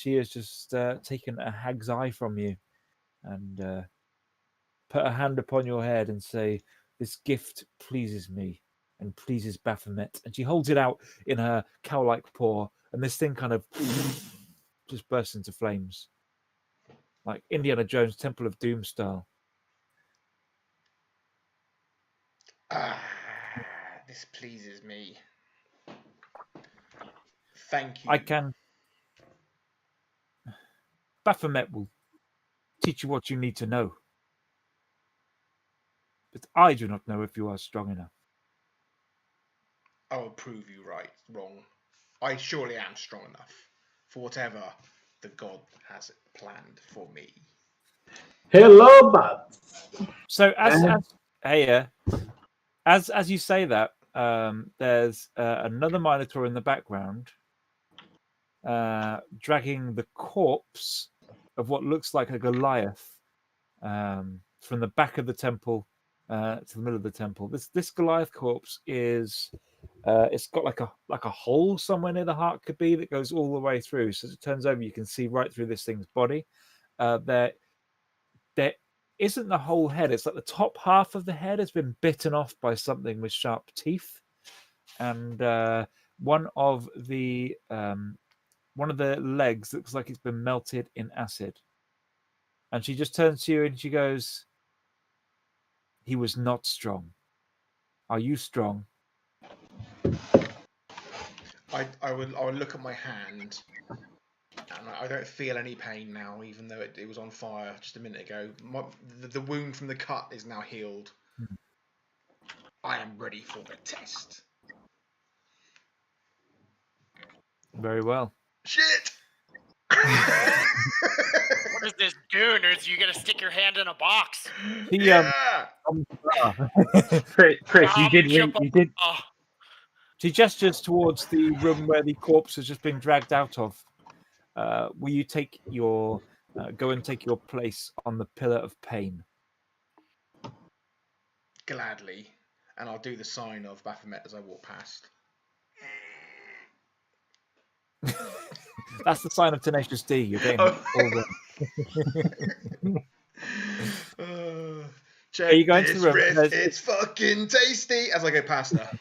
she has just taken a hag's eye from you and put a hand upon your head and say, "This gift pleases me and pleases Baphomet." And she holds it out in her cow-like paw, and this thing kind of just bursts into flames, like Indiana Jones' Temple of Doom style. This pleases me. Thank you. I can. Baphomet will teach you what you need to know. But I do not know if you are strong enough. I will prove you wrong. I surely am strong enough for whatever the god has planned for me. Hello, bud. So as you say that, there's another Minotaur in the background, dragging the corpse of what looks like a Goliath from the back of the temple to the middle of the temple. This Goliath corpse is it's got like a hole somewhere near the heart could be that goes all the way through. So as it turns over, you can see right through this thing's body. There isn't the whole head. It's like the top half of the head has been bitten off by something with sharp teeth, and one of the legs looks like it's been melted in acid. And she just turns to you and she goes, "He was not strong. Are you strong?" I would look at my hand, and I don't feel any pain now, even though it was on fire just a minute ago. The wound from the cut is now healed. I am ready for the test. Very well. Shit! What is this goon, or is you gonna stick your hand in a box? Chris, you did. She gestures towards the room where the corpse has just been dragged out of. Will you take your go and take your place on the pillar of pain? Gladly, and I'll do the sign of Baphomet as I walk past. That's the sign of Tenacious D. You're getting all the... Check you going this to the room? wrist, it's fucking tasty. As I go past her.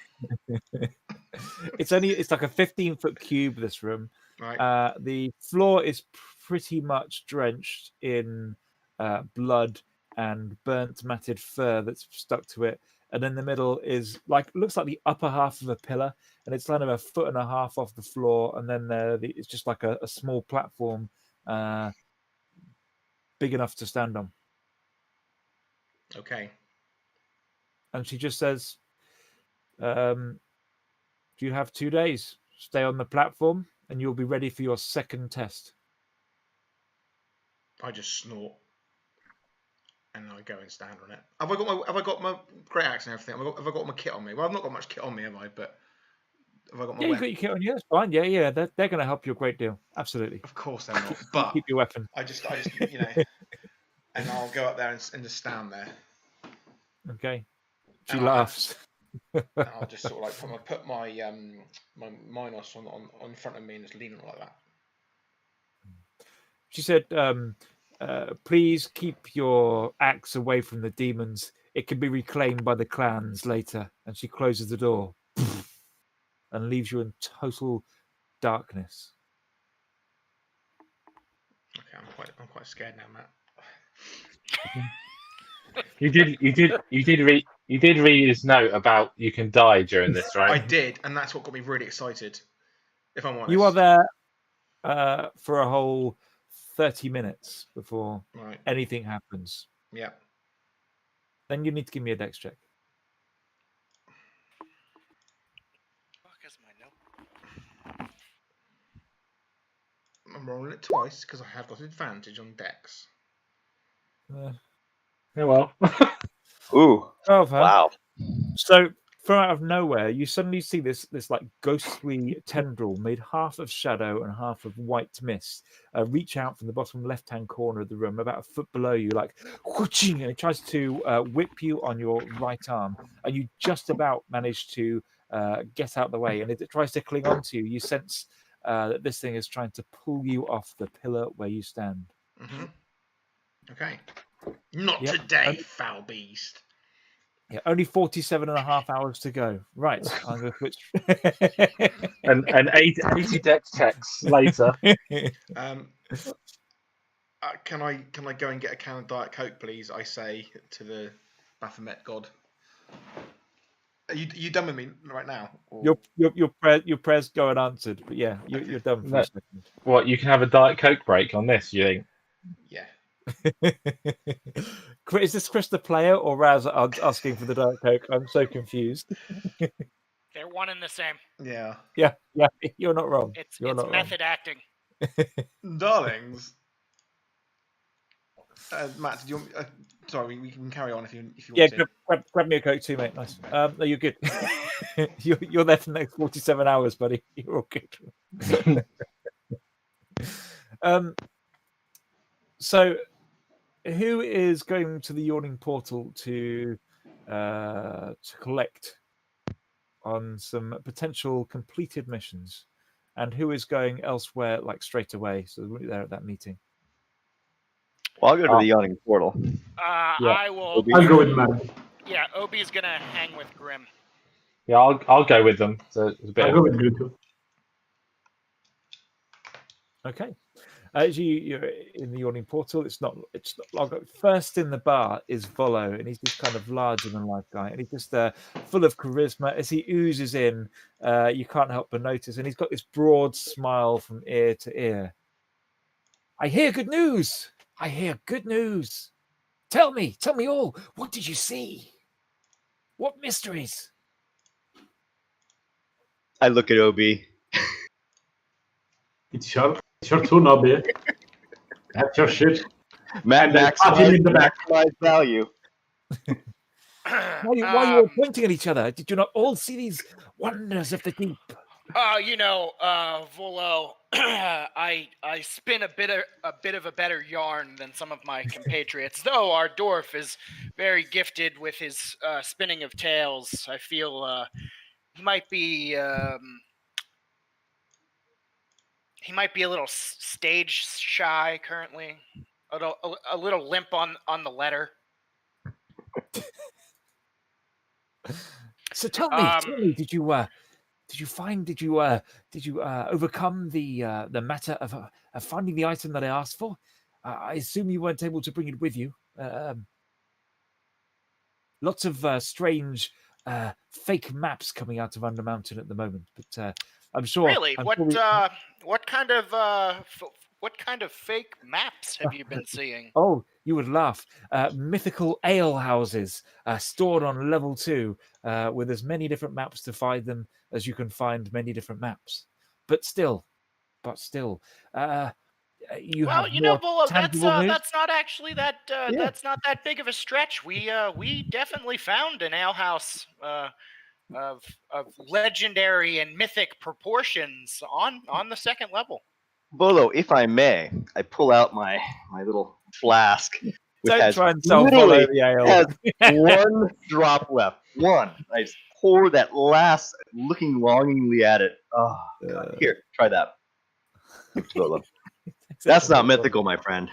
It's like a 15-foot cube, this room. Right. The floor is pretty much drenched in blood and burnt matted fur that's stuck to it. And in the middle is looks like the upper half of a pillar, and it's kind of 1.5 feet off the floor. And then it's just like a small platform, big enough to stand on. Okay. And she just says, "Do you have 2 days? Stay on the platform, and you'll be ready for your second test." I just snort, and I go and stand on it. Have I got my great axe and everything? Have I got my kit on me? Well, I've not got much kit on me, have I? But have I got my? Yeah, you got your kit on you. That's fine. Yeah. They're going to help you a great deal. Absolutely. Of course they're not. But keep your weapon. I just and I'll go up there and just stand there. Okay. She laughs. And I'll just sort of put my my Minos on front of me and just lean on it like that. She said, "Please keep your axe away from the demons. It can be reclaimed by the clans later." And she closes the door and leaves you in total darkness. Okay, I'm quite scared now, Matt. You did read his note about you can die during this, right? I did, and that's what got me really excited. If I'm honest, you are there for a whole 30 minutes before anything happens. Yeah. Then you need to give me a dex check. I'm rolling it twice because I have got advantage on dex. Oh well. Ooh. 12, huh? Wow. So from out of nowhere, you suddenly see this like ghostly tendril made half of shadow and half of white mist reach out from the bottom left-hand corner of the room, about a foot below you, like whooshing, and it tries to whip you on your right arm, and you just about manage to get out the way. And as it tries to cling onto you, you sense that this thing is trying to pull you off the pillar where you stand. Mm-hmm. Okay. Not Yep. today, foul beast. Yeah, only 47 and a half hours to go. Right, I'm going to switch. And 80 dex checks later. Can I go and get a can of Diet Coke, please? I say to the Baphomet god. Are you done with me right now? Or... Your prayers go unanswered, but yeah, you're done for a second. What, you can have a Diet Coke break on this, you think? Yeah. Is this Chris the player or Raz asking for the Diet Coke? I'm so confused. They're one and the same. Yeah. Yeah, you're not wrong. It's not method acting. Darlings. Matt, did you want... sorry, we can carry on if you want to. Grab me a Coke too, mate. Nice. No, you're good. you're there for the next 47 hours, buddy. You're all good. So, who is going to the Yawning Portal to collect on some potential completed missions, and who is going elsewhere, like straight away? So we're there at that meeting. Well, I'll go to the Yawning Portal. I will. I'll go with Matt. Yeah, Obi's gonna hang with Grim. Yeah, I'll go with them. So it's a bit. I'll go with you too. Okay. As you're in the Yawning Portal, it's not long. First in the bar is Volo, and he's this kind of larger than life guy, and he's just full of charisma. As he oozes in, you can't help but notice, and he's got this broad smile from ear to ear. I hear good news. I hear good news. Tell me all. What did you see? What mysteries? I look at Obi. It's your turn, Obi. That's your shit. Matt, maximize value. Why are you all pointing at each other? Did you not all see these wonders of the deep? Volo, I spin a bit of a better yarn than some of my compatriots. Though our dwarf is very gifted with his spinning of tales, I feel he might be a little stage shy currently. A little limp on the letter. So tell me, did you overcome the matter of finding the item that I asked for? I assume you weren't able to bring it with you. Lots of strange fake maps coming out of Undermountain at the moment, but I'm sure. Really, what kind of fake maps have you been seeing? Oh, you would laugh. Mythical ale houses stored on level 2 with as many different maps to find them as you can find many different maps. But still, you have Volo, tangible news? that's not actually that. That's not that big of a stretch. We definitely found an alehouse of legendary and mythic proportions on the second level. Bolo, if I may, I pull out my little flask. Don't try and sell Volo the ale. Has one drop left. One. I just pour that last, looking longingly at it. Oh, God. Here, try that. Bolo. That's not mythical, my friend.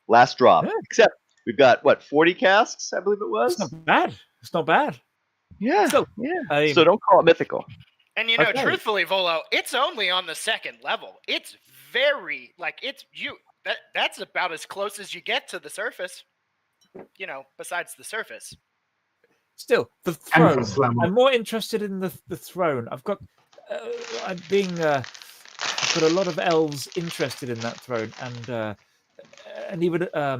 Last drop. Yeah. Except we've got, 40 casks, I believe it was? It's not bad. Yeah. So don't call it mythical. And truthfully, Volo, it's only on the second level. It's very that's about as close as you get to the surface. Besides the surface. Still, the throne. I'm more interested in the throne. I've got I've got a lot of elves interested in that throne, and even I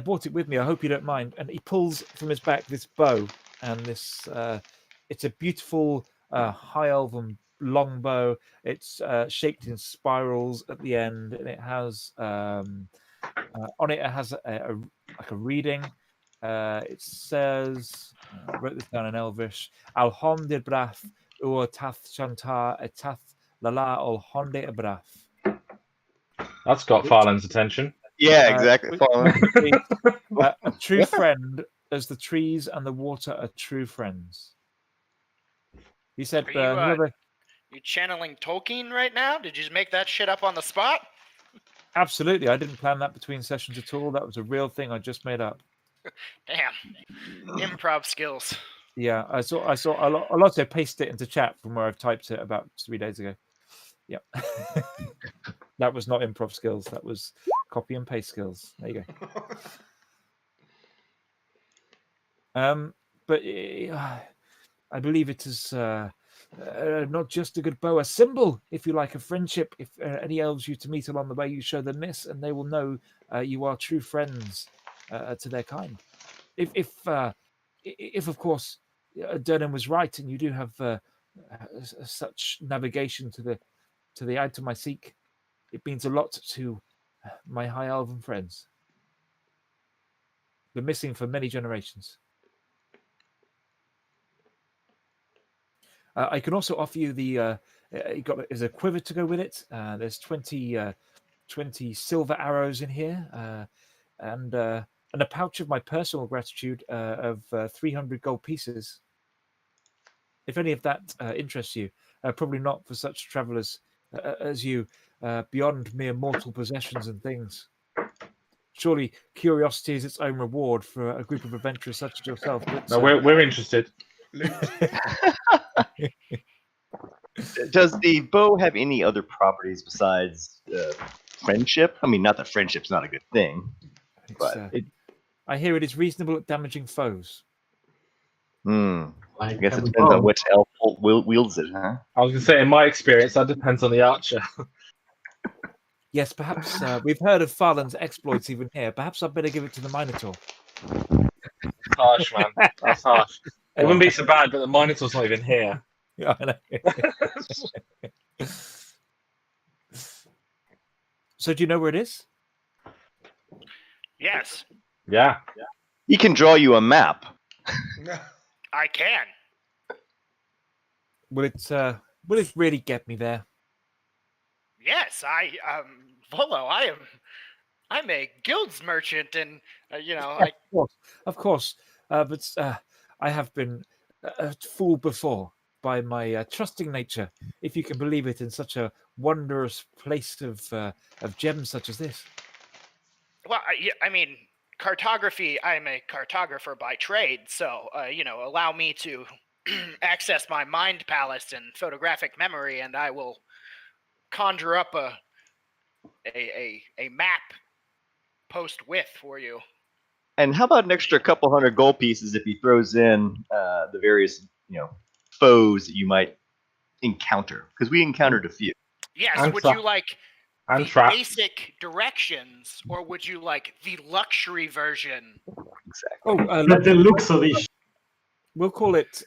brought it with me. I hope you don't mind. And he pulls from his back this bow, and this it's a beautiful high elven long bow. It's shaped in spirals at the end, and it has on it has a reading. It says, I wrote this down in Elvish, Alhom de Braf ur tath chantar etath lala Alhom de Braf. That's got Farland's attention. Yeah, exactly. A true friend, as the trees and the water are true friends. He said, You channeling Tolkien right now? Did you just make that shit up on the spot? Absolutely. I didn't plan that between sessions at all. That was a real thing I just made up. Damn. Improv skills. Yeah, I'll also paste it into chat from where I've typed it about 3 days ago. Yeah. That was not improv skills. That was copy and paste skills. There you go. But I believe it is not just a good bow, a symbol, if you like, of friendship. If any elves you to meet along the way, you show them this, and they will know you are true friends to their kind. If of course Durnan was right, and you do have such navigation to the item I seek, it means a lot to my high elven friends. Been missing for many generations. I can also offer you there's a quiver to go with it. There's 20 silver arrows in here, and a pouch of my personal gratitude of 300 gold pieces. If any of that interests you, probably not for such travelers as you, beyond mere mortal possessions and things. Surely curiosity is its own reward for a group of adventurers such as yourself. But, No, we're interested. Does the bow have any other properties besides friendship? I mean, not that friendship's not a good thing. But I hear it is reasonable at damaging foes. I Like guess it having depends on fun. which elf wields it, huh? I was going to say, in my experience, that depends on the archer. Yes, perhaps we've heard of Farland's exploits even here. Perhaps I'd better give it to the Minotaur. Harsh, man. That's harsh. It wouldn't be so bad, but the Minotaur's not even here. Yeah, I know. So do you know where it is? Yes, Yeah. He can draw you a map. I can. Will it really get me there? Yes, Volo, I'm a guilds merchant, and Of course. But I have been fooled before by my trusting nature, if you can believe it, in such a wondrous place of gems such as this. well, I mean, cartography. I'm a cartographer by trade, so allow me to access my mind palace and photographic memory, and I will conjure up a map post width for you. And how about an extra couple hundred gold pieces if he throws in the various, foes that you might encounter? Because we encountered a few. Yes, And would tra- you like And the trap. basic directions, or would you like the luxury version? Exactly. Oh, But the looks of this. we'll call it.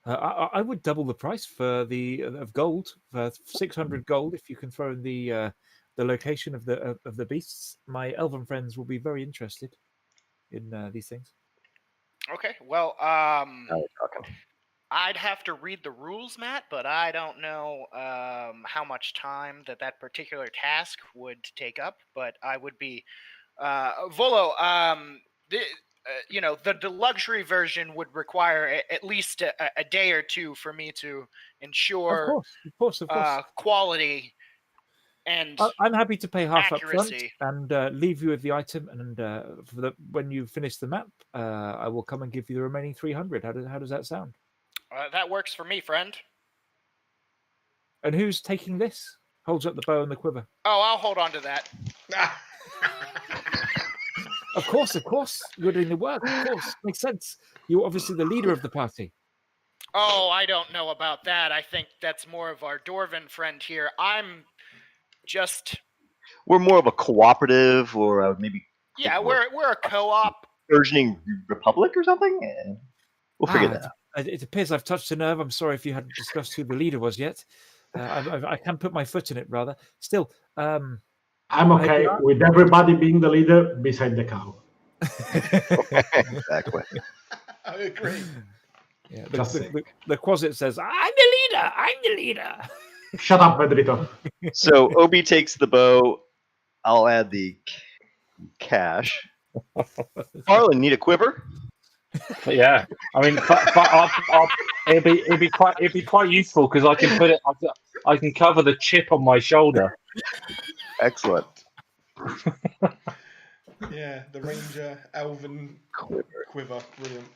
I would double the price for of gold, for 600 gold. If you can throw in the location of the beasts, my elven friends will be very interested in these things. Okay, well, Now we're talking. I'd have to read the rules, Matt, but I don't know how much time that particular task would take up. But I would be Volo. The luxury version would require at least a day or two for me to ensure Of course. quality and I'm happy to pay half up front accuracy. and leave you with the item. And when you finish the map, I will come and give you the remaining 300. How does that sound? That works for me, friend. And who's taking this? Holds up the bow and the quiver. Oh, I'll hold on to that. Of course. You're doing the work. Of course, makes sense. You're obviously the leader of the party. Oh, I don't know about that. I think that's more of our Dwarven friend here. I'm just We're more of a cooperative, or maybe we're a co-op. burgeoning republic or something. We'll figure that out. It appears I've touched a nerve. I'm sorry if you hadn't discussed who the leader was yet. I can put my foot in it, rather. Still, I'm okay with everybody being the leader beside the cow. Exactly. I agree. yeah, Just the Quasit says, I'm the leader. Shut up, Pedrito. So Obi takes the bow. I'll add the cash. Farland, need a quiver? But yeah, I mean, it'd be quite useful because I can put it. I can cover the chip on my shoulder. Excellent. Yeah, the Ranger Elven quiver. Brilliant.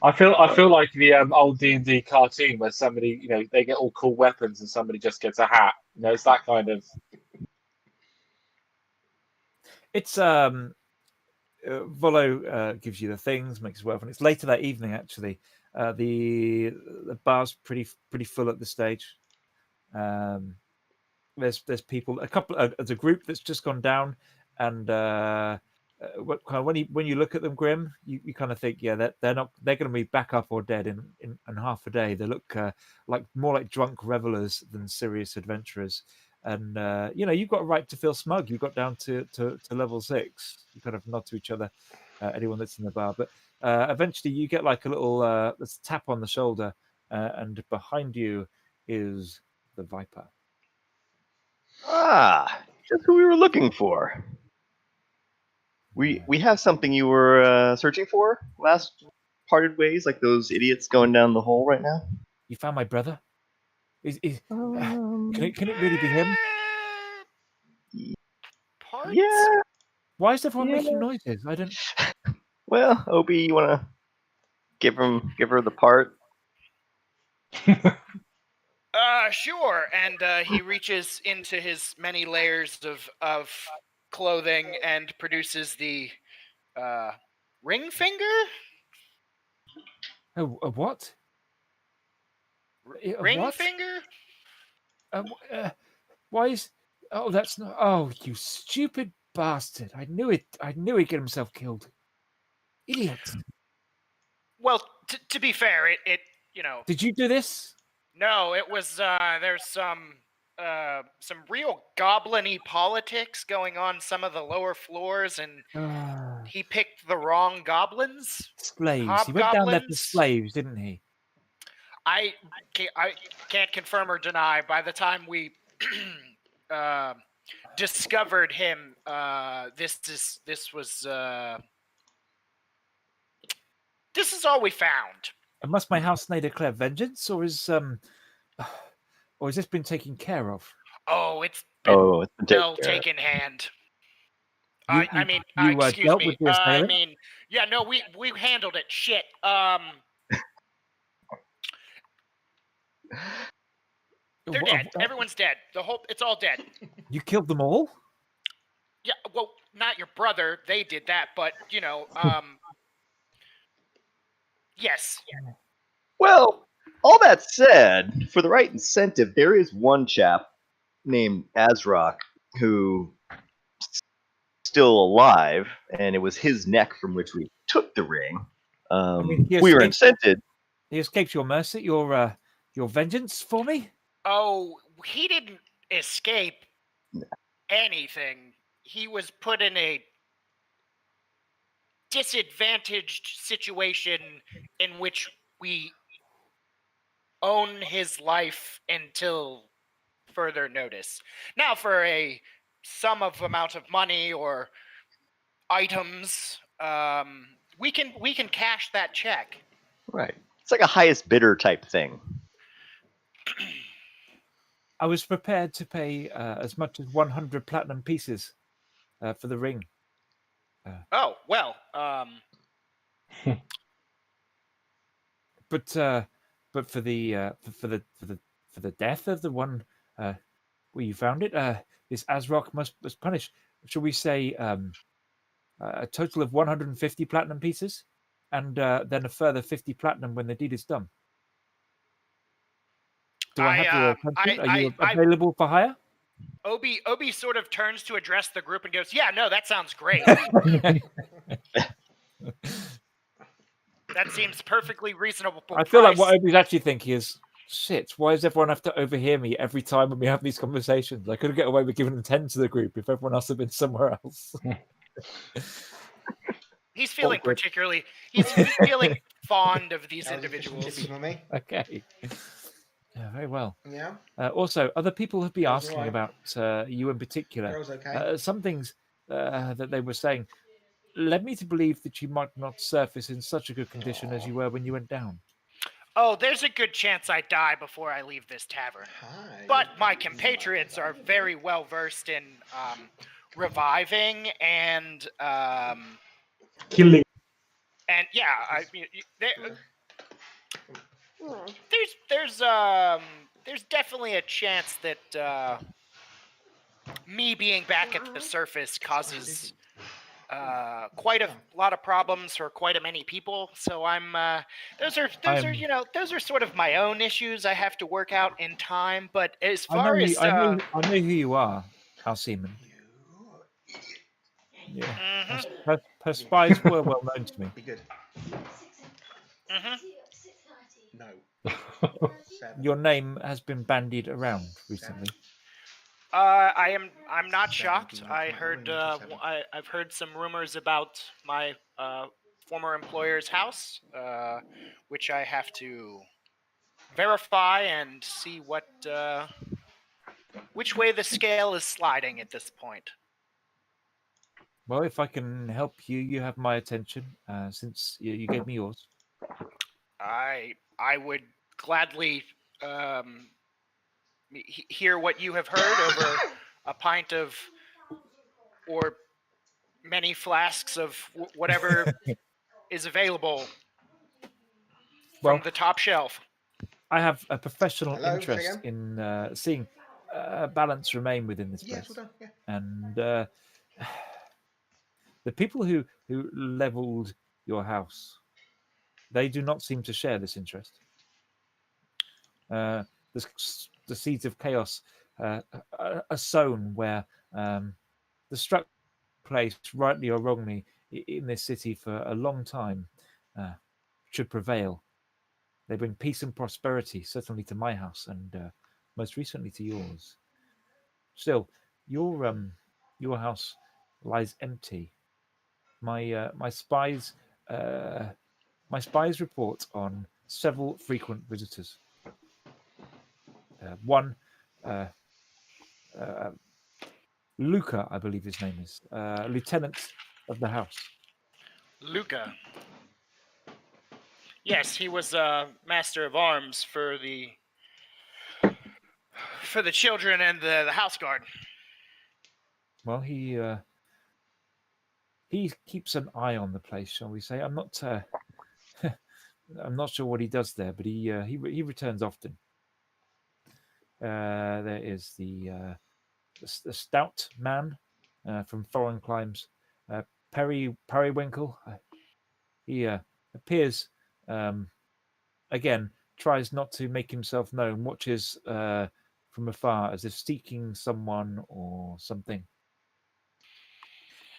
I feel like the old D&D cartoon where somebody, they get all cool weapons and somebody just gets a hat. It's that kind of. It's Volo gives you the things, makes it work, and it's later that evening. Actually, the bar's pretty full at this stage. There's people, there's a group that's just gone down, and when you look at them, Grim, you kind of think, yeah, they're going to be back up or dead in half a day. They look more like drunk revelers than serious adventurers. And you've got a right to feel smug. You got down to level 6. You kind of nod to each other, anyone that's in the bar. But eventually, you get like a little tap on the shoulder, and behind you is the Viper. Ah, just who we were looking for. We have something you were searching for last parted ways, like those idiots going down the hole right now. You found my brother? Can it really be him? Parts? Yeah. Why is everyone making noises? I don't. Well, Obi, you want to give her the part? Sure. And he reaches into his many layers of clothing and produces the ring finger. A what? Ring what? finger? Why is? Oh, that's not. Oh, you stupid bastard! I knew it. I knew he'd get himself killed. Idiot. Well, to be fair, it Did you do this? No, it was. There's some real goblin-y politics going on some of the lower floors, and he picked the wrong goblins. Slaves. He went down there for slaves, didn't he? I can't confirm or deny. By the time we discovered him, this is all we found. And must my house now declare vengeance, or is this been taken care of? Oh, it's been well taken hand. Excuse me. Yeah, no, we handled it. Shit. They're dead. Everyone's dead. It's all dead. You killed them all? Yeah, well, not your brother. They did that, but yes. Well, all that said, for the right incentive, there is one chap named Azrock who still alive, and it was his neck from which we took the ring. We were incented. He escaped your mercy, your vengeance for me? Oh, he didn't escape anything. He was put in a disadvantaged situation in which we own his life until further notice. Now, for a sum of amount of money or items, we can cash that check. Right. It's like a highest bidder type thing. I was prepared to pay as much as 100 platinum pieces for the ring. Oh well. But for the death of the one where you found it, this Azrock was punished. Shall we say a total of 150 platinum pieces, and then a further 50 platinum when the deed is done? Do I have your attention? Are you available for hire? Obi sort of turns to address the group and goes, "Yeah, no, that sounds great. That seems perfectly reasonable." I feel like what Obi's actually thinking is, shit, why does everyone have to overhear me every time when we have these conversations? I could get away with giving 10 to the group if everyone else had been somewhere else. He's feeling he's feeling fond of these individuals. Okay. Yeah, very well. Yeah. Also, other people have been asking right. about you in particular. Girl's okay. Some things that they were saying. led me to believe that you might not surface in such a good condition as you were when you went down. Oh, there's a good chance I die before I leave this tavern. Hi. But my compatriots are very well versed in reviving and Killing. yeah, I mean, there's definitely a chance that me being back at the surface causes quite a lot of problems for quite a many people. So I'm those are those are sort of my own issues I have to work out in time. But as far as I know who you are, Halseman. Yeah, her spies were well known to me. Be good. Mhm. No. 7. Your name has been bandied around recently. I'm not 7, shocked. do not I come out heard the room until 7. I've heard some rumors about my former employer's house, which I have to verify and see what which way the scale is sliding at this point. Well, if I can help you, you have my attention, since you gave me yours. I would gladly hear what you have heard over a pint of or many flasks of whatever is available Well, from the top shelf. I have a professional Hello, say interest again? in seeing balance remain within this Yes, place. well done. Yeah. And the people who leveled your house, they do not seem to share this interest. The seeds of chaos are sown where the struck place, rightly or wrongly, in this city for a long time, should prevail. They bring peace and prosperity, certainly to my house, and most recently to yours. Still, your house lies empty. My spies report on several frequent visitors. One, Luca, I believe his name is, lieutenant of the house. Luca. Yes, he was master of arms for the children and the house guard. Well, he keeps an eye on the place, shall we say? I'm not I'm not sure what he does there, but he returns often. There is the stout man from foreign climes, Periwinkle. He appears again, tries not to make himself known, watches from afar as if seeking someone or something.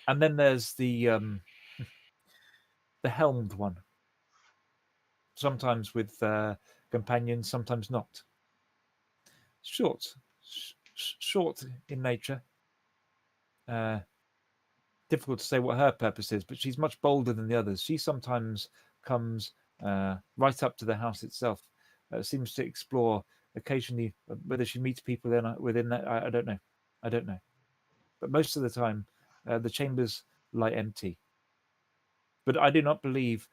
And then there's the helmed one. Sometimes with companions, sometimes not. Short in nature. Difficult to say what her purpose is, but she's much bolder than the others. She sometimes comes right up to the house itself. Seems to explore occasionally. Whether she meets people within that, I don't know. I don't know. But most of the time, the chambers lie empty. But I do not believe.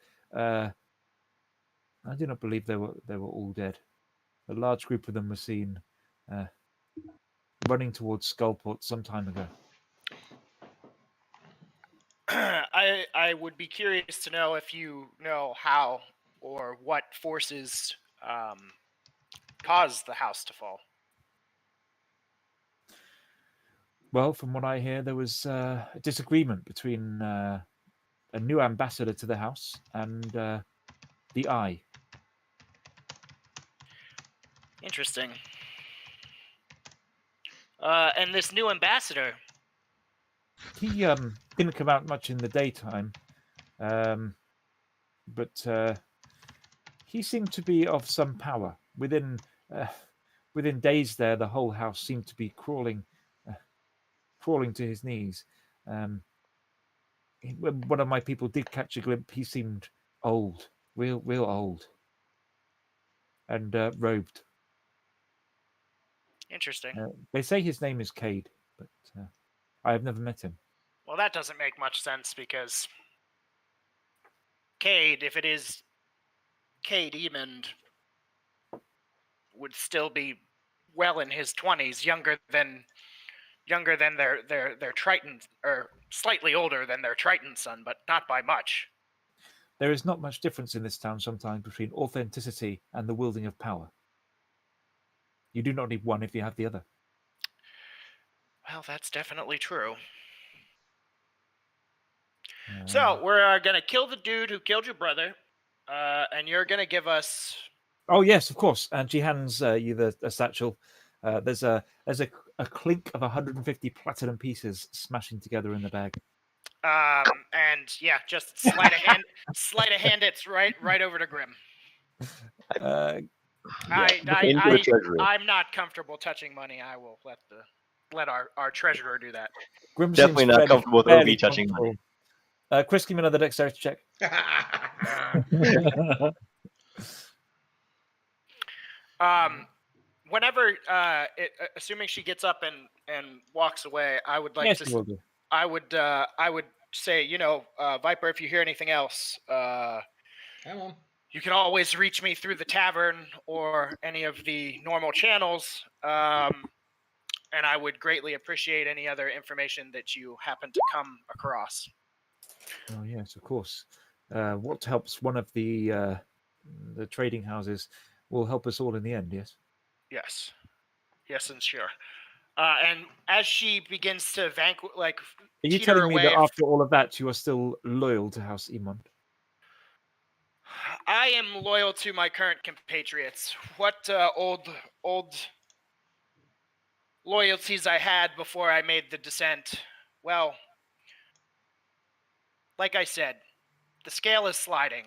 I do not believe they were all dead. A large group of them were seen running towards Skullport some time ago. I would be curious to know if you know how or what forces caused the house to fall. Well, from what I hear, there was a disagreement between a new ambassador to the house and the Eye. Interesting. And this new ambassador, He didn't come out much in the daytime, but he seemed to be of some power. Within days there, the whole house seemed to be crawling to his knees. When one of my people did catch a glimpse, he seemed old, real old, and robed. interesting. They say his name is Cade, but I have never met him. Well, that doesn't make much sense because Cade, if it is Cade Emond, would still be well in his 20s, younger than their Triton, or slightly older than their Triton son, but not by much. There is not much difference in this town sometimes between authenticity and the wielding of power. You do not need one if you have the other. Well, that's definitely true. So we're gonna kill the dude who killed your brother, and you're gonna give us. Oh yes, of course. And she hands you the satchel. There's a clink of 150 platinum pieces smashing together in the bag. And yeah, just sleight of hand it's right over to Grim. Into the treasury. I'm not comfortable touching money. I will let our treasurer do that. Grim Definitely seems not comfortable with fairly OB touching comfortable. money. Chris, give me another dexterity check. Whenever, assuming she gets up and walks away, I would like Yes, to. you will do. I would say, Viper, if you hear anything else, Come on. you can always reach me through the tavern or any of the normal channels. And I would greatly appreciate any other information that you happen to come across. Oh yes, of course. What helps one of the trading houses will help us all in the end. Yes. Yes, and sure. And as she begins to Are you teeter telling me away, that after all of that, you are still loyal to House Emond? I am loyal to my current compatriots. What old loyalties I had before I made the descent? Well, like I said, the scale is sliding,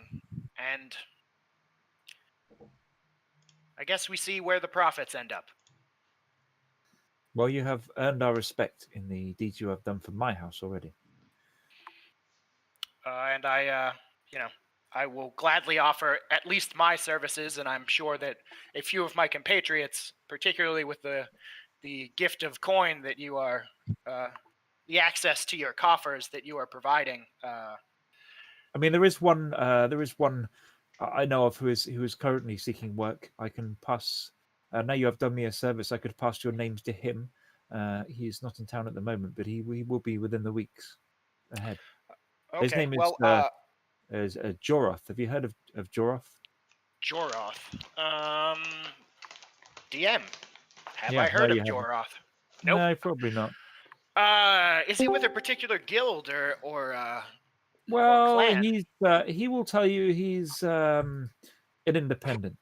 and I guess we see where the profits end up. Well, you have earned our respect in the deeds you have done for my house already. And I will gladly offer at least my services, and I'm sure that a few of my compatriots, particularly with the gift of coin that you are, the access to your coffers that you are providing. I mean, there is one I know of who is currently seeking work. I can pass. Now you have done me a service. I could pass your names to him. He's not in town at the moment, but he will be within the weeks ahead. Okay, His name is Joroth. Have you heard of Joroth? Joroth. DM. Have Yeah, I heard no, of you haven't. Joroth? Nope. No, probably not. Is he with a particular guild or Well, clan? he will tell you he's an independent.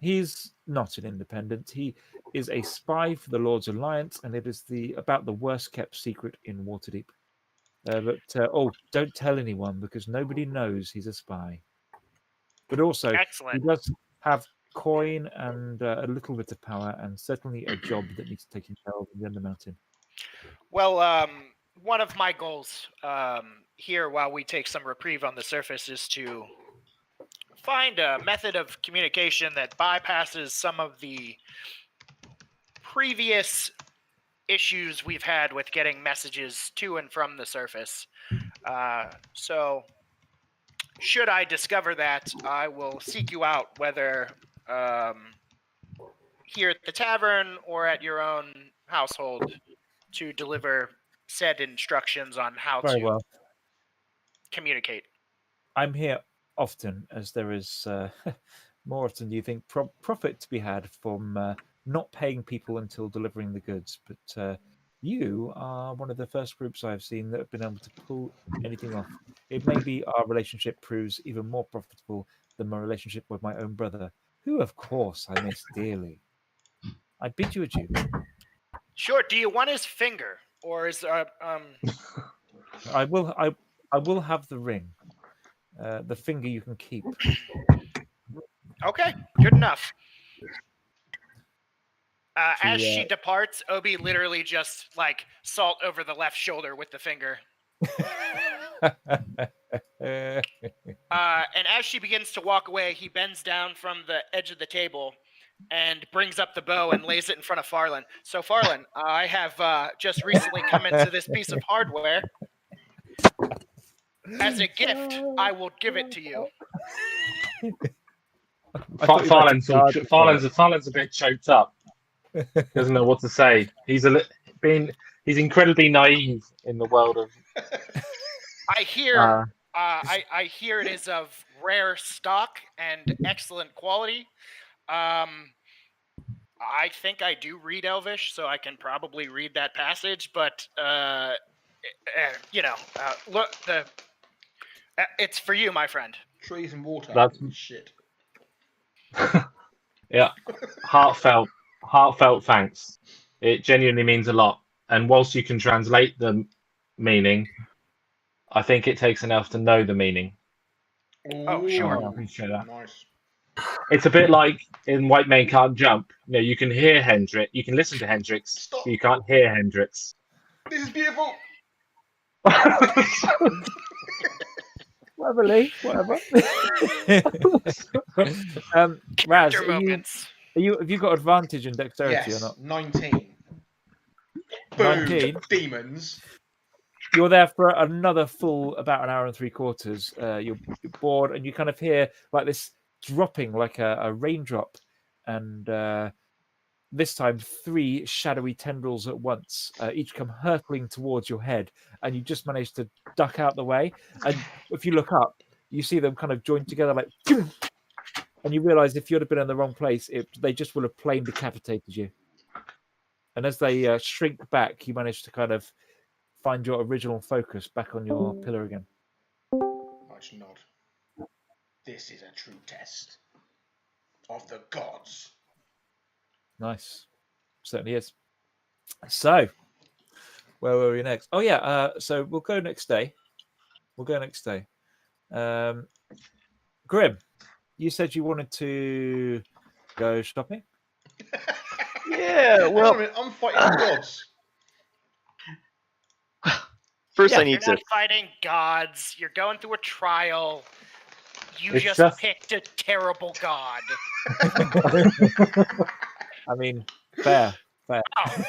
He's not an independent. He is a spy for the Lord's Alliance, and it is about the worst kept secret in Waterdeep. Don't tell anyone because nobody knows he's a spy. But also, Excellent. he does have coin and a little bit of power, and certainly a job that needs taking care of in the Undermountain. Well, one of my goals here, while we take some reprieve on the surface, is to find a method of communication that bypasses some of the previous issues we've had with getting messages to and from the surface. So, should I discover that, I will seek you out, whether here at the tavern or at your own household, to deliver said instructions on how Very to well. communicate. I'm here often, as there is more often you think profit to be had from not paying people until delivering the goods. But you are one of the first groups I've seen that have been able to pull anything off. It may be our relationship proves even more profitable than my relationship with my own brother, who, of course, I miss dearly. I bid you adieu. Sure. Do you want his finger, or is I will have the ring. The finger you can keep. Okay, good enough. As she departs, Obi literally just salt over the left shoulder with the finger. And as she begins to walk away, he bends down from the edge of the table and brings up the bow and lays it in front of Farland. So Farland, I have just recently come into this piece of hardware. As a gift, I will give it to you. Farland's a bit choked up. Doesn't know what to say. He's incredibly naive in the world of. I hear I hear it is of rare stock and excellent quality. I think I do read Elvish, so I can probably read that passage. But look, it's for you, my friend. Trees and water. That's shit. Yeah, heartfelt thanks. It genuinely means a lot. And whilst you can translate the meaning, I think it takes an elf to know the meaning. Oh, sure. I appreciate that. Nice. It's a bit like in White Men Can't Jump. You can hear Hendrik, you can listen to Hendrix, Stop. but you can't hear Hendrix. This is beautiful. Whatever, Lee. Whatever. Raz, Character moments. have you got advantage in dexterity or Yes, not? 19. Boom, 19? demons. You're there for another full about an hour and 3/4. You're bored, and you kind of hear like this dropping, like a raindrop, and this time 3 shadowy tendrils at once, each come hurtling towards your head, and you just manage to duck out the way. And if you look up, you see them kind of joined together, like, and you realise if you'd have been in the wrong place, they just would have plain decapitated you. And as they shrink back, you manage to kind of find your original focus back on your pillar again. Nice nod. This is a true test of the gods. Nice. Certainly is. So, where were we next? Oh, yeah. So we'll go next day. Grim, you said you wanted to go shopping? Yeah, well, Wait a minute, I'm fighting the gods. first Yeah, I need You're not to. fighting gods. You're going through a trial. You It's just just- picked a terrible god. I mean, fair. Oh,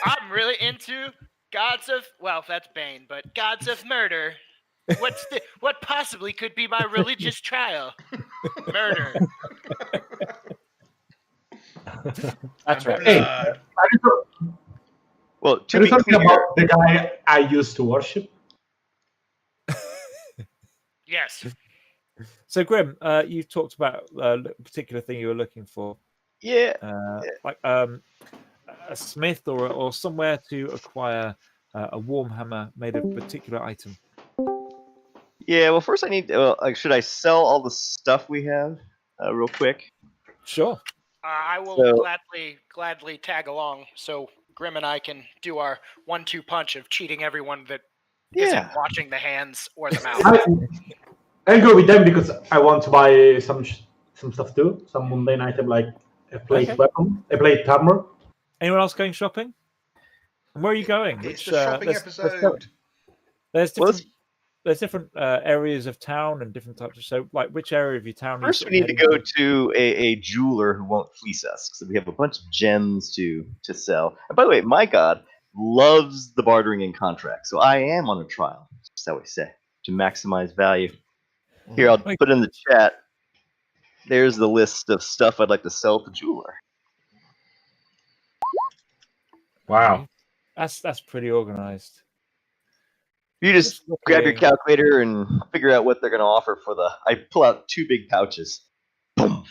I'm really into gods of, well, that's Bane, but gods of murder. What possibly could be my religious trial? Murder. That's right. Hey, Blood. Well, to Can you be tell me clear, about the guy I used to worship? Yes. So, Grim, you talked about a particular thing you were looking for, yeah, like a smith or somewhere to acquire a warm hammer made of a particular item. yeah. Well, first I need. Should I sell all the stuff we have real quick? Sure. I will So- gladly tag along so Grim and I can do our 1-2 punch of cheating everyone that Yeah. not watching the hands or the mouth. I'll go with them because I want to buy some stuff too. Some mundane item like a plate Okay. weapon, a plate armor. Anyone else going shopping? And where are you going? It's the shopping episode. There's Well, different. There's different areas of town and different types of. So, like, which area of your town? are you First, sort we of need to heading go to a jeweler who won't fleece us, because we have a bunch of gems to sell. And by the way, my god loves the bartering and contract, so I am on a trial, shall we say, to maximize value. Here, I'll put in the chat. There's the list of stuff I'd like to sell to jeweler. Wow. That's pretty organized. You just Just grab your looking- calculator and figure out what they're going to offer for the. I pull out 2 big pouches. Boom.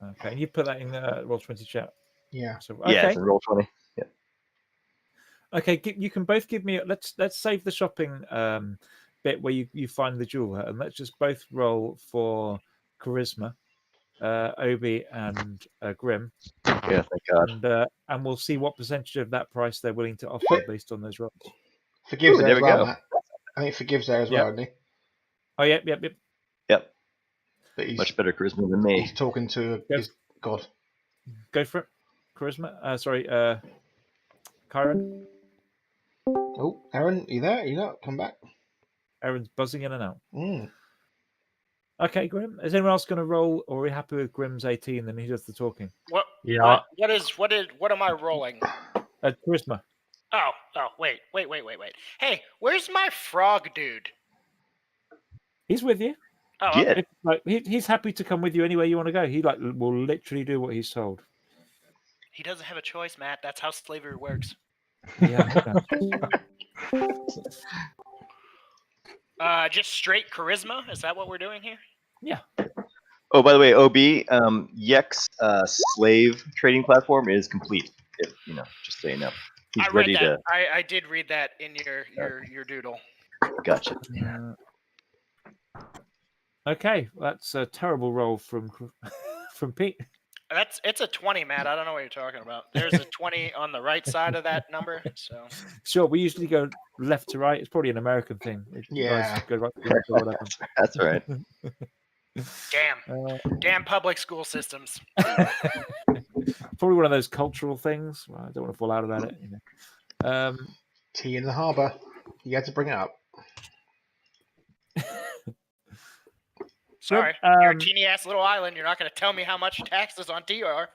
Okay, and you put that in Roll20 chat. Yeah. So, Yeah, okay, it's a roll 20. okay. You can both give me. Let's save the shopping bit where you find the jeweler, and let's just both roll for charisma, Obi and Grim, Yeah, thank God. and we'll see what percentage of that price they're willing to offer based on those rolls. Forgives Ooh, there there as we well, go. Matt. I think forgives there as Yeah. well, isn't he? Oh, yep. Yep, But he's, much better charisma than me. he's talking to Yep. his god. Go for it. Charisma. Sorry, Kyron. Oh, Aaron, you there? You not come back? Aaron's buzzing in and out. Okay, Grim. Is anyone else going to roll, or are we happy with Grim's 18? Then he does the talking. Yeah. What am I rolling? Charisma. Oh, wait. Hey, where's my frog dude? He's with you. Oh, Yeah. It's like he's happy to come with you anywhere you want to go. He will literally do what he's told. he doesn't have a choice, Matt. That's how slavery works. Yeah. Just straight charisma. Is that what we're doing here? Oh, by the way, OB, Yek's slave trading platform is complete. If just so you know, he's I read ready that. to. I did read that in your doodle. Gotcha. Okay, that's a terrible roll from Pete. It's a 20, Matt. I don't know what you're talking about. There's a 20 on the right side of that number. So Sure, we usually go left to right. It's probably an American thing. You guys Yeah. go right to left or whatever. That's right. damn public school systems. Probably one of those cultural things. Well, I don't want to fall out about it. Tea in the harbour. You had to bring it up. Sorry, you're a teeny ass little island. You're not going to tell me how much taxes on tea are.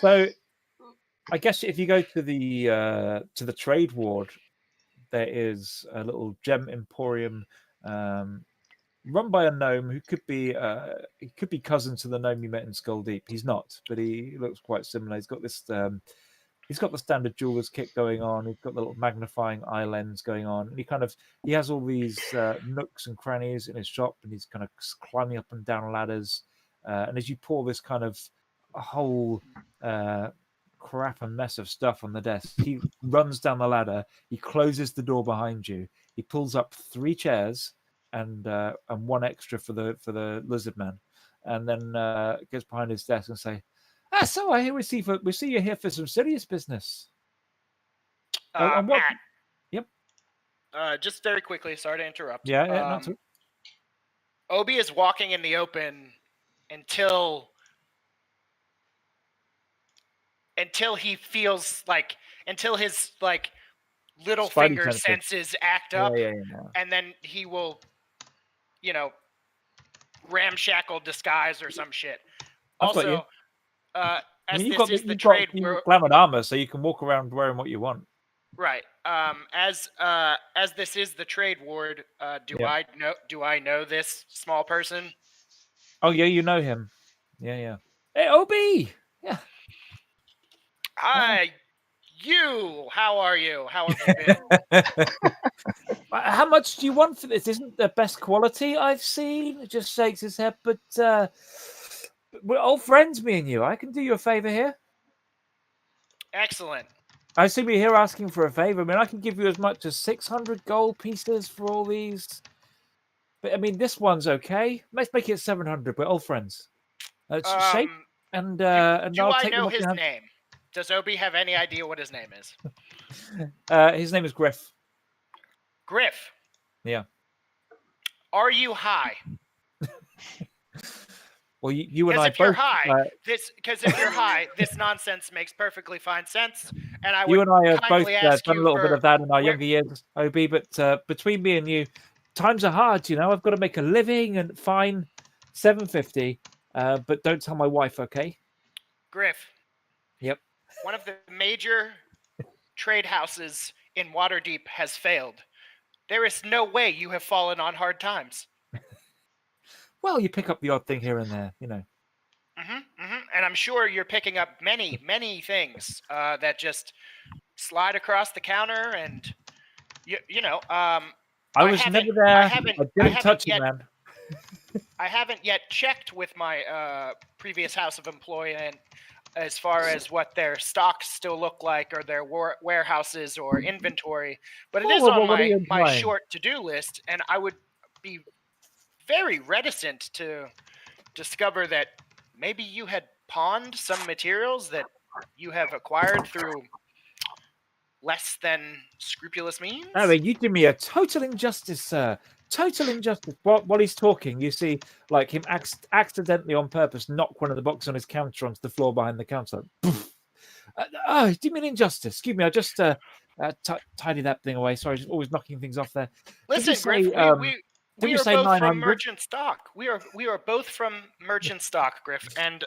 So, I guess if you go to the trade ward, there is a little gem emporium run by a gnome who could be cousin to the gnome you met in Skull Deep. He's not, but he looks quite similar. He's got this. He's got the standard jeweler's kit going on. He's got the little magnifying eye lens going on, and he has all these nooks and crannies in his shop, and he's kind of climbing up and down ladders. And as you pour this kind of a whole crap and mess of stuff on the desk, he runs down the ladder. He closes the door behind you. He pulls up 3 chairs and 1 extra for the lizard man, and then gets behind his desk and say, so I hear we see you're here for some serious business. And what? Matt. Yep. Just very quickly, sorry to interrupt. Yeah, not to. Obi is walking in the open until he feels until his little Spidey finger senses. senses act up, Yeah. and then he will, ramshackle disguise or some shit. I've got you. Also, as you've this got is the you've trade, got glamored armor, so you can walk around wearing what you want. right? As this is the trade ward, do I know this small person? Oh yeah, you know him. Yeah. Hey, Obi. Yeah. Hi, you. How are you? How have you been? How much do you want for this? Isn't the best quality I've seen? It just shakes his head, but we're old friends, me and you. I can do you a favor here. Excellent. I see you're here asking for a favor. I mean, I can give you as much as 600 gold pieces for all these. But I mean, this one's okay. Let's make it 700. We're old friends. Shake and Do I'll I take know what you his have. name? Does Obi have any idea what his name is? His name is Griff. Griff. Yeah. Are you high? Well, you and Because I if you're both. high, this nonsense makes perfectly fine sense, and I would You and I have both kindly ask done a you little bit for of that in our where- younger years, OB. But between me and you, times are hard. I've got to make a living, and fine, 750. But don't tell my wife, okay? Griff. Yep. One of the major trade houses in Waterdeep has failed. There is no way you have fallen on hard times. Well, you pick up the odd thing here and there, And I'm sure you're picking up many, many things that just slide across the counter, and I was never there. I didn't touch it, man. I haven't yet checked with my previous house of employment as far as what their stocks still look like, or their warehouses or inventory, but it is on my short to-do list, and I would be very reticent to discover that maybe you had pawned some materials that you have acquired through less than scrupulous means. I mean, you do me a total injustice, sir. Total injustice. While he's talking, you see, him accidentally on purpose knock one of the boxes on his counter onto the floor behind the counter. Oh, do you mean injustice? Excuse me, I just tidy that thing away. Sorry, just always knocking things off there. Listen, say, Griff, Did we we are say both from 900? merchant stock. We are both from merchant stock, Griff, and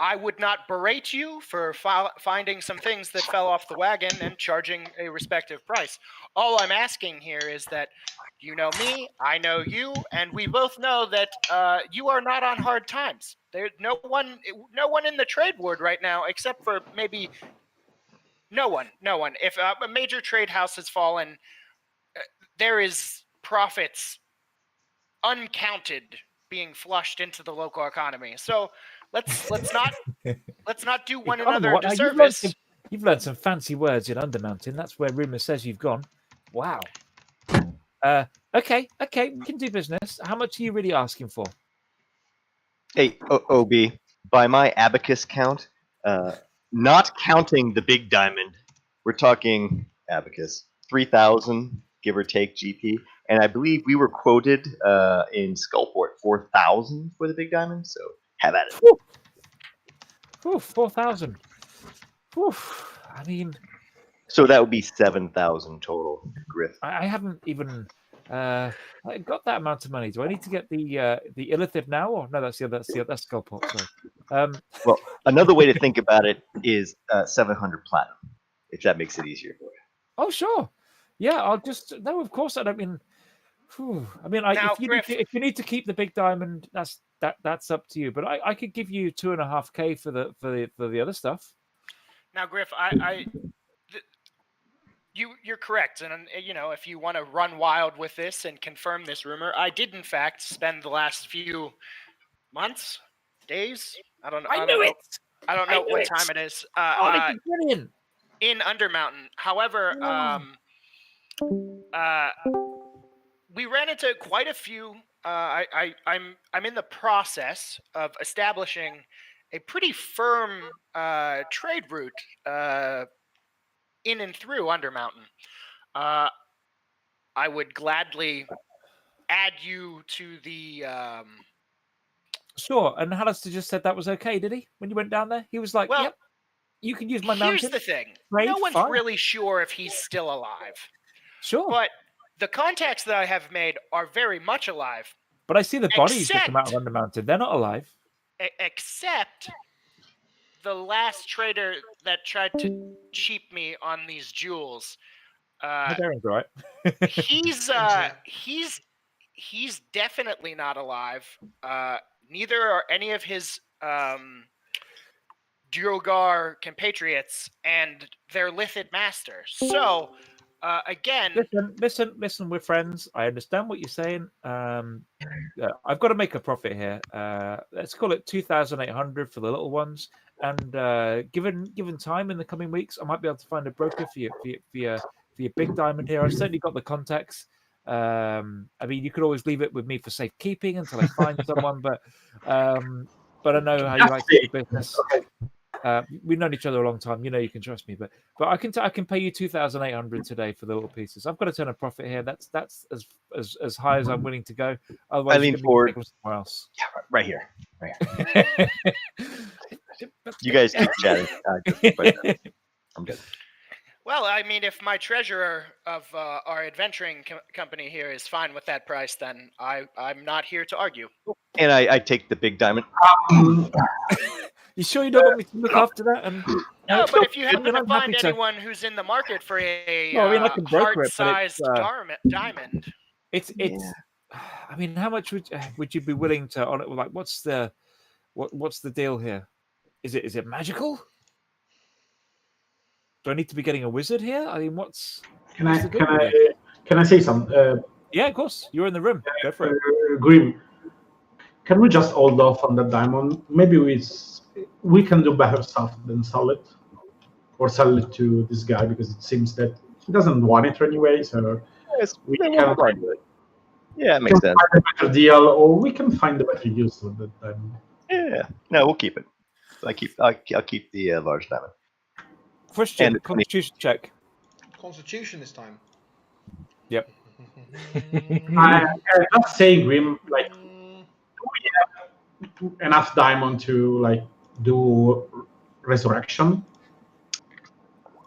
I would not berate you for finding some things that fell off the wagon and charging a respective price. All I'm asking here is that you know me, I know you, and we both know that you are not on hard times. There's no one in the trade ward right now, except for maybe no one. If a major trade house has fallen, there is profits uncounted being flushed into the local economy. So let's not do one another a disservice. You've learned some fancy words in Undermountain. That's where rumor says you've gone. Wow. Okay, we can do business. How much are you really asking for? Hey, OB, by my abacus count, not counting the big diamond, we're talking abacus 3,000 give or take GP, and I believe we were quoted in Skullport 4,000 for the big diamond. So have at it. Whew, 4,000. I mean, so that would be 7,000 total, Griff. I haven't even got that amount of money. Do I need to get the Illithid now, or no? That's Skullport. Sorry. Well, another way to think about it is 700 platinum, if that makes it easier for you. Oh, sure. Yeah, I'll just no. Of course, I don't mean. I mean, Now, if you need to keep the big diamond, that's up to you. But I could give you 2.5K for the other stuff. Now, Griff, you're correct, and you know, if you want to run wild with this and confirm this rumor, I did in fact spend the last few months, days. I don't know. I don't know what time it is. Brilliant. In Undermountain. However, we ran into quite a few. I'm in the process of establishing a pretty firm trade route in and through Undermountain. I would gladly add you to the. Sure, and Hallister just said that was okay, did he? When you went down there, he was like, Well, "Yep, you can use my mountain." Here's the thing: Great, no one's fine. really sure if he's still alive. Sure, But the contacts that I have made are very much alive. but I see the bodies that come out of Undermountain. They're not alive. Except the last trader that tried to cheat me on these jewels. Darren's right. He's definitely not alive. Neither are any of his Duergar compatriots and their Lithid master. So again, listen. We're friends. I understand what you're saying. I've got to make a profit here. Let's call it 2,800 for the little ones. And given time in the coming weeks, I might be able to find a broker for your big diamond here. I've certainly got the contacts. I mean, you could always leave it with me for safekeeping until I find someone. But I know how you like to do business. We've known each other a long time. You know you can trust me. But I can pay you 2,800 today for the little pieces. I've got to turn a profit here. That's as high as I'm willing to go. Otherwise, I lean forward. Somewhere else. Yeah, right here. You guys keep chatting. I'm good. Well, I mean, if my treasurer of our adventuring company here is fine with that price, then I'm not here to argue. And I take the big diamond. You sure you don't want me to look after that? No, but if you happen to find anyone who's in the market for a heart-sized diamond, it's. I mean, how much would you be willing to on it? Like, what's the deal here? Is it magical? Do I need to be getting a wizard here? I mean, Can I say something? Yeah, of course. You're in the room. Go for it. Grim, can we just hold off on the diamond? Maybe we can do better stuff than sell it, or sell it to this guy, because it seems that he doesn't want it anyway. So we can find it. Yeah, it makes sense. Find a better deal, or we can find a better use of the diamond. Yeah, no, we'll keep it. I'll keep the large diamond. Question, Constitution check. Constitution this time. Yep. I'm not saying Grim, like, do we have enough diamond to do resurrection?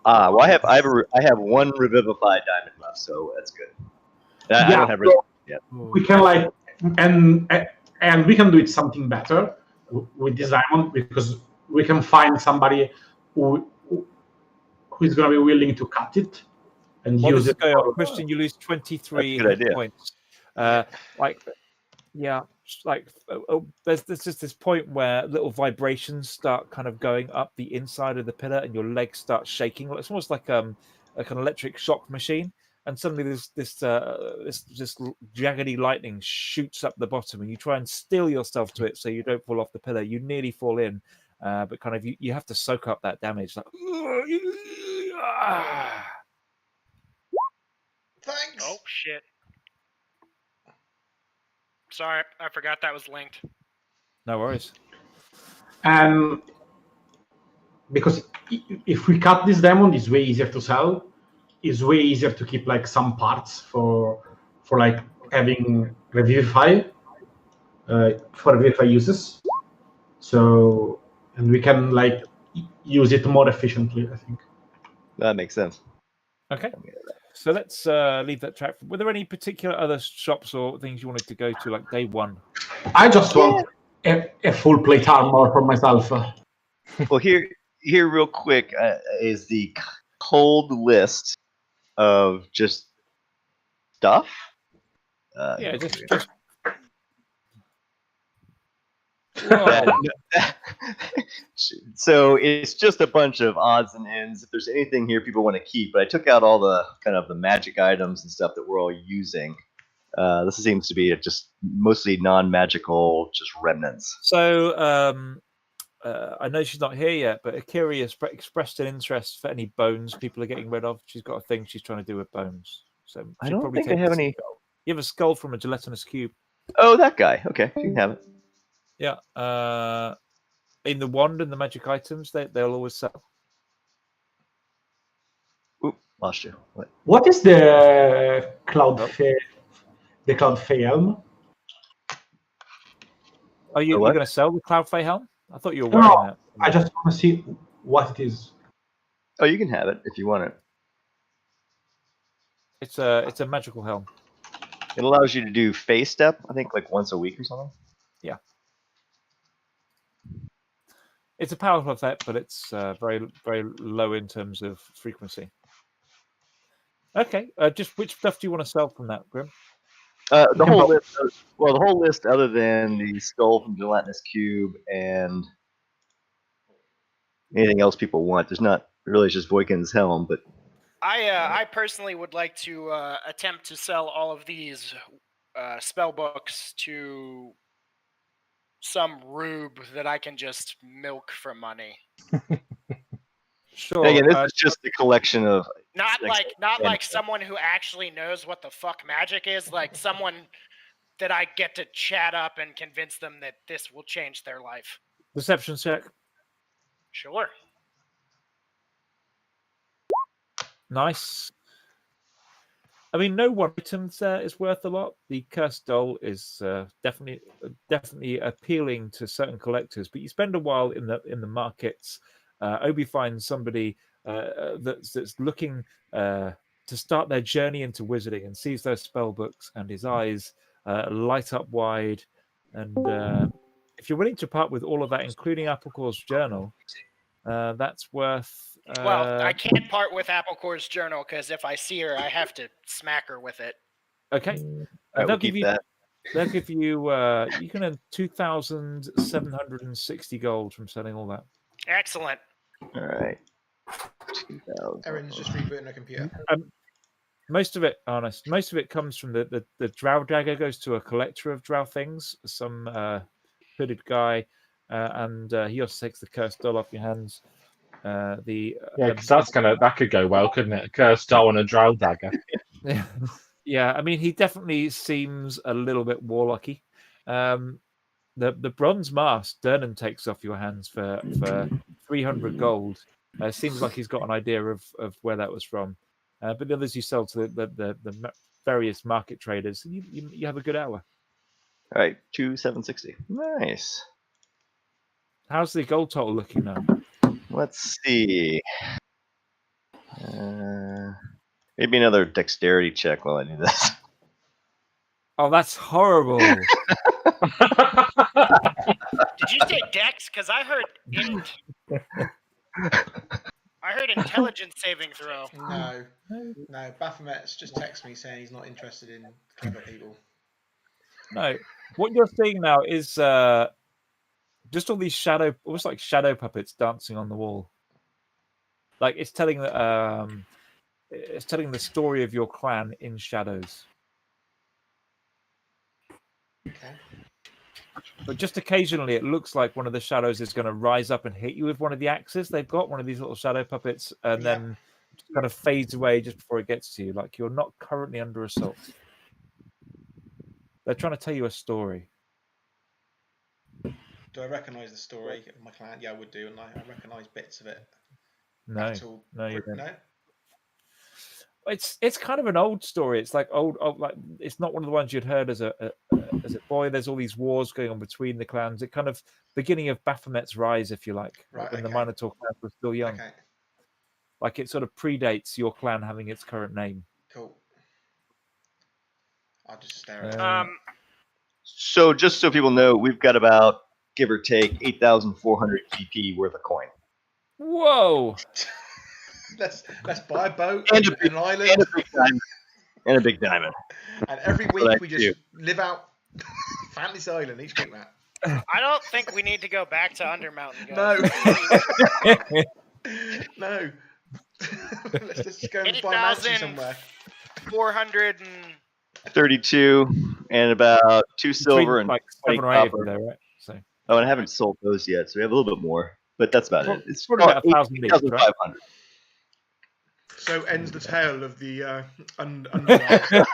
Well, I have one revivified diamond left, so that's good. I don't have we can like and we can do it something better with this diamond, because we can find somebody who is going to be willing to cut it and While use this is it. going on, Christian, you lose 23 That's a good hit idea. points. There's just this point where little vibrations start kind of going up the inside of the pillar, and your legs start shaking. It's almost like an electric shock machine. And suddenly, this jaggedy lightning shoots up the bottom, and you try and steel yourself to it so you don't fall off the pillar. You nearly fall in, but kind of you have to soak up that damage. Like, Thanks. Oh shit. Sorry, I forgot that was linked. no worries. And because if we cut this diamond, it's way easier to sell. It's way easier to keep like some parts for like having Revivify for Revivify uses. So, and we can like use it more efficiently, I think. That makes sense. Okay. So let's leave that track. Were there any particular other shops or things you wanted to go to, like day one? I just want a full plate armor for myself. Well, here real quick is the cold list of just stuff. Yeah, just So it's just a bunch of odds and ends. If there's anything here people want to keep, but I took out all the kind of the magic items and stuff that we're all using. This seems to be just mostly non-magical, just remnants. So I know she's not here yet, but Akira has expressed an interest for any bones people are getting rid of. She's got a thing she's trying to do with bones. So I don't think I have any. You have a skull from a gelatinous cube. Oh, that guy. Okay, you can have it. Yeah. In the wand and the magic items, they'll always sell. Oop, lost you. What? What is the Cloud Fae? The Cloud Fae helm? Are you what? going to sell the Cloud Fae helm? I thought you were No, wearing that. I just want to see what it is. Oh, you can have it if you want it. It's a magical helm. It allows you to do phase step, I think, like once a week or something. Yeah. It's a powerful effect, but it's very, very low in terms of frequency. Okay. Just which stuff do you want to sell from that, Grim? The whole list. Well, the whole list, other than the skull from Gelatinous Cube and anything else people want. There's not really just Voikin's helm, but I personally would like to attempt to sell all of these spell books to some rube that I can just milk for money. Sure. again, this is just a collection of Not Excellent. like someone who actually knows what the fuck magic is, like someone that I get to chat up and convince them that this will change their life. Deception check. Sure. Nice. I mean, no one item is worth a lot. The cursed doll is definitely appealing to certain collectors, but you spend a while in the markets. Obi finds somebody that's looking to start their journey into wizarding and sees those spell books, and his eyes light up wide. And if you're willing to part with all of that, including Applecore's journal, that's worth. Well, I can't part with Applecore's journal because if I see her, I have to smack her with it. Okay. I will They'll keep give you. that. They'll give you. You can earn 2,760 gold from selling all that. Excellent. All right. 2,000. Erin's just rebooting her computer. Most of it, honest. Most of it comes from the drow dagger goes to a collector of drow things, some hooded guy, and he also takes the cursed doll off your hands. Because that could go well, couldn't it? A cursed doll and a drow dagger. Yeah, I mean, he definitely seems a little bit warlocky. The bronze mask Dernan takes off your hands for 300 gold. Seems like he's got an idea of where that was from. But the others you sell to the various market traders, you have a good hour. All right, 2,760. Nice. How's the gold total looking now? Let's see. Maybe another dexterity check while I do this. Oh, that's horrible. Did you say Dex? Because I heard intelligence saving throw. No. Baphomet's just texted me saying he's not interested in clever people. No, what you're seeing now is just all these almost like shadow puppets dancing on the wall. Like it's telling the story of your clan in shadows. Okay. But just occasionally, it looks like one of the shadows is going to rise up and hit you with one of the axes they've got, one of these little shadow puppets, and then just kind of fades away just before it gets to you. Like you're not currently under assault. They're trying to tell you a story. Do I recognise the story of my clan? Yeah, I would do, and I recognise bits of it. No, you don't. No. It's kind of an old story. It's like old like it's not one of the ones you'd heard as a boy. There's all these wars going on between the clans. It kind of beginning of Baphomet's rise, if you like, when the Minotaur clan was still young. Okay. Like it sort of predates your clan having its current name. Cool. I'll just stare at it. So just so people know, we've got about, give or take, 8,400 GP worth of coin. Whoa! Let's buy a boat And an island, and a big diamond. And a big diamond. and every That's week what I we just do. live out Fantasy Island each week, Matt. I don't think we need to go back to Undermountain, guys. No. Let's just go and buy a mansion somewhere. 400 and 32 and about 2 silver and like 20 7 or 8 copper. there, right? So Oh, and I haven't sold those yet, so we have a little bit more. But that's about it. It's probably about 1,000 each, right? 8,500. So ends the tale of the Underdark.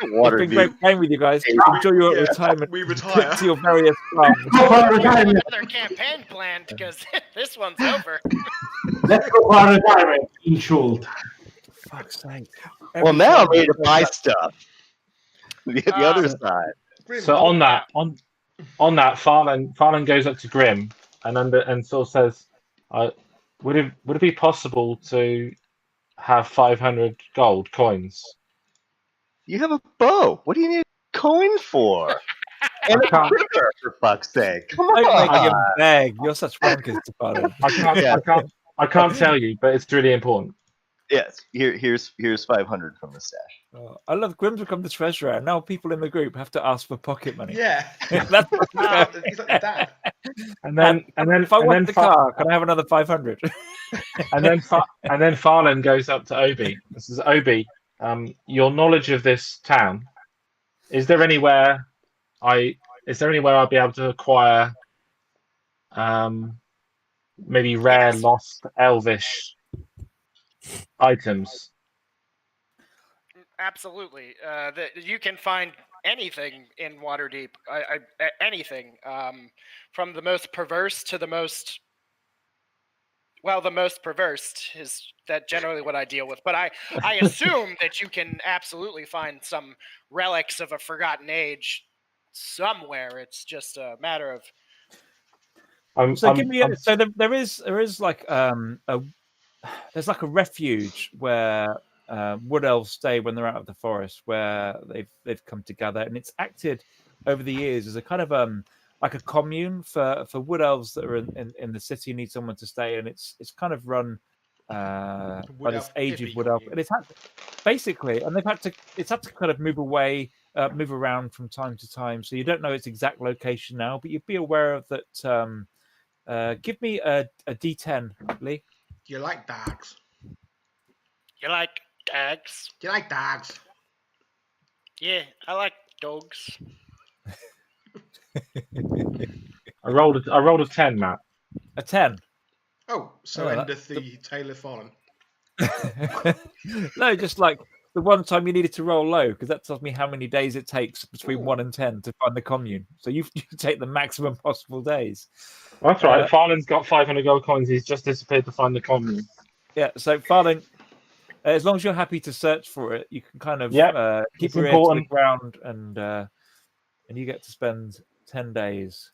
It's Water been great playing with you guys. Enjoy your retirement. We retire. To your various farms. Go for our retirement. another campaign planned because this one's over. Let's go for our retirement in Schuld. Fuck's sake. Well, now I'm ready to buy stuff. The other side. So on that, Farland goes up to Grim and sort of says, "Would it be possible to have 500 gold coins?" You have a bow. What do you need a coin for? And a critter, for fuck's sake. Come Don't make him on. beg. You're such wankers to pardon. I can't tell you, but it's really important. Yes, here's 500 from the stash. Oh, I love Grim's become the treasurer. Now people in the group have to ask for pocket money. Yeah. That's He's like your dad. And then if I want the car, can I have another 500? and then Farland goes up to Obi. This is Obi. Your knowledge of this town, is there anywhere I'll be able to acquire maybe rare, lost, elvish items? Absolutely. You can find anything in Waterdeep. Anything. From the most perverse to the most... Well, the most perverse is that generally what I deal with. But I assume that you can absolutely find some relics of a forgotten age somewhere. It's just a matter of... there is like there's like a refuge where wood elves stay when they're out of the forest, where they've come together, and it's acted over the years as a kind of like a commune for wood elves that are in the city, need someone to stay, and it's kind of run by this aged wood elf, and it's had basically, and it's had to kind of move around from time to time, so you don't know its exact location now, but you'd be aware of that. Give me a D10, Lee. You like dogs? You like dogs? You like dogs? Yeah, I like dogs. I rolled a 10, Matt. A 10. Oh, so endeth the tale of Fallen. No, just like the one time you needed to roll low, because that tells me how many days it takes between 1 and 10 to find the commune. So you take the maximum possible days. That's right. Farland's got 500 gold coins. He's just disappeared to find the commune. Yeah, so Farland, as long as you're happy to search for it, you can kind of keep your ear to the ground, and you get to spend 10 days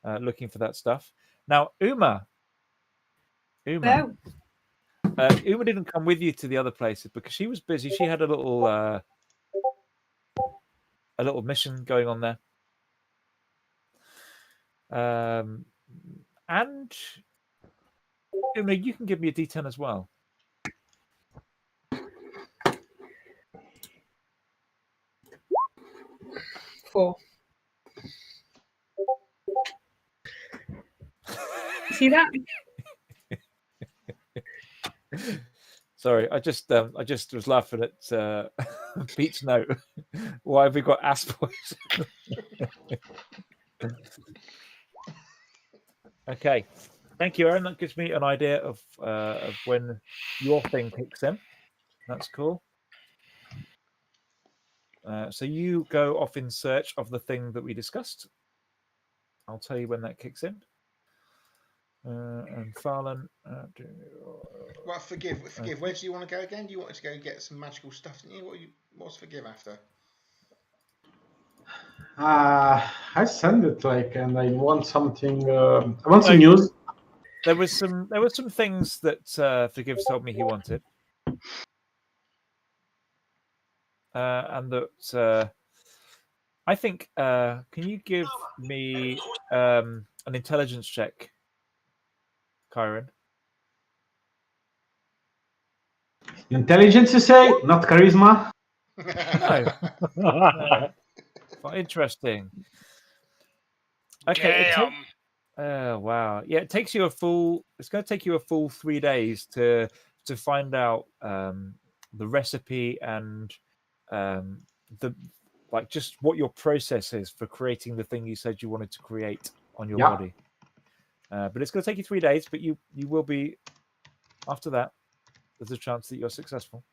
looking for that stuff. Now, Uma, Uma didn't come with you to the other places because she was busy. She had a little a little mission going on there. And you can give me a D10 as well. Four. See that? Sorry, I just was laughing at Pete's note. Why have we got ass poison? Okay, thank you, Aaron. That gives me an idea of when your thing kicks in. That's cool. So you go off in search of the thing that we discussed. I'll tell you when that kicks in. And Farlan. Well, forgive. Where do you want to go again? You wanted to go get some magical stuff, didn't you? What's forgive after? I send it and I want something. I want some news. There was some things that Forgive told me he wanted, and that I think. Can you give me an intelligence check, Kyron? Intelligence, you say, not charisma. No. Quite interesting. Okay. Damn. Wow. Yeah, it takes you a full. It's going to take you a full 3 days to find out the recipe and just what your process is for creating the thing you said you wanted to create on your body. But it's going to take you 3 days. But you will be. After that, there's a chance that you're successful.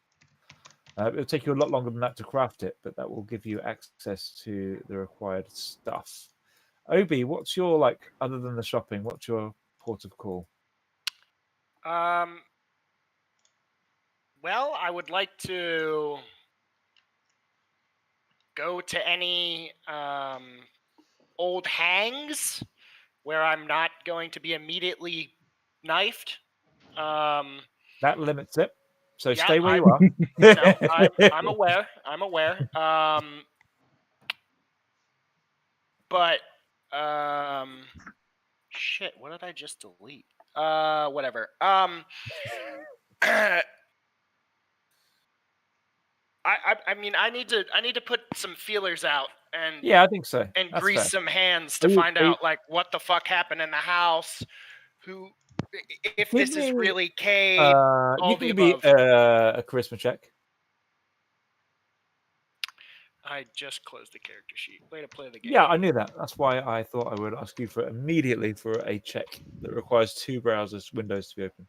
It'll take you a lot longer than that to craft it, but that will give you access to the required stuff. Obi, what's your other than the shopping? What's your port of call? Well, I would like to go to any old hangs where I'm not going to be immediately knifed. That limits it. So yeah, stay where you are. No, I'm aware. But shit, what did I just delete? Whatever. I mean, I need to put some feelers out and yeah, I think so. And That's grease fair. some hands to find out what the fuck happened in the house. If Give this is me, really Cade, all you the can be above. a charisma check. I just closed the character sheet. Way to play the game. Yeah, I knew that. That's why I thought I would ask you for immediately for a check that requires 2 browsers windows to be open.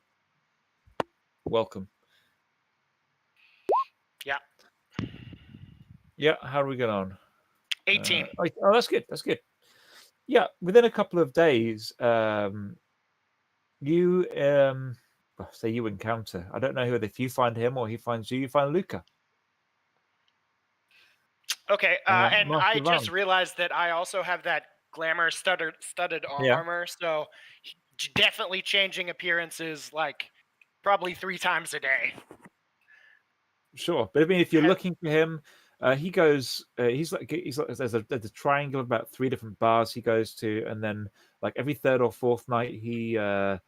Welcome. Yeah. Yeah, how do we get on? 18. Oh, that's good. That's good. Yeah, within a couple of days, you say you encounter. I don't know who. If you find him or he finds you, you find Luca. Okay, and Master I just Van. realized that I also have that glamour studded armor, so definitely changing appearances probably 3 times a day. Sure, but I mean, if you're looking for him, he goes. He's like there's a triangle of about 3 different bars he goes to, and then every 3rd or 4th night, he, as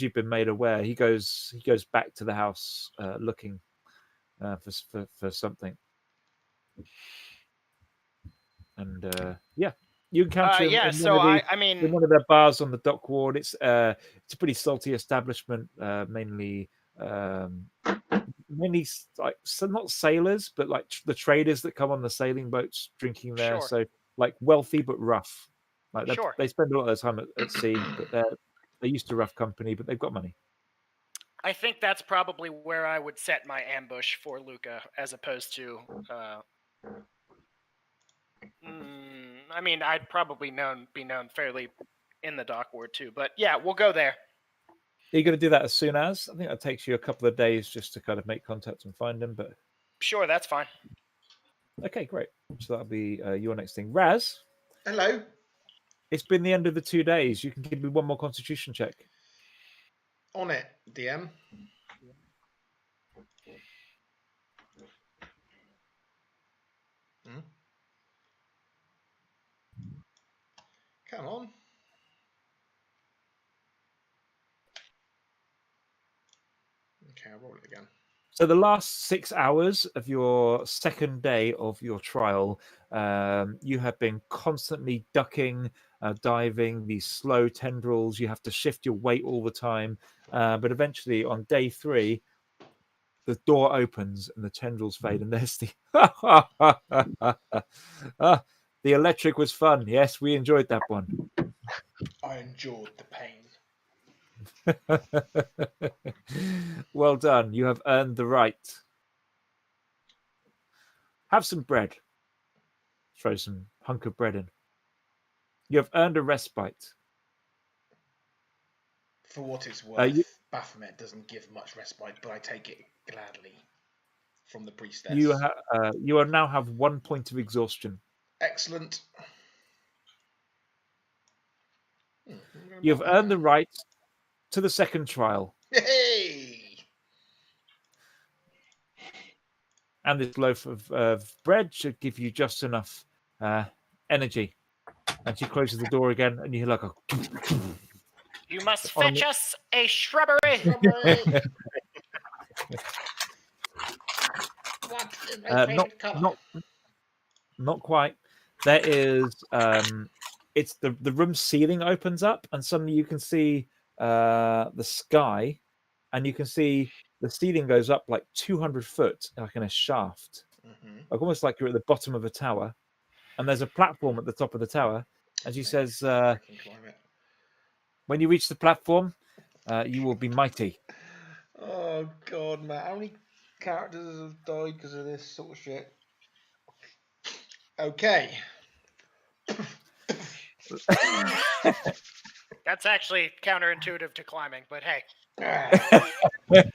you've been made aware, he goes back to the house looking for something. And you encounter him in in one of their bars on the dock ward. It's a pretty salty establishment, mainly not sailors, but the traders that come on the sailing boats drinking there. Sure. So wealthy but rough. Sure. They spend a lot of their time at sea, but they're used to rough company, but they've got money. I think that's probably where I would set my ambush for Luca, as opposed to. I mean, I'd probably be known fairly in the dock ward too, but yeah, we'll go there. Are you going to do that as soon as? I think that takes you a couple of days just to kind of make contact and find him, but sure, that's fine. Okay, great. So that'll be your next thing. Raz. Hello. It's been the end of the 2 days. You can give me one more Constitution check. On it, DM. Okay, I'll roll it again. So the last 6 hours of your second day of your trial, you have been constantly ducking, diving, these slow tendrils. You have to shift your weight all the time. But eventually on day 3, the door opens and the tendrils fade. And there's the... the electric was fun. Yes, we enjoyed that one. I endured the pain. Well done. You have earned the right. Have some bread. Throw some hunk of bread in. You have earned a respite. For what it's worth, you- Baphomet doesn't give much respite, but I take it gladly from the priestess. You now have 1 point of exhaustion. Excellent. You have earned the right to the second trial. Hey! And this loaf of bread should give you just enough energy. And she closes the door again, and you hear like a... You must On fetch the- us a shrubbery. What is my favorite colour? Not quite. There is it's the room ceiling opens up, and suddenly you can see the sky, and you can see the ceiling goes up like 200 foot, like in a shaft, like almost like you're at the bottom of a tower. And there's a platform at the top of the tower, and she says, Fucking climb it. "When you reach the platform, you will be mighty." Oh god, man! How many characters have died because of this sort of shit? Okay. That's actually counterintuitive to climbing, but hey,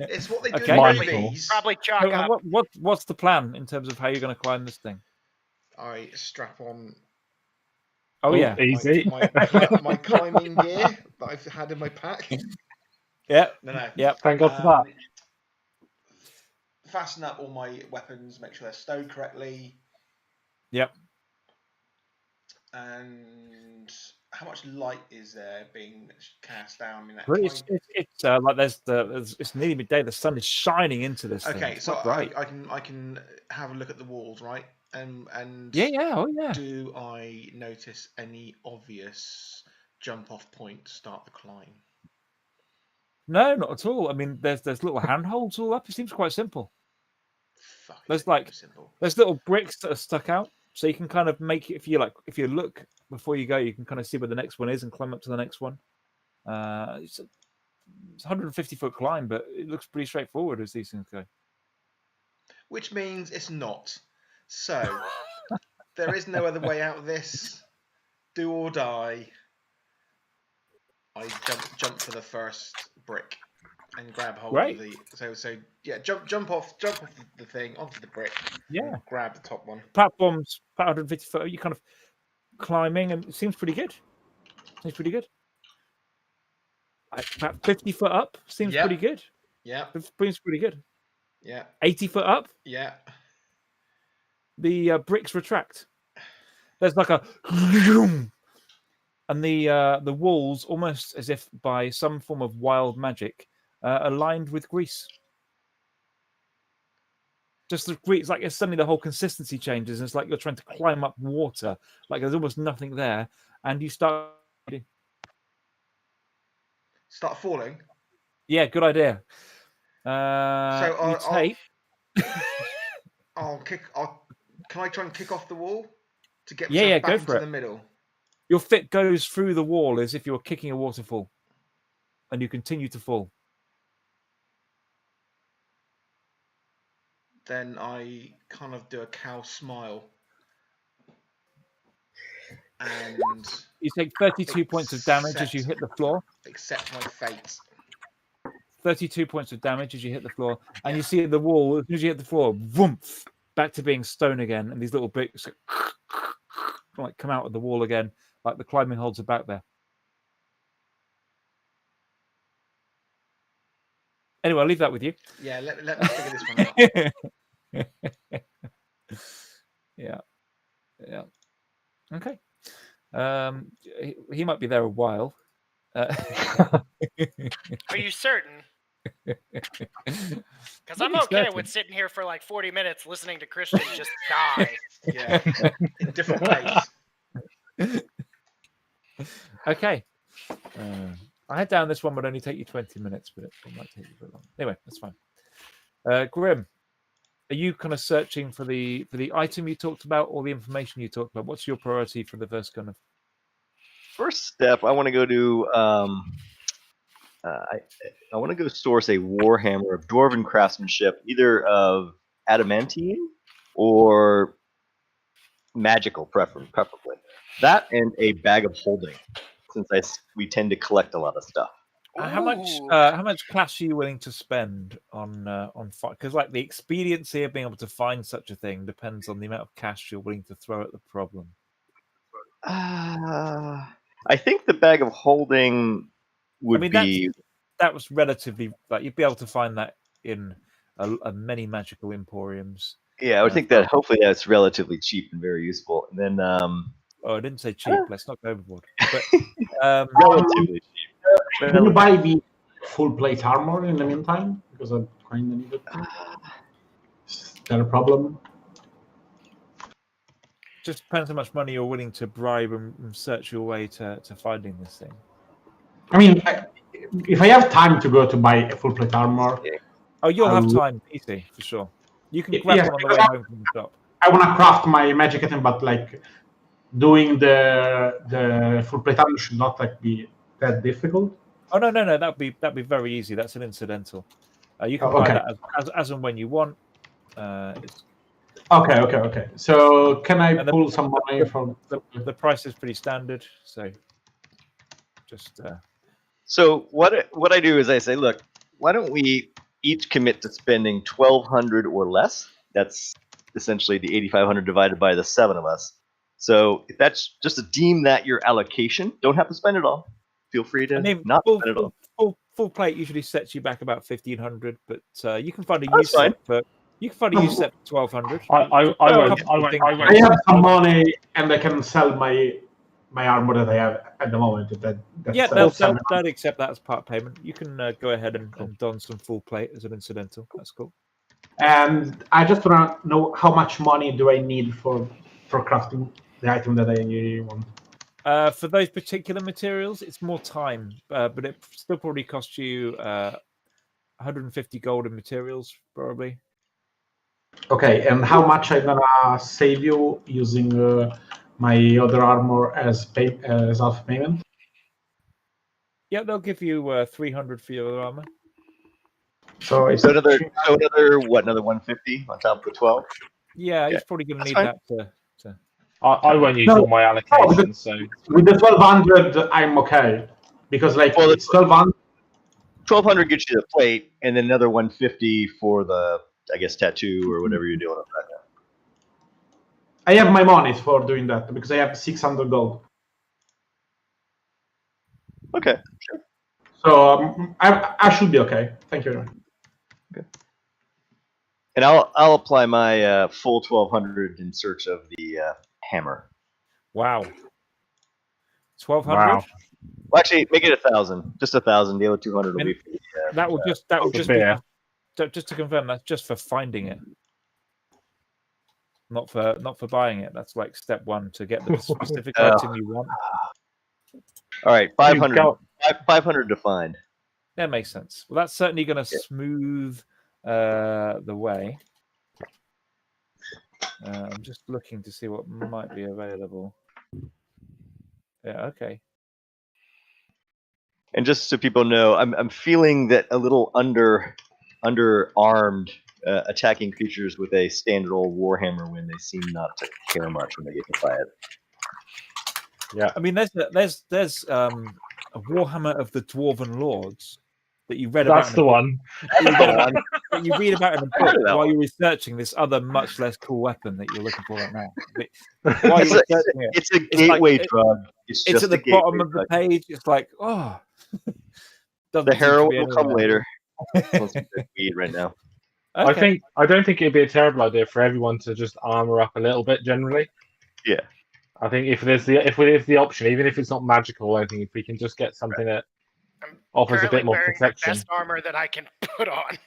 It's what they do Okay. in Mindful. movies. probably chalk So, up. what's the plan in terms of how you're going to climb this thing? I strap on Oh yeah, Easy. my climbing gear that I've had in my pack. yeah, No. yeah. Thank God for that. Fasten up all my weapons, make sure they're stowed correctly. Yep. And how much light is there being cast down? I mean, It's like it's nearly midday. The sun is shining into this thing. okay, It's so not bright. I can have a look at the walls, right? And Yeah. Oh yeah. do I notice any obvious jump off point to start the climb? No, not at all. I mean, there's little handholds all up. It seems quite simple. Fuck, There's it's like- simple. There's little bricks that are stuck out, so you can kind of make it if you look before you go, you can kind of see where the next one is and climb up to the next one. It's a 150-foot climb, but it looks pretty straightforward as these things go. Which means it's not. So there is no other way out of this. Do or die. I jump for the first brick and grab hold Right. of the. So yeah, jump off the thing onto the brick. Yeah. And grab the top one. Platforms about 150 foot. You kind of climbing, and it seems pretty good. About 50 foot up seems Yep. pretty good. Yeah, It seems pretty good. yeah, 80 foot up, yeah. the bricks retract. There's like a, and the walls, almost as if by some form of wild magic, are lined with grease. Just the grease, like suddenly the whole consistency changes, and it's like you're trying to climb up water. Like there's almost nothing there, and you start. Start falling. Yeah, good idea. So You take. Can I try and kick off the wall to get Yeah, myself yeah, back go into for it. the middle? Your foot goes through the wall as if you were kicking a waterfall, and you continue to fall. Then I kind of do a cow smile. And You take 32 points of damage as you hit the floor. accept my fate. 32 points of damage as you hit the floor, and you see the wall as soon as you hit the floor, whoomph, back to being stone again, and these little bricks like come out of the wall again, like the climbing holds are back there. Anyway, I'll leave that with you. Yeah, let me figure this one out. Yeah. Okay. He might be there a while. Are you certain? Because I'm okay with sitting here for like 40 minutes listening to Christian just die. Yeah, in different ways. Okay. I had down this one would only take you 20 minutes, but it might take you a bit long. Anyway, that's fine. Grim, are you kind of searching for the item you talked about or the information you talked about? What's your priority for the first kind of? First step, I want to go to I want to go source a warhammer of dwarven craftsmanship, either of adamantine or magical, preferably. That and a bag of holding, since we tend to collect a lot of stuff. How much cash are you willing to spend on because like the expediency of being able to find such a thing depends on the amount of cash you're willing to throw at the problem. I think the bag of holding would be. That was relatively like you'd be able to find that in a many magical emporiums. Yeah, I would think that hopefully that's relatively cheap and very useful. And then I didn't say cheap. Let's not go overboard. But relatively cheap. Can you buy the full plate armor in the meantime? Because I kind of need it. Is that a problem? Just depends how much money you're willing to bribe and search your way to finding this thing. I mean, if I have time to go to buy a full plate armor, oh, you'll have time, easy for sure. You can grab one on the way home from the shop. I want to craft my magic item, but like doing the full plate armor should not like be that difficult. Oh no, that'd be very easy. That's an incidental. You can buy that as and when you want. Okay. So can I pull some money from the price is pretty standard, so just. So what I do is I say, look, why don't we each commit to spending 1,200 or less? That's essentially the 8,500 divided by the 7 of us. So if that's just to deem that your allocation, don't have to spend it all. Feel free to not spend it all. Full plate usually sets you back about 1,500, but you can find a use set for 1,200. I have some money and I can sell my armor that I have at the moment. They'll accept that as part payment. You can go ahead and don some full plate as an incidental. That's cool. And I just want to know how much money do I need for crafting the item that I really want. For those particular materials, it's more time, but it still probably costs you 150 gold in materials, probably. Okay, and how much I'm gonna save you using my other armor as half payment? Yeah, they'll give you 300 for your armor. So it's another what? Another 150 on top of the 12. Yeah, he's probably going to need that to. I won't use all my allocations. So with the 1,200, I'm okay because it's 1,200. 1,200 gets you the plate, and then another 150 for the, I guess, tattoo or whatever you're doing on that. I have my money for doing that because I have 600 gold. Okay, sure. So I should be okay. Thank you. Okay. And I'll apply my full 1,200 in search of the hammer. Wow. 1,200. Wow. Well, actually, make it 1,000. Just 1,000. The other 200 will be for the. That will just be, just to confirm. That's just for finding it. Not for buying it. That's like step one to get the specific item you want. All right, 500. 500 to find. That makes sense. Well, that's certainly going to smooth the way. I'm just looking to see what might be available. Yeah. Okay. And just so people know, I'm feeling that a little underarmed attacking creatures with a standard old warhammer when they seem not to care much when they get hit by it. Yeah, I mean, there's a Warhammer of the Dwarven Lords that you read about. That's the one. You read about in the book while you're researching this other much less cool weapon that you're looking for right now. It's a gateway drug. It's at the bottom of the page. It's like, oh. The heroin will come later. Let's get weed right now. Okay. I don't think it'd be a terrible idea for everyone to just armor up a little bit generally. Yeah. I think if there's the option, even if it's not magical or anything, if we can just get something that offers a bit Currently more wearing protection. the best armor that I can put on.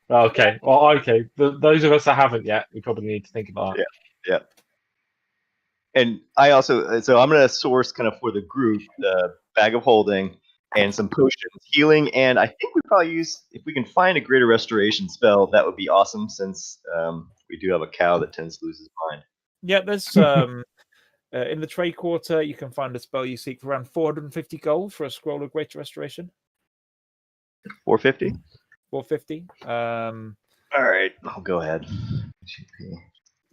Okay. Well, okay. Those of us that haven't yet, we probably need to think about that. Yeah. And I also, so I'm going to source kind of for the group the bag of holding and some potions, healing, and I think we probably use, if we can find a greater restoration spell, that would be awesome, since we do have a cow that tends to lose his mind. Yeah, there's in the trade quarter, you can find a spell you seek for around 450 gold for a scroll of greater restoration. 450. 450. All right, I'll go ahead.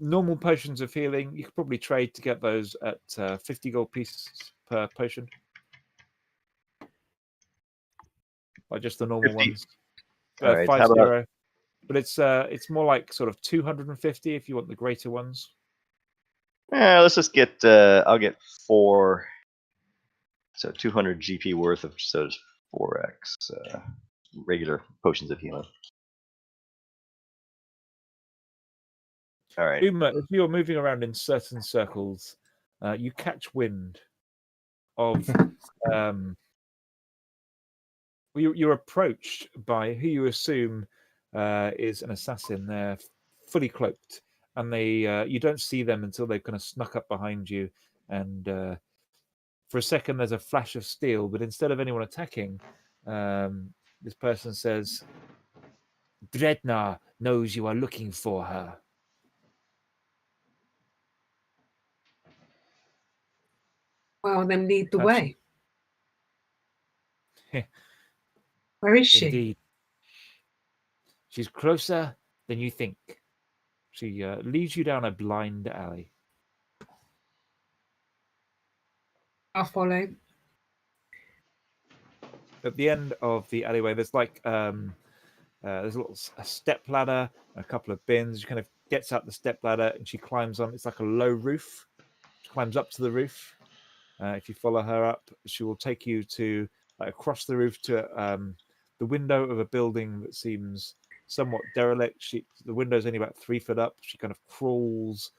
Normal potions of healing, you could probably trade to get those at 50 gold pieces per potion. Like just the normal 50. ones. All right, 50. how about- But it's more like sort of 250 if you want the greater ones. Yeah, let's just get. I'll get 4. So 200 GP worth of so 4x regular potions of healing. All right. Uma, if you're moving around in certain circles, you catch wind of. You're approached by who you assume is an assassin. They're fully cloaked, and they you don't see them until they've kind of snuck up behind you. And for a second, there's a flash of steel, but instead of anyone attacking, this person says, "Dredna knows you are looking for her." Well, then lead the That's- way. Where is she? Indeed. She's closer than you think. She leads you down a blind alley. I'll follow. At the end of the alleyway, there's like there's a step ladder, a couple of bins. She kind of gets up the step ladder and she climbs on. It's like a low roof. She climbs up to the roof. If you follow her up, she will take you to across the roof to the window of a building that seems somewhat derelict. The window's only about 3 foot up. She kind of crawls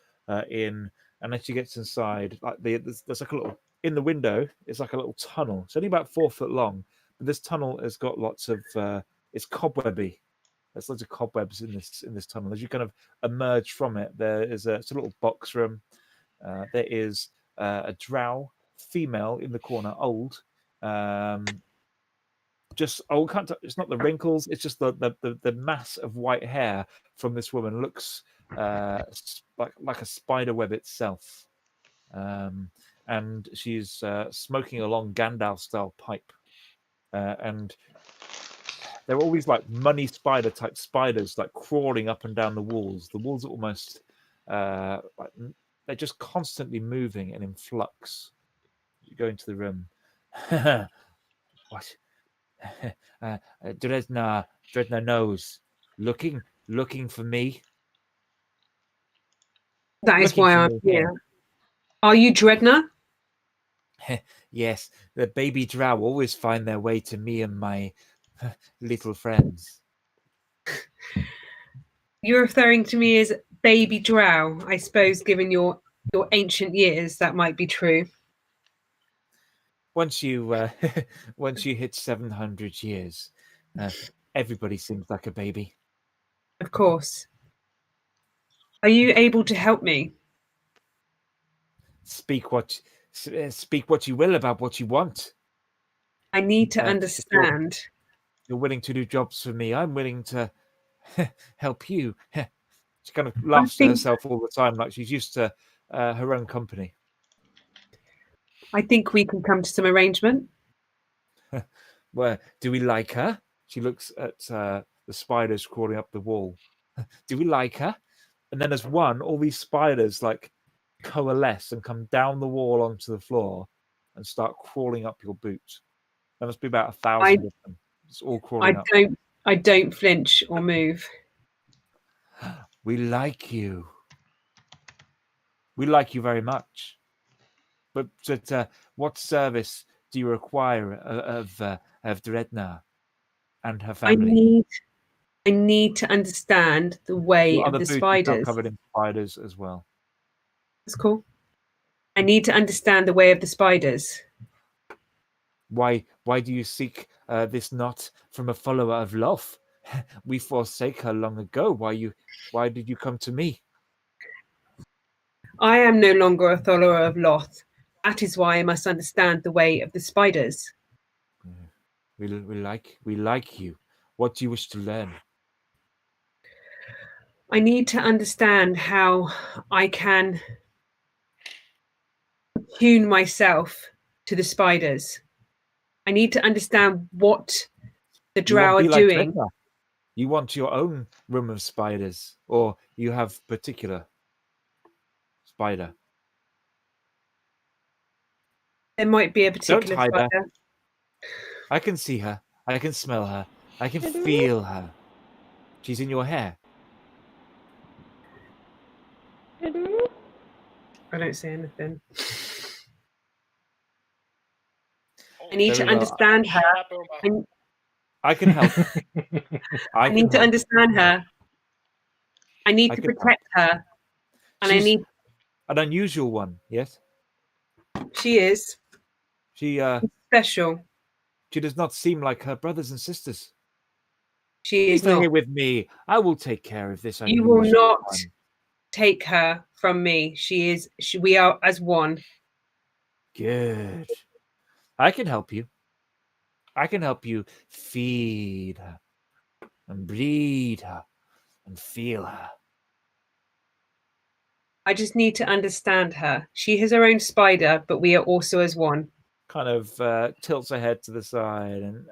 in, and then she gets inside. Like there's like a little in the window. It's like a little tunnel. It's only about 4 foot long, but this tunnel has got lots of. It's cobwebby. There's lots of cobwebs in this tunnel. As you kind of emerge from it, there is it's a little box room. There is a drow female in the corner, old. Just old. It's not the wrinkles. It's just the mass of white hair from this woman looks like a spider web itself. And she's smoking a long Gandalf-style pipe. And there are always like money spider type spiders like crawling up and down the walls. The walls are almost like they're just constantly moving and in flux. You go into the room. What? Dredna knows. Looking for me. That is Looking why for I'm me, here. Are you Dredna? Yes, the baby drow always find their way to me and my little friends. You're referring to me as baby drow. I suppose, given your ancient years, that might be true. Once you hit 700 years, everybody seems like a baby. Of course. Are you able to help me? Speak what you will about what you want. I need to if understand. You're willing to do jobs for me. I'm willing to help you. She kind of laughs to herself all the time, like she's used to her own company. I think we can come to some arrangement. Where do we like her? She looks at the spiders crawling up the wall. Do we like her? And then as one, all these spiders like coalesce and come down the wall onto the floor and start crawling up your boot. There must be about 1,000 of them. It's all crawling up. I don't flinch or move. We like you. We like you very much. But what service do you require of Dredna and her family? I need to understand the way of the spiders. Covered in spiders as well. That's cool. I need to understand the way of the spiders. Why do you seek this not from a follower of Loth? We forsake her long ago. Why did you come to me? I am no longer a follower of Loth. That is why I must understand the way of the spiders. We like you. What do you wish to learn? I need to understand how I can tune myself to the spiders. I need to understand what the drow are doing. Greta? You want your own room of spiders, or you have particular spider? There might be a particular hide her. spider. I can see her. I can smell her. I can feel her. She's in your hair. I don't see anything. I need to Very well. understand her. Shut up, Uma. I can help. I need to understand her. I need I to can protect her. And I She's need. an unusual one. Yes, She is she special. she does not seem like her brothers and sisters. She Please is stay not. here with me. I will take care of this. You will unusual not one. take her from me. She is. We are as one. Good. I can help you. I can help you feed her and breed her and feel her. I just need to understand her. She has her own spider, but we are also as one. Kind of tilts her head to the side and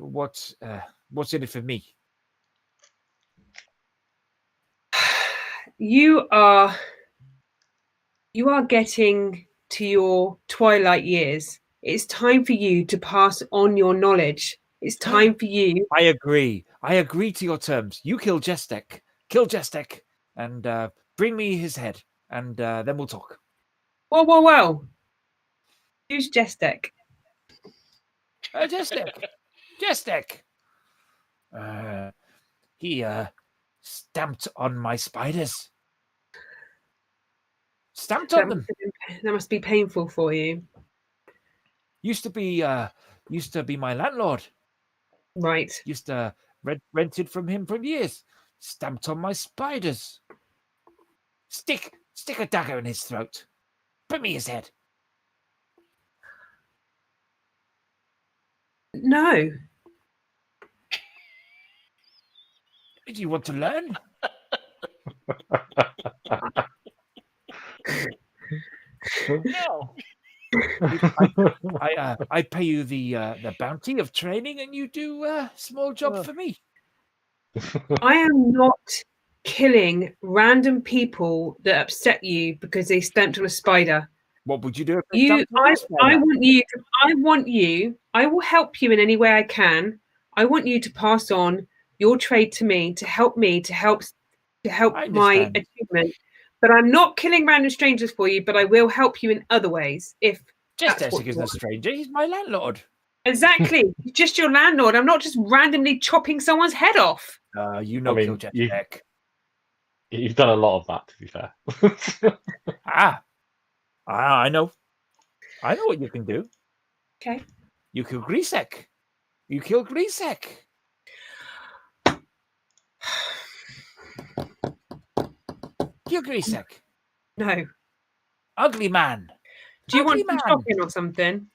what's in it for me? You are getting to your twilight years. It's time for you to pass on your knowledge. It's time for you. I agree. I agree to your terms. You kill Jestek. Kill Jestek and bring me his head, and then we'll talk. Whoa. Who's Jestek? Jestek. Jestek. He stamped on my spiders. Stamped on them. That must be painful for you. Used to be my landlord. Right. Used to rented from him for years. Stamped on my spiders. Stick a dagger in his throat. Put me his head. No. Do you want to learn? No. I pay you the bounty of training, and you do a small job for me. I am not killing random people that upset you because they stamped on a spider. What would you do if they You, stamped on a spider? I will help you in any way I can. I want you to pass on your trade to me to help I my understand. achievement. But I'm not killing random strangers for you, but I will help you in other ways if Just that's what Essex you isn't a want. stranger. He's my landlord. Exactly. He's just your landlord. I'm not just randomly chopping someone's head off. You know, I mean, kill Jetpack. You've done a lot of that, to be fair. I know. I know what you can do. Okay. You kill Grisek. You kill Grisek. Kill Grisek. No. Ugly man. Do you want Ugly some man. shopping or something?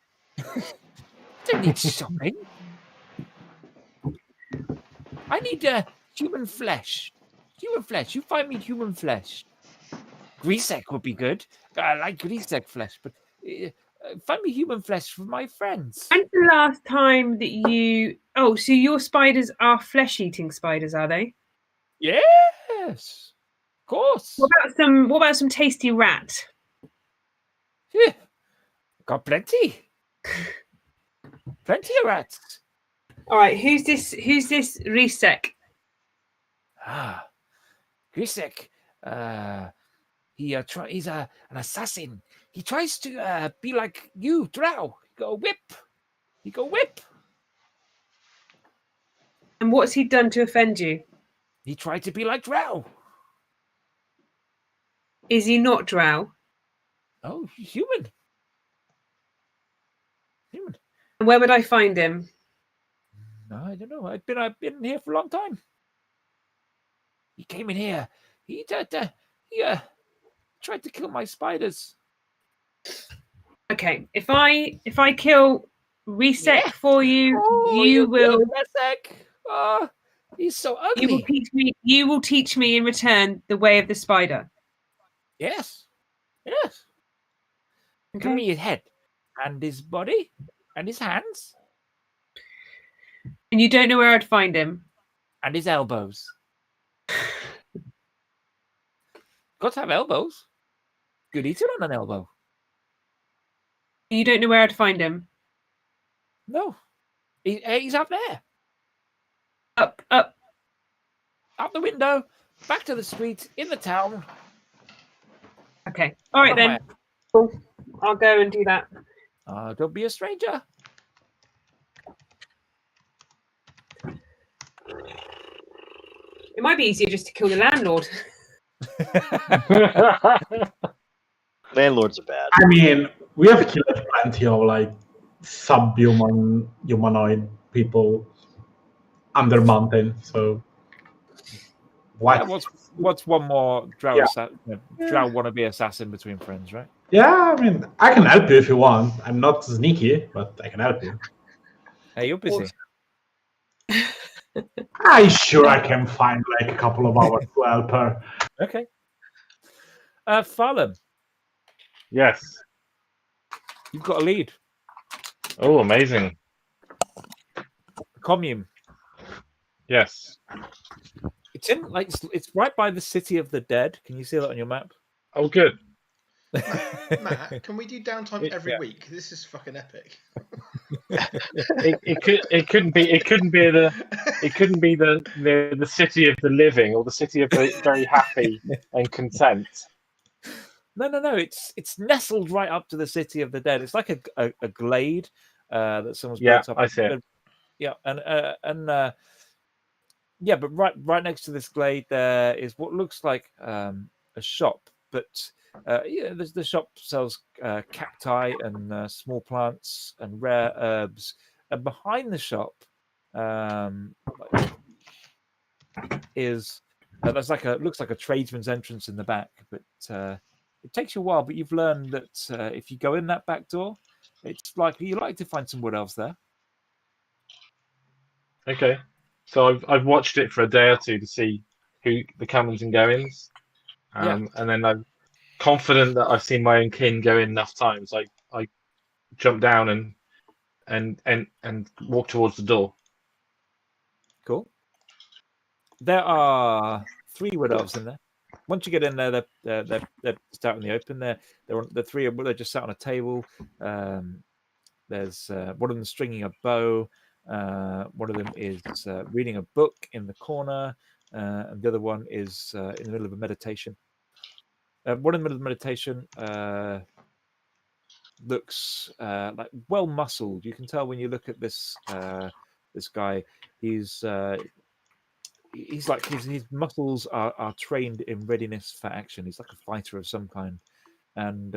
Don't need shopping. I need human flesh. Human flesh. You find me human flesh. Grisek would be good. I like Grisek flesh, but find me human flesh for my friends. When's the last time that you... Oh, so your spiders are flesh-eating spiders, are they? Yes, of course. What about some tasty rat? Yeah. Got plenty. Plenty of rats. All right, who's this Risek? Grisek. He's an assassin. He tries to be like you, Drow. He go whip. And what's he done to offend you? He tried to be like Drow. Is he not Drow? Oh, human. Human. And where would I find him? No, I don't know. I've been here for a long time. He came in here. He tried to kill my spiders. Okay, if I kill Resec Yeah. for you, Oh, you will Resec. Oh, he's so ugly. you will teach me in return the way of the spider. Yes. Yes. Give Okay. me his head and his body and his hands And you don't know where I'd find him. and his elbows. Got to have elbows. Good eating on an elbow. You don't know where I'd find him. No. He's up there. Up. Out the window. Back to the street. In the town. Okay. All right then. Cool. I'll go and do that. Don't be a stranger. It might be easier just to kill the landlord. Landlords are bad. I mean, we have killed plenty of like humanoid people under mountain. So what? Yeah, what's one more drow Yeah. drow wannabe assassin between friends, right? Yeah, I mean, I can help you if you want. I'm not sneaky, but I can help you. Hey, you're busy. I'm sure I can find like a couple of hours to help her. Okay. Farlan, Yes. you've got a lead. Oh, amazing. Commune. Yes. It's in it's right by the City of the Dead. Can you see that on your map? Oh, good. Matt, can we do downtime every Yeah. week? This is fucking epic. It couldn't be the city of the living or the city of the very happy and content. No. It's nestled right up to the City of the Dead. It's like a glade that someone's Yeah, built up. I see it. Yeah, and yeah, but right next to this glade there is what looks like a shop, but yeah, the shop sells cacti and small plants and rare herbs. And behind the shop is there's looks like a tradesman's entrance in the back, but it takes you a while. But you've learned that if you go in that back door, it's likely you like to find some wood elves there. Okay. So I've watched it for a day or two to see who the comings and goings, and then I'm confident that I've seen my own kin go in enough times. I jump down and walk towards the door. Cool. There are 3 wood elves in there. Once you get in there, they're just out in the open. They're just sat on a table. There's one of them stringing a bow. One of them is reading a book in the corner, and the other one is in the middle of a meditation. One in the middle of the meditation looks like well muscled. You can tell when you look at this guy. He's like his muscles are trained in readiness for action. He's like a fighter of some kind, and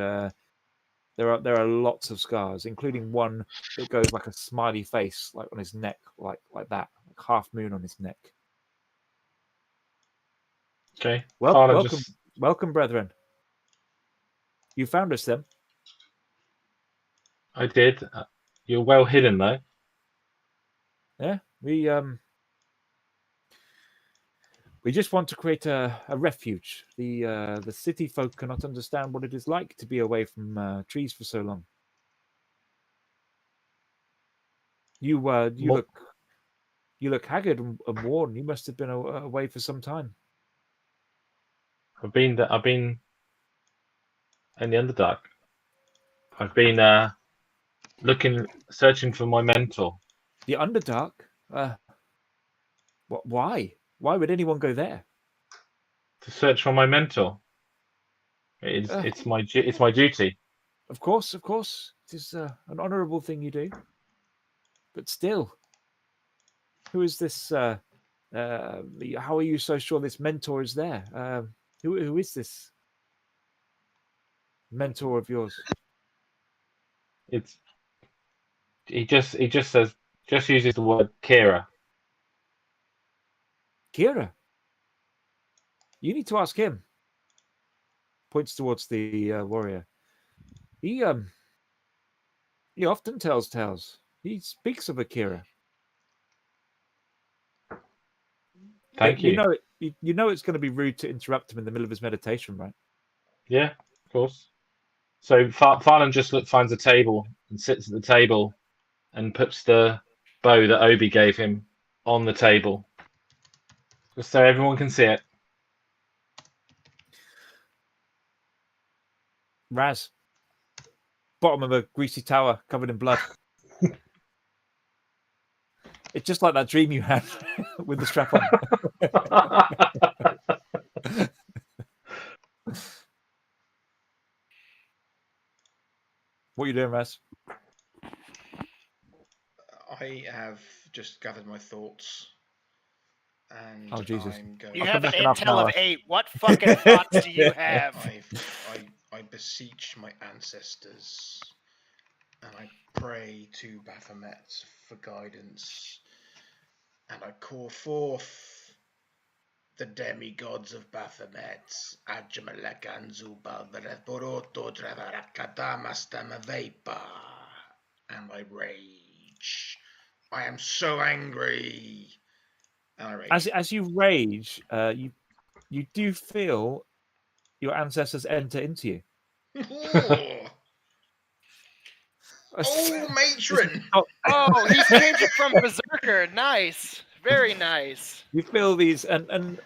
there are lots of scars, including one that goes like a smiley face, like on his neck, like that, like half moon on his neck. Okay. Well, welcome, brethren. You found us then. I did. You're well hidden though. Yeah, we just want to create a refuge. The city folk cannot understand what it is like to be away from trees for so long. You look haggard and worn. You must have been away for some time. I've been in the Underdark. I've been searching for my mentor. The Underdark? Why? Why would anyone go there? To search for my mentor. It's my duty. Of course. It is an honourable thing you do. But still, who is this? How are you so sure this mentor is there? Who is this? mentor of yours? It's he just says just uses the word Kira. Kira. You need to ask him. Points towards the warrior. He often tells tales. He speaks of Akira. Thank you. You know it. You know it's going to be rude to interrupt him in the middle of his meditation, right? Yeah, of course. So Farland just finds a table and sits at the table and puts the bow that Obi gave him on the table, just so everyone can see it. Raz, bottom of a greasy tower covered in blood. It's just like that dream you had with the strap on. What are you doing, Raz? I have just gathered my thoughts, and Oh, Jesus. I'm going. You I'll have come an back in half an intel of hour. 8. What fucking thoughts do you have? I beseech my ancestors, and I pray to Baphomet for guidance, and I call forth the demigods of Baphomet, Ajamalakanzu Balvareporoto Travarakadamastamavapa, and I rage. I am so angry. And I rage. As you rage, you do feel your ancestors enter into you. Oh, matron! Oh, he's changing from berserker. Nice, very nice. You feel these, and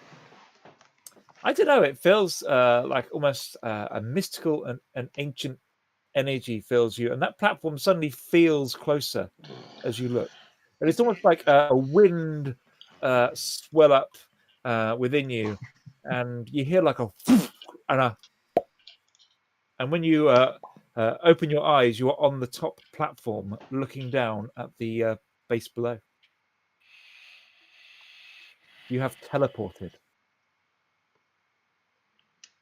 I don't know. It feels like almost a mystical and ancient energy fills you, and that platform suddenly feels closer as you look. And it's almost like a wind swell up within you, and you hear like a and when you open your eyes, you are on the top platform, looking down at the base below. You have teleported.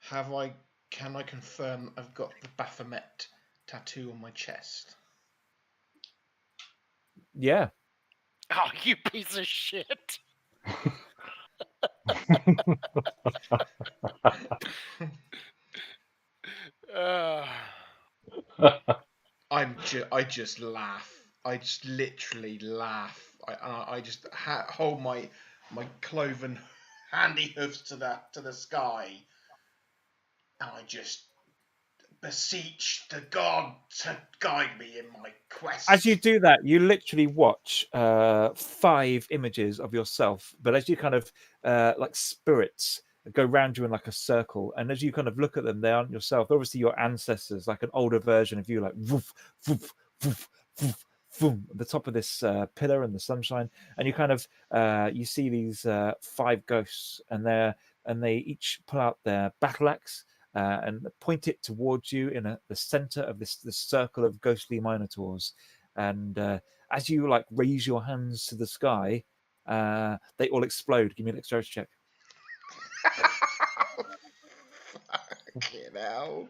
Can I confirm I've got the Baphomet tattoo on my chest? Yeah. Oh, you piece of shit. I just laugh. I just literally laugh. I just hold my cloven handy hoofs to the sky, and I just beseech the god to guide me in my quest. As you do that, you literally watch 5 images of yourself, but as you kind of like spirits go round you in like a circle, and as you kind of look at them, they aren't yourself. They're obviously your ancestors, like an older version of you, like woof, woof, woof, woof, boom, at the top of this pillar in the sunshine, and you kind of you see these 5 ghosts, and they each pull out their battle axe. And point it towards you in the center of this circle of ghostly minotaurs. And as you like raise your hands to the sky, they all explode. Give me an dexterity check. Fucking hell.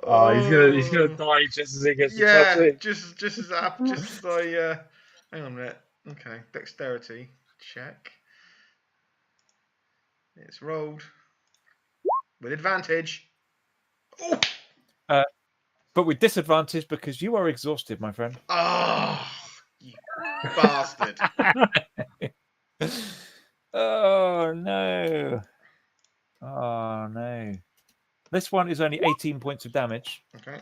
Oh, he's gonna die just as he gets the tattoo. just as I hang on a minute. Okay, dexterity check. It's rolled with advantage. Oh! But with disadvantage because you are exhausted, my friend. Oh, you bastard. Oh no. Oh no. This one is only 18 points of damage. Okay.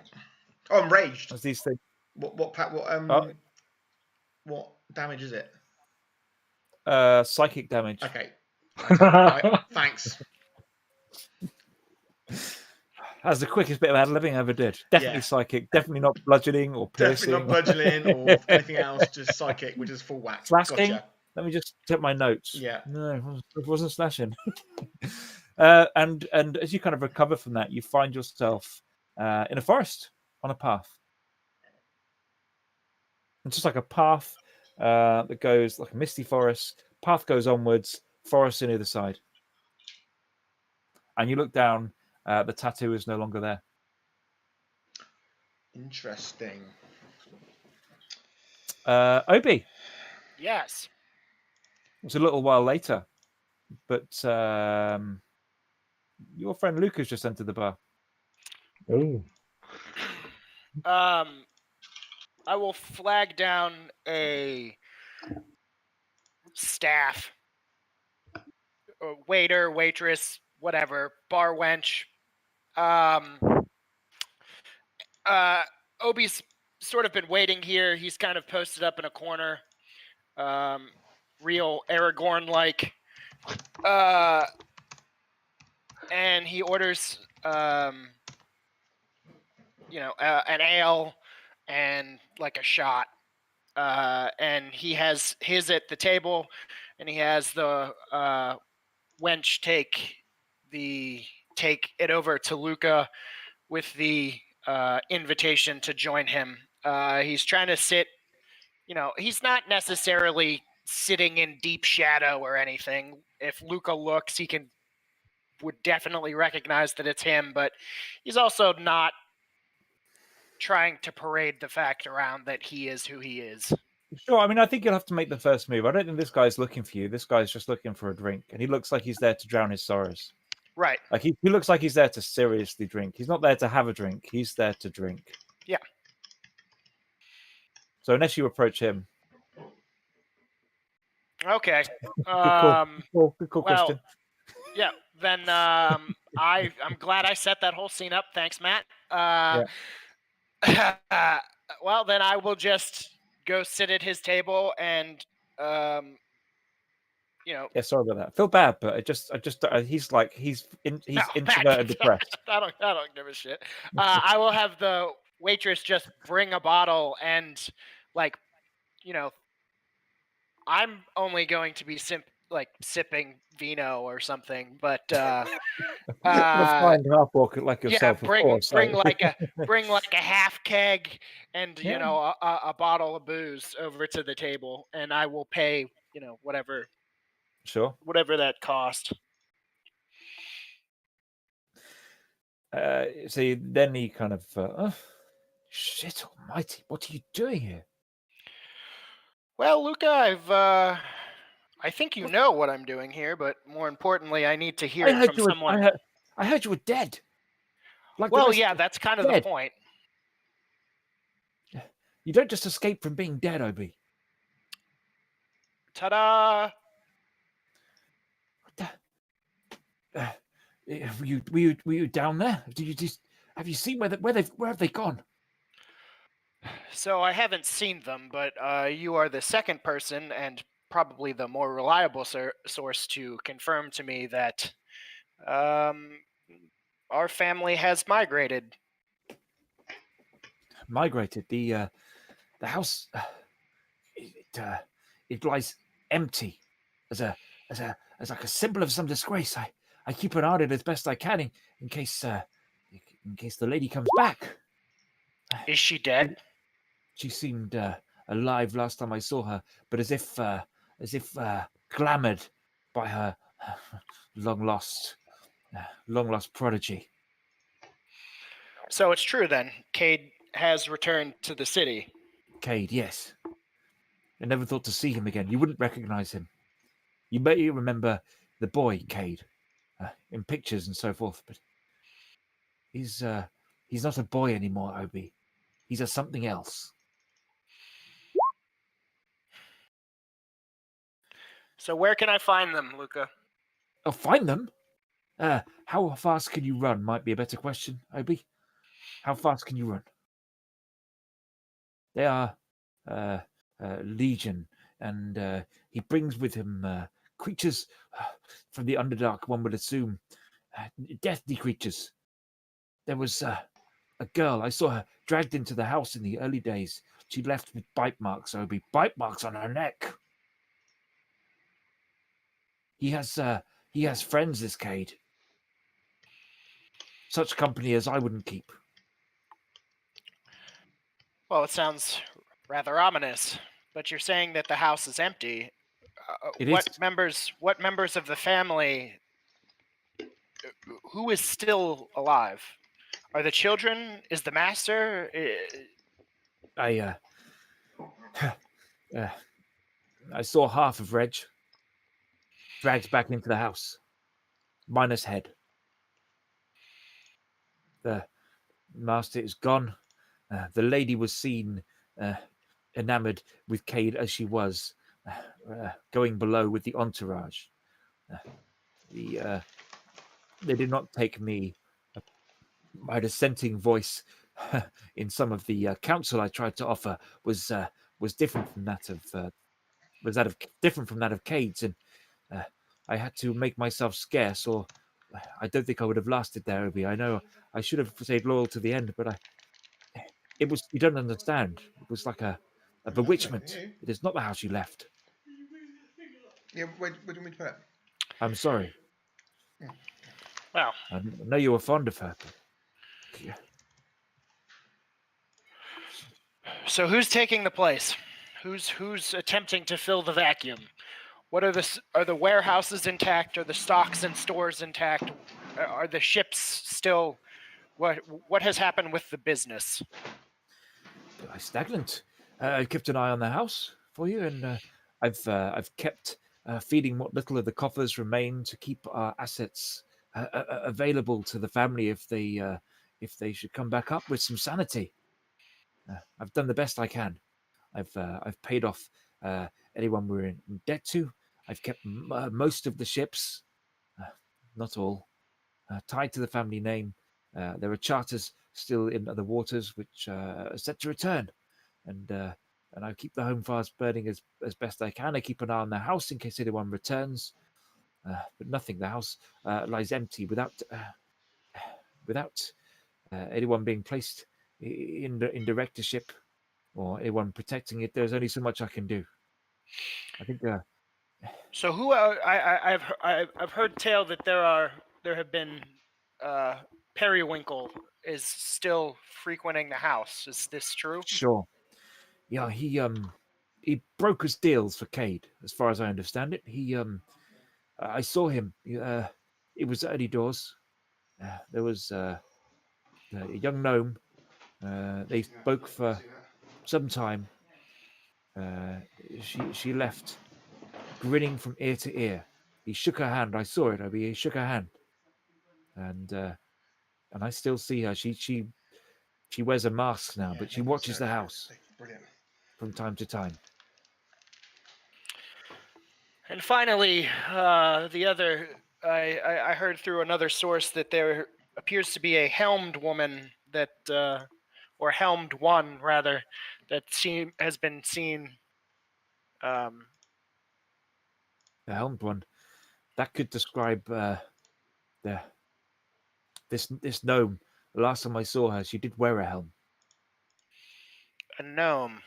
Oh, I'm raged. As these things. What damage is it? Psychic damage. Okay. Thanks. That's the quickest bit of ad-libbing I ever did. Definitely psychic. Definitely not bludgeoning or piercing. Definitely not bludgeoning or anything else. Just psychic, which is full whack. Slashing. Gotcha. Let me just check my notes. Yeah. No, it wasn't slashing. And as you kind of recover from that, you find yourself in a forest on a path. It's just like a path that goes like a misty forest. Path goes onwards. Forest on either side. And you look down. The tattoo is no longer there. Interesting. Obi, Yes. it was a little while later, but your friend Lucas just entered the bar. Ooh. I will flag down a staff, or waiter, waitress, whatever, bar wench. Obi's sort of been waiting here. He's kind of posted up in a corner, real Aragorn-like. And he orders, an ale and like a shot. And he has his at the table, and he has the wench take it over to Luca with the invitation to join him. He's trying to sit, he's not necessarily sitting in deep shadow or anything. If Luca looks, would definitely recognize that it's him, but he's also not trying to parade the fact around that he is who he is. Sure. I mean, I think you'll have to make the first move. I don't think this guy's looking for you. This guy's just looking for a drink, and he looks like he's there to drown his sorrows. Right. Like he looks like he's there to seriously drink. He's not there to have a drink. He's there to drink. Yeah. So unless you approach him, Okay. good call, Christian. Yeah. Then I'm glad I set that whole scene up. Thanks, Matt. Well, then I will just go sit at his table and Yeah, sorry about that. I feel bad, but he's introverted, depressed. I don't give a shit. I will have the waitress just bring a bottle and, I'm only going to be sipping vino or something, but Find half orc like yourself. Yeah, bring of course, bring like a half keg and a bottle of booze over to the table, and I will pay whatever that cost. So then he kind of, shit almighty, what are you doing here? Well, Luca, I think you know what I'm doing here, but more importantly, I need to hear it from someone. I heard you were dead. That's kind of the point. You don't just escape from being dead, Obi. Ta-da! Were you down there? Have you seen where have they gone? So I haven't seen them, but you are the second person and probably the more reliable source to confirm to me that our family has migrated. Migrated. The house. It lies empty, as like a symbol of some disgrace. I keep an eye on it as best I can in case the lady comes back. Is she dead? She seemed alive last time I saw her, but as if glamored by her long lost prodigy. So it's true then. Cade has returned to the city. Cade, yes. I never thought to see him again. You wouldn't recognize him. You may remember the boy Cade in pictures and so forth, but he's not a boy anymore, Obi. He's a something else. So where can I find them, Luca? Oh, find them? How fast can you run might be a better question, Obi. How fast can you run? They are legion, and he brings with him creatures from the Underdark, one would assume. Deathly creatures. There was a girl. I saw her dragged into the house in the early days. She left with bite marks, Obi. Bite marks on her neck. He has friends, this Cade. Such company as I wouldn't keep. Well, it sounds rather ominous, but you're saying that the house is empty. What members of the family, who is still alive? Are the children? Is the master? I saw half of Reg dragged back into the house, minus head. The master is gone. The lady was seen enamored with Cade as she was, going below with the entourage. They did not take me. My dissenting voice in some of the counsel I tried to offer was different from that of different from that of Cade's, and I had to make myself scarce, or I don't think I would have lasted there, Obi. I know I should have stayed loyal to the end, but it was, you don't understand. It was like a bewitchment. It is not the house you left. Yeah, where do you want me to put it? I'm sorry. Well, I know you were fond of her. But... So who's taking the place? Who's attempting to fill the vacuum? What are the warehouses intact? Are the stocks and stores intact? Are the ships still? What has happened with the business? Stagnant. I kept an eye on the house for you, and I've kept feeding what little of the coffers remain to keep our assets available to the family if they should come back up with some sanity. I've done the best I can. I've paid off anyone we're in debt to. I've kept most of the ships, not all, tied to the family name. There are charters still in other waters which are set to return, and I keep the home fires burning as best I can. I keep an eye on the house in case anyone returns, but nothing. The house lies empty without anyone being placed in directorship or anyone protecting it. There's only so much I can do. I think. So who? I've heard tale that there have been Periwinkle is still frequenting the house. Is this true? Sure. Yeah, he brokers deals for Cade, as far as I understand it. I saw him. It was early doors. There was a young gnome. They spoke for some time. She left, grinning from ear to ear. He shook her hand. I saw it. He shook her hand, and I still see her. She wears a mask now, but she watches the house from time to time. And finally, the other, I heard through another source that there appears to be a helmed woman that, or helmed one rather, that has been seen. The helmed one, that could describe this gnome. The last time I saw her, she did wear a helm. A gnome.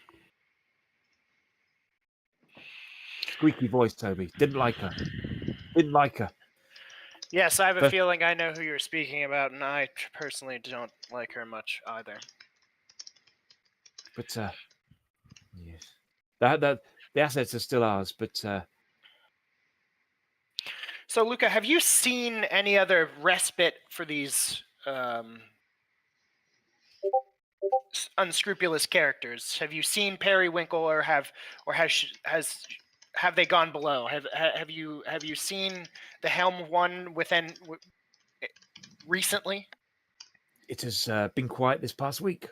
Squeaky voice, Toby. Didn't like her. Didn't like her. Yes, I have a feeling I know who you're speaking about, and I personally don't like her much either. But yes, the assets are still ours. But so, Luca, have you seen any other respite for these unscrupulous characters? Have you seen Periwinkle, or have they gone below? Have you seen the helm one recently? It has been quiet this past week.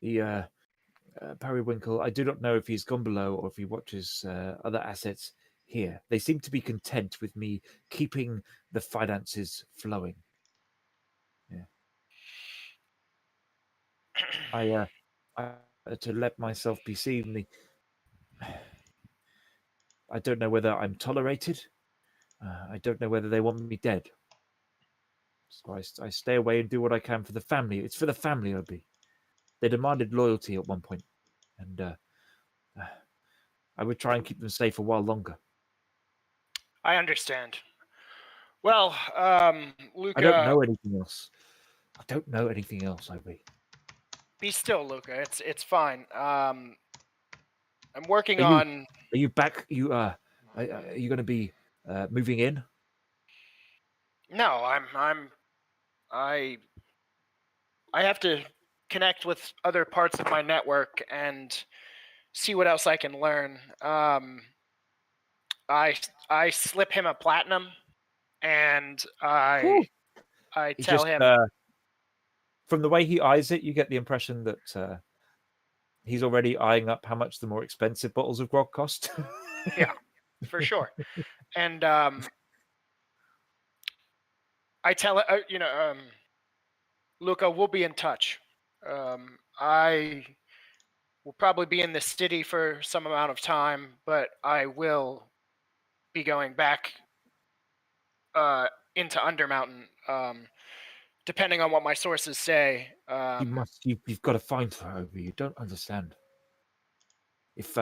The Periwinkle, I do not know if he's gone below or if he watches other assets here. They seem to be content with me keeping the finances flowing. Yeah. I to let myself be seen. I don't know whether I'm tolerated. I don't know whether they want me dead. So I stay away and do what I can for the family. It's for the family, Obi. They demanded loyalty at one point, and I would try and keep them safe a while longer. I understand. Well, Luca... I don't know anything else. I don't know anything else, Obi. Be still, Luca. It's fine. I'm working on... Are you back? Are you going to be moving in? No, I have to connect with other parts of my network and see what else I can learn. I slip him a platinum, and Cool. I He tell just, him, from the way he eyes it, you get the impression that he's already eyeing up how much the more expensive bottles of grog cost. yeah, for sure. And I tell Luca, we'll be in touch. I will probably be in the city for some amount of time, but I will be going back into Undermountain, depending on what my sources say. You've got to find her, Obi. You don't understand. If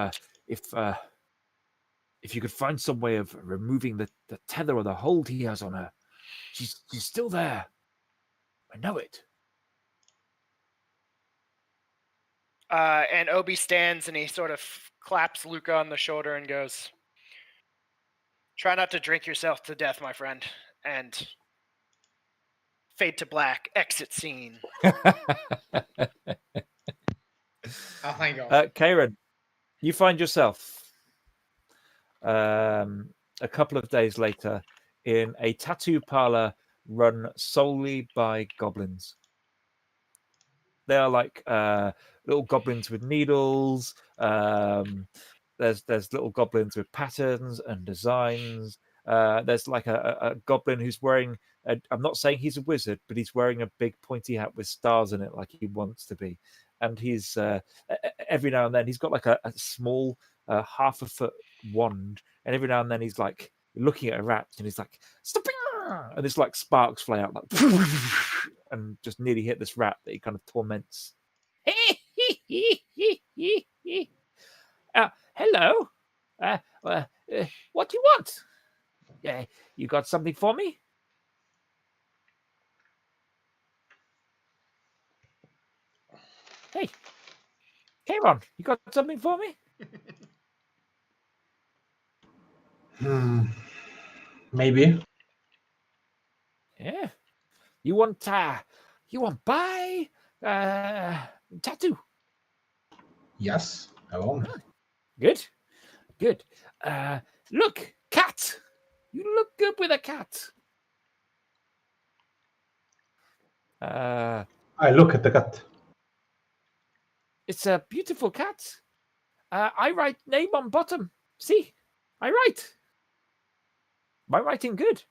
you could find some way of removing the tether or the hold he has on her, she's still there. I know it. And Obi stands and he sort of claps Luca on the shoulder and goes, "Try not to drink yourself to death, my friend." And fade to black. Exit scene. Oh, thank God. Karen, you find yourself a couple of days later in a tattoo parlor run solely by goblins. They are like little goblins with needles. There's little goblins with patterns and designs. There's like a goblin who's wearing I'm not saying he's a wizard, but he's wearing a big pointy hat with stars in it like he wants to be. And he's every now and then he's got like a small half a foot wand, and every now and then he's like looking at a rat and he's like, "Stop!" And it's like sparks fly out like and just nearly hit this rat that he kind of torments. Hello. What do you want? You got something for me? Hey, Kayron, you got something for me? Maybe. Yeah. You want buy tattoo? Yes, I will. Good. Look, cat. You look good with a cat. I look at the cat. It's a beautiful cat. I write name on bottom. See, I write. My writing good.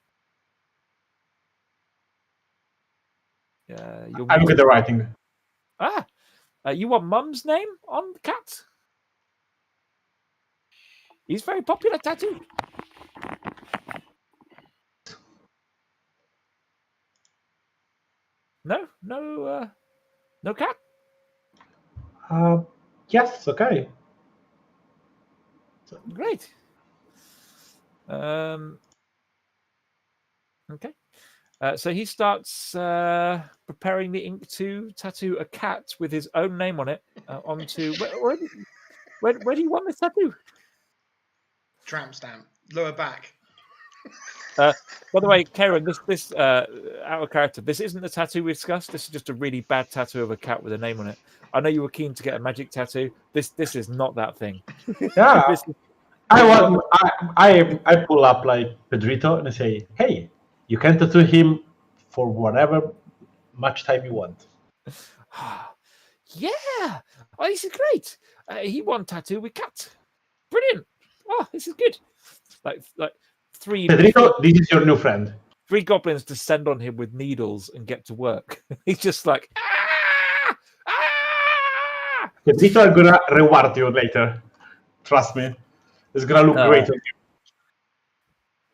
I look at the writing. You want Mum's name on the cat? He's very popular tattoo. No cat. Yes, okay. Great. Okay. So he starts preparing the ink to tattoo a cat with his own name on it onto. Where do you want this tattoo? Tramp stamp, lower back. By the way, Karen, this out of character. This isn't the tattoo we discussed. This is just a really bad tattoo of a cat with a name on it. I know you were keen to get a magic tattoo. This is not that thing. Yeah. I pull up like Pedrito and I say, "Hey, you can tattoo him for whatever much time you want." Yeah. Oh, this is great. He won tattoo with cat. Brilliant. Oh, this is good. Like three. Pedrito, this is your new friend. 3 goblins descend on him with needles and get to work. He's just like, ah! Ah! Pedrito, I'm gonna reward you later. Trust me. It's gonna look great on you.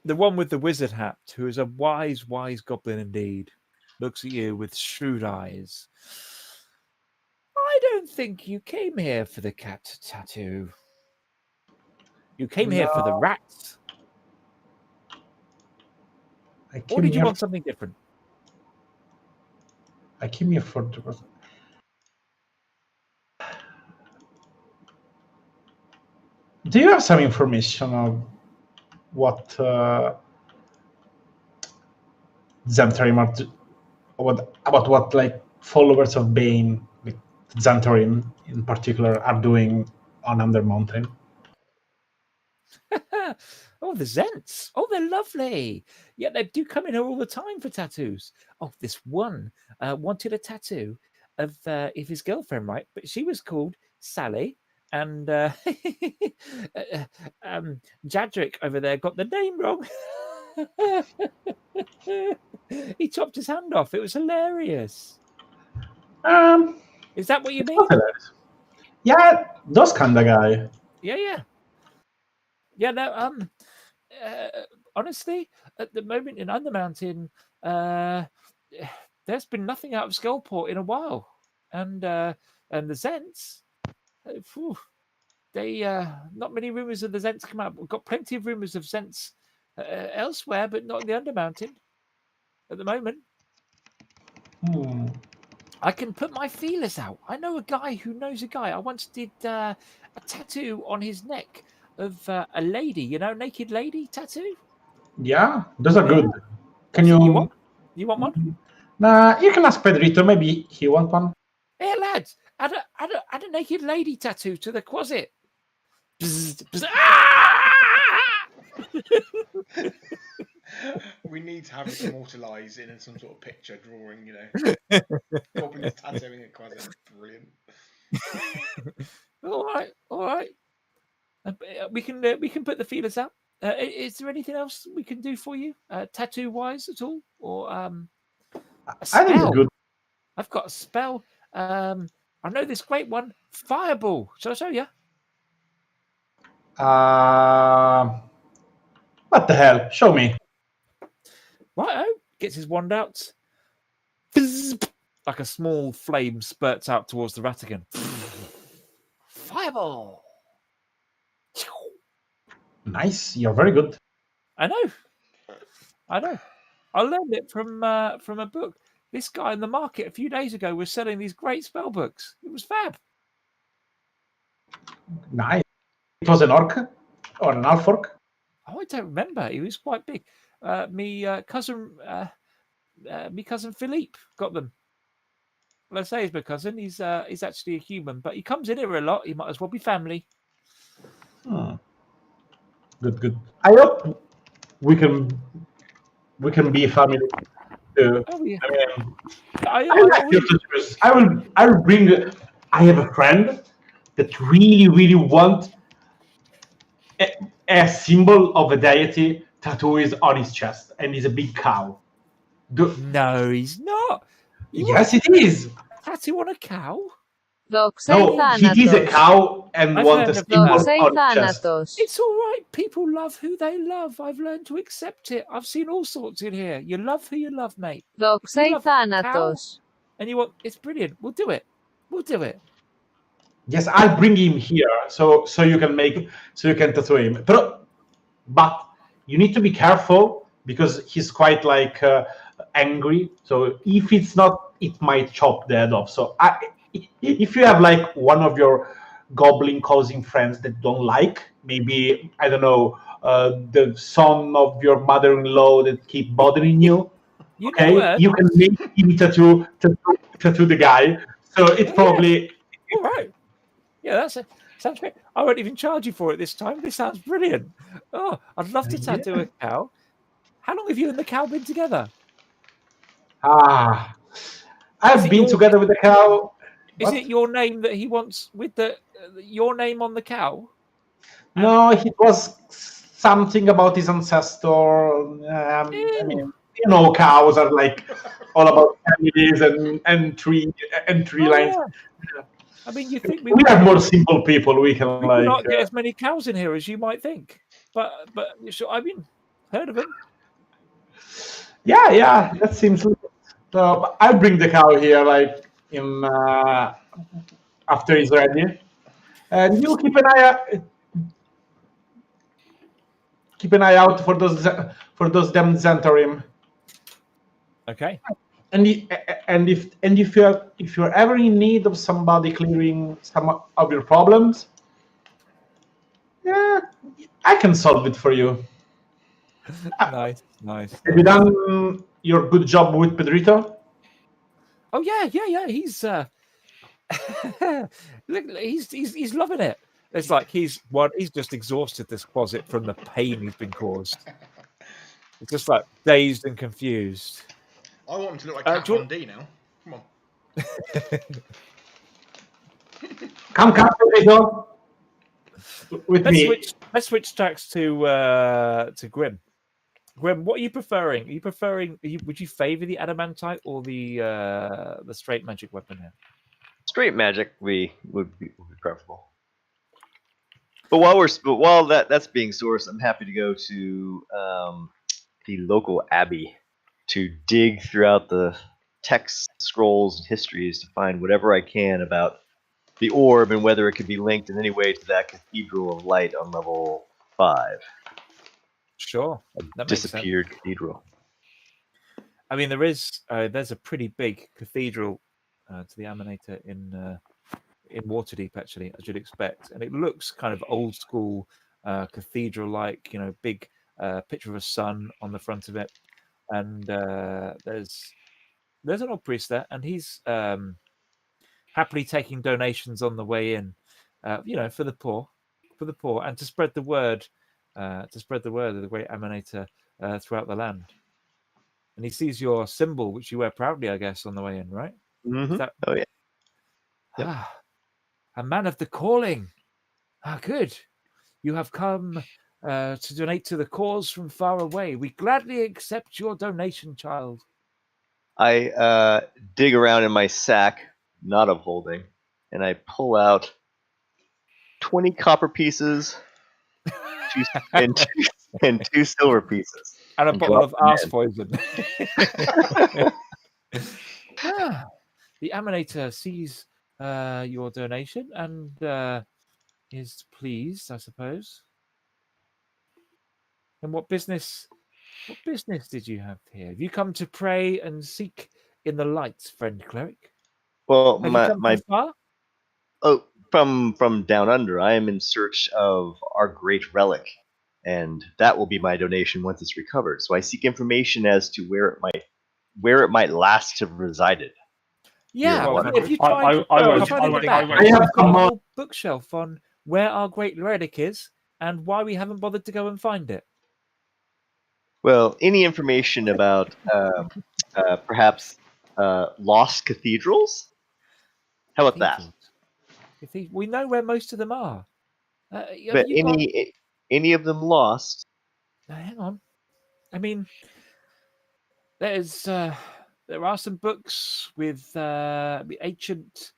The one with the wizard hat, who is a wise goblin indeed, looks at you with shrewd eyes. I don't think you came here for the cat tattoo. You came here for the rats. Or did you want something different? I came here for the... Do you have some information of what Xantarim about what like followers of Bane, like Xantarim in particular, are doing on Undermountain. Oh, the Zents. Oh, they're lovely. Yeah, they do come in here all the time for tattoos. Oh, this one wanted a tattoo of his girlfriend, right? But she was called Sally, and Jadric over there got the name wrong. He chopped his hand off. It was hilarious. Is that what you mean? Yeah, those kind of guy. Yeah. No. Honestly, at the moment in Undermountain, there's been nothing out of Skullport in a while, and the Zents, they not many rumors of the Zents come out. We've got plenty of rumors of Zents elsewhere, but not in the Undermountain at the moment. I can put my feelers out. I know a guy who knows a guy. I once did a tattoo on his neck of a lady, naked lady tattoo. Yeah, those are good. Can you want one? Nah, you can ask Pedrito. Maybe he want one. Hey lads, add a naked lady tattoo to the closet. Bzz, bzz, We need to have it immortalised in some sort of picture drawing, Goblins tattooing a closet. Brilliant. All right. We can put the feelers out. Is there anything else we can do for you, tattoo wise at all, or a spell? I think it's good. I've got a spell. I know this great one, Fireball. Shall I show you? What the hell? Show me. Righto. Gets his wand out. Bzz, like a small flame spurts out towards the Ratigan. Fireball. Nice. You're very good. I know. I learned it from a book. This guy in the market a few days ago was selling these great spell books. It was fab. Nice. It was an orc or an half orc? Oh, I don't remember. He was quite big. Me cousin Philippe got them. Well, I say he's my cousin. He's actually a human, but he comes in here a lot. He might as well be family. Good. I hope we can be a family too. Oh yeah. I like your tattoos. I will bring. I have a friend that really want a symbol of a deity tattoo is on his chest, and he's a big cow. No, he's not. Yes, it is. Tattoo on a cow? No, he is a cow and wants a symbol on his chest. It's all right. People love who they love. I've learned to accept it. I've seen all sorts in here. You love who you love, mate. And you want, it's brilliant. We'll do it. Yes, I'll bring him here so you can tattoo him. But you need to be careful because he's quite like angry. So if it's not, it might chop the head off. So if you have like one of your goblin causing friends that don't like, maybe I don't know, the son of your mother-in-law that keep bothering you. You can make him tattoo the guy. So it's probably all right. Yeah, sounds great. I won't even charge you for it this time. This sounds brilliant. Oh, I'd love to tattoo a cow. How long have you and the cow been together? I've been together with the cow. Is it your name that he wants with your name on the cow? No, it was something about his ancestor. I mean, cows are like all about families and tree lines. Yeah. I mean, you think we are more simple people. We can not get as many cows in here as you might think. But I mean, heard of them? Yeah, that seems. So I'll bring the cow here, like in after he's ready, and you keep an eye out for those damn Xantarim. Okay. And if you're ever in need of somebody clearing some of your problems, yeah, I can solve it for you. Nice. Have you done your good job with Pedrito? Oh yeah. He's look, he's loving it. It's like he's just exhausted this closet from the pain he's been caused. It's just like dazed and confused. I want him to look like Kat do you Von D now. Come on. Come, Pedrito. With me. Let's switch tracks to Grim. Grim, what are you preferring? Are you preferring? Would you favor the adamantite or the straight magic weapon here? Straight magic would be preferable. But while that's being sourced, I'm happy to go to the local abbey to dig throughout the texts, scrolls, and histories to find whatever I can about the orb and whether it could be linked in any way to that Cathedral of Light on level 5. Sure, that Disappeared makes sense. cathedral. I mean, there's a pretty big cathedral to the Aminator in Waterdeep, actually, as you'd expect, and it looks kind of old school cathedral-like. Big picture of a sun on the front of it, and there's an old priest there, and he's happily taking donations on the way in, for the poor, and to spread the word. Of the great Aminator throughout the land. And he sees your symbol, which you wear proudly, I guess, on the way in, right? Mm-hmm. Oh, yeah. Yep. A man of the calling. Good. You have come to donate to the cause from far away. We gladly accept your donation, child. I dig around in my sack, not of holding, and I pull out 20 copper pieces and two silver pieces. And a bottle of arse poison. The Aminator sees your donation and is pleased, I suppose. And what business did you have here? Have you come to pray and seek in the light, friend cleric? Well, Have you come from far? Oh, from down under. I am in search of our great relic, and that will be my donation once it's recovered. So I seek information as to where it might last have resided. Yeah, Well, if you tried, I have a whole bookshelf on where our great relic is and why we haven't bothered to go and find it. Well, any information about perhaps lost cathedrals? How about that? We know where most of them are. But any of them lost? Hang on. I mean, there are some books with ancient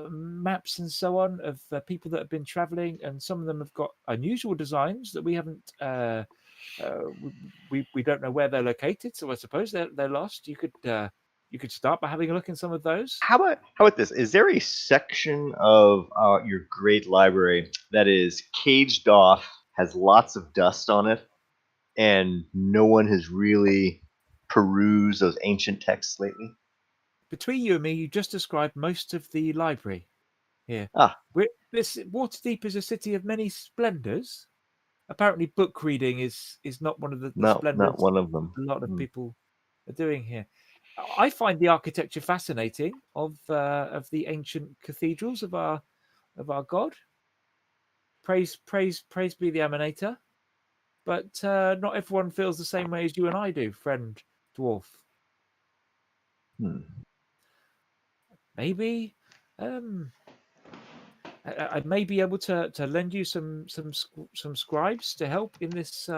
maps and so on of people that have been traveling, and some of them have got unusual designs that we haven't. We don't know where they're located, so I suppose they're lost. You could start by having a look in some of those. How about this? Is there a section of your great library that is caged off, has lots of dust on it, and no one has really perused those ancient texts lately? Between you and me, you just described most of the library here. This Waterdeep is a city of many splendors. Apparently, book reading is not one of the splendors. Not one of them. A lot of people are doing here. I find the architecture fascinating of the ancient cathedrals of our god. Praise be the Aminator. But not everyone feels the same way as you and I do, friend dwarf. Maybe I may be able to lend you some scribes to help in this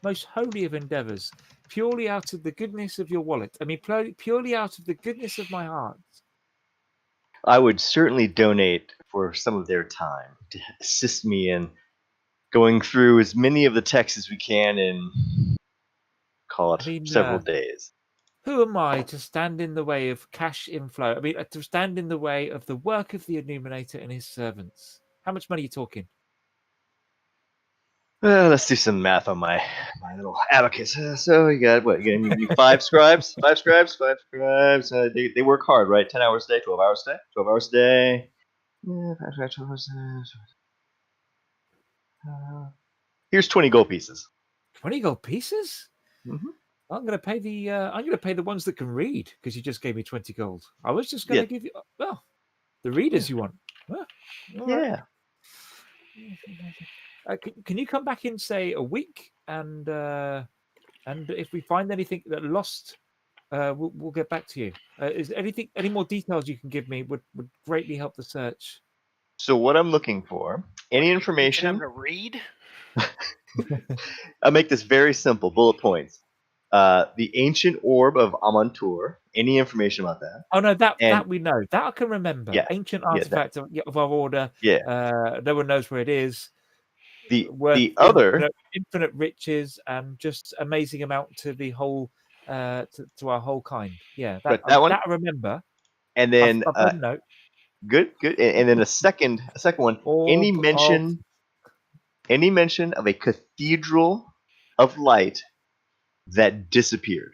most holy of endeavors, purely out of the goodness of your wallet. I mean, purely out of the goodness of my heart. I would certainly donate for some of their time to assist me in going through as many of the texts as we can in, call it, several days. Who am I to stand in the way of cash inflow? I mean, to stand in the way of the work of the Illuminator and his servants. How much money are you talking? Let's do some math on my little abacus. So you got what? You got 5 scribes? 5 scribes? 5 scribes. They work hard, right? 10 hours a day, 12 hours a day, 12 hours a day. Yeah, 12 hours a day. Here's 20 gold pieces. 20 gold pieces? Mm-hmm. I'm going to pay the ones that can read because you just gave me 20 gold. I was just going to give you the readers you want. Well, all right. Yeah. Can you come back in say a week and if we find anything that lost, we'll get back to you. Is any more details you can give me would greatly help the search. So what I'm looking for, any Teaching information. them to read. I'll make this very simple. Bullet points. The ancient orb of Amantur. Any information about that? Oh no, that we know. That I can remember. Yeah, Ancient yeah, artifact of our order. Yeah. No one knows where it is. The other infinite riches and just amazing amount to the whole to our whole kind. Yeah, that one. That I remember. And then I've made a note. Good. And then a second one. Any mention of a cathedral of light that disappeared?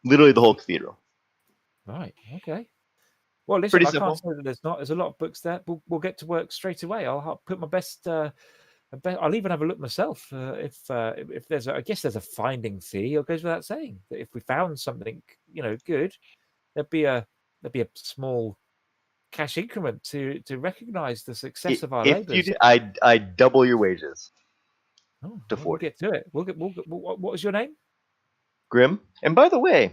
Literally the whole cathedral. Right. Okay. Well, listen, Pretty I simple. can't say that there's not. There's a lot of books there. We'll get to work straight away. I'll put my best. I'll even have a look myself. If there's, I guess there's a finding fee. It goes without saying that if we found something, good, there'd be a small cash increment to recognise the success of our labours. I double your wages. To 40. We'll get to it. What was your name? Grim. And by the way,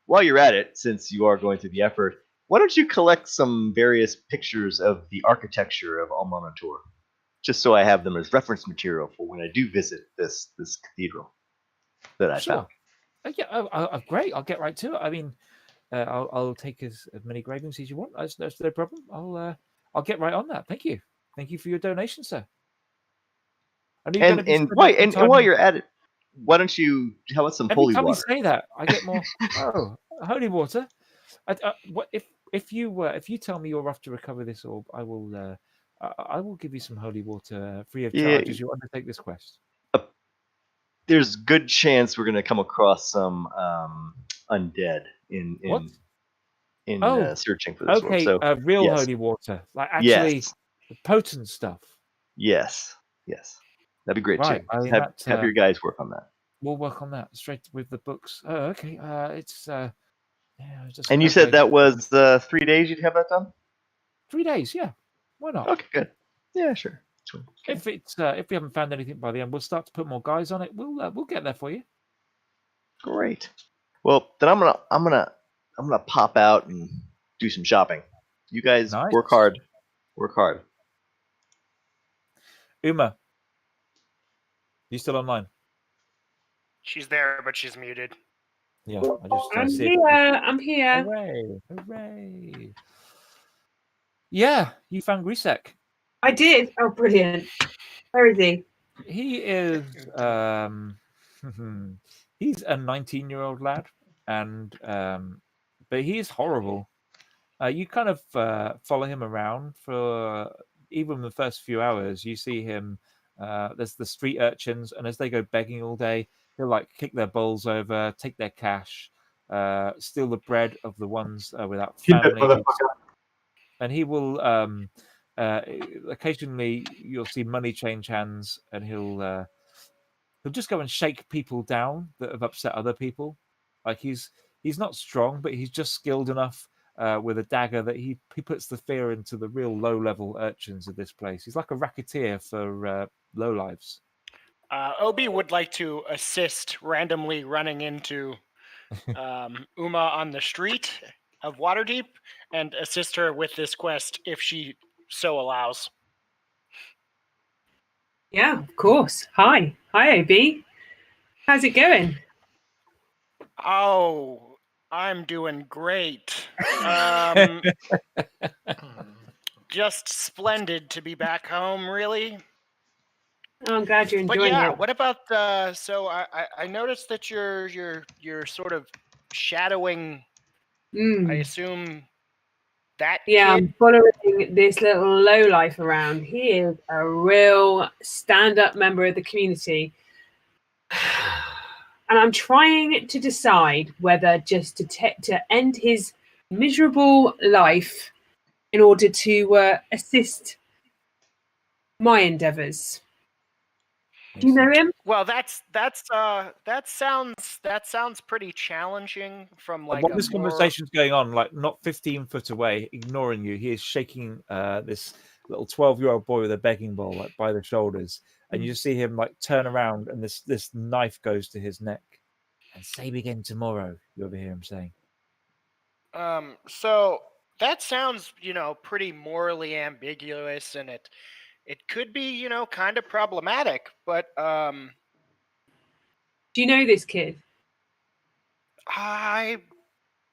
while you're at it, since you are going through the effort, why don't you collect some various pictures of the architecture of Amantur, just so I have them as reference material for when I do visit this cathedral that I found. Yeah, great. I'll get right to it. I mean, I'll take as many engravings as you want. That's no problem. I'll get right on that. Thank you for your donation, sir. And while you're at it, why don't you? How about some holy water? Every time you say that, I get more. Holy water. If you tell me you're off to recover this orb, I will give you some holy water free of charge as you undertake this quest. There's good chance we're going to come across some undead in searching for this orb. So, real holy water, like actually potent stuff. Yes. That'd be great too. Have your guys work on that. We'll work on that straight with the books. Oh, okay. It's and you said that was 3 days you'd have that done? 3 days, yeah. Why not? Okay, good. Yeah, sure. If we haven't found anything by the end, we'll start to put more guys on it. We'll get there for you. Great. Well, then I'm gonna pop out and do some shopping. You guys work hard. Uma, you still online? She's there, but she's muted. Yeah, I'm here. Hooray! Yeah, you found Grisek. I did. Oh, brilliant! Where is he? He is. He's a 19-year-old lad, and but he is horrible. You kind of follow him around for even the first few hours. You see him. There's the street urchins, and as they go begging all day, he'll like kick their bowls over, take their cash, steal the bread of the ones without family, and he will. Occasionally, you'll see money change hands, and he'll just go and shake people down that have upset other people. Like he's not strong, but he's just skilled enough with a dagger that he puts the fear into the real low-level urchins of this place. He's like a racketeer for lowlives. Obi would like to assist randomly running into Uma on the street of Waterdeep and assist her with this quest if she so allows. Yeah, of course. Hi, Obi. How's it going? Oh, I'm doing great. Just splendid to be back home, really. Oh, I'm glad you're enjoying it. What about so I noticed that you're sort of shadowing I assume that kid? I'm following this little lowlife around. He is a real stand-up member of the community. And I'm trying to decide whether just to end his miserable life in order to assist my endeavours. Do you know him? Well, that sounds pretty challenging from like While a this more... conversation's going on, like not 15 foot away, ignoring you, he is shaking this little 12-year-old boy with a begging bowl like by the shoulders, and you just see him like turn around, and this knife goes to his neck. And same again tomorrow. You overhear him saying. So that sounds, pretty morally ambiguous, and it could be, kind of problematic. But Do you know this kid? I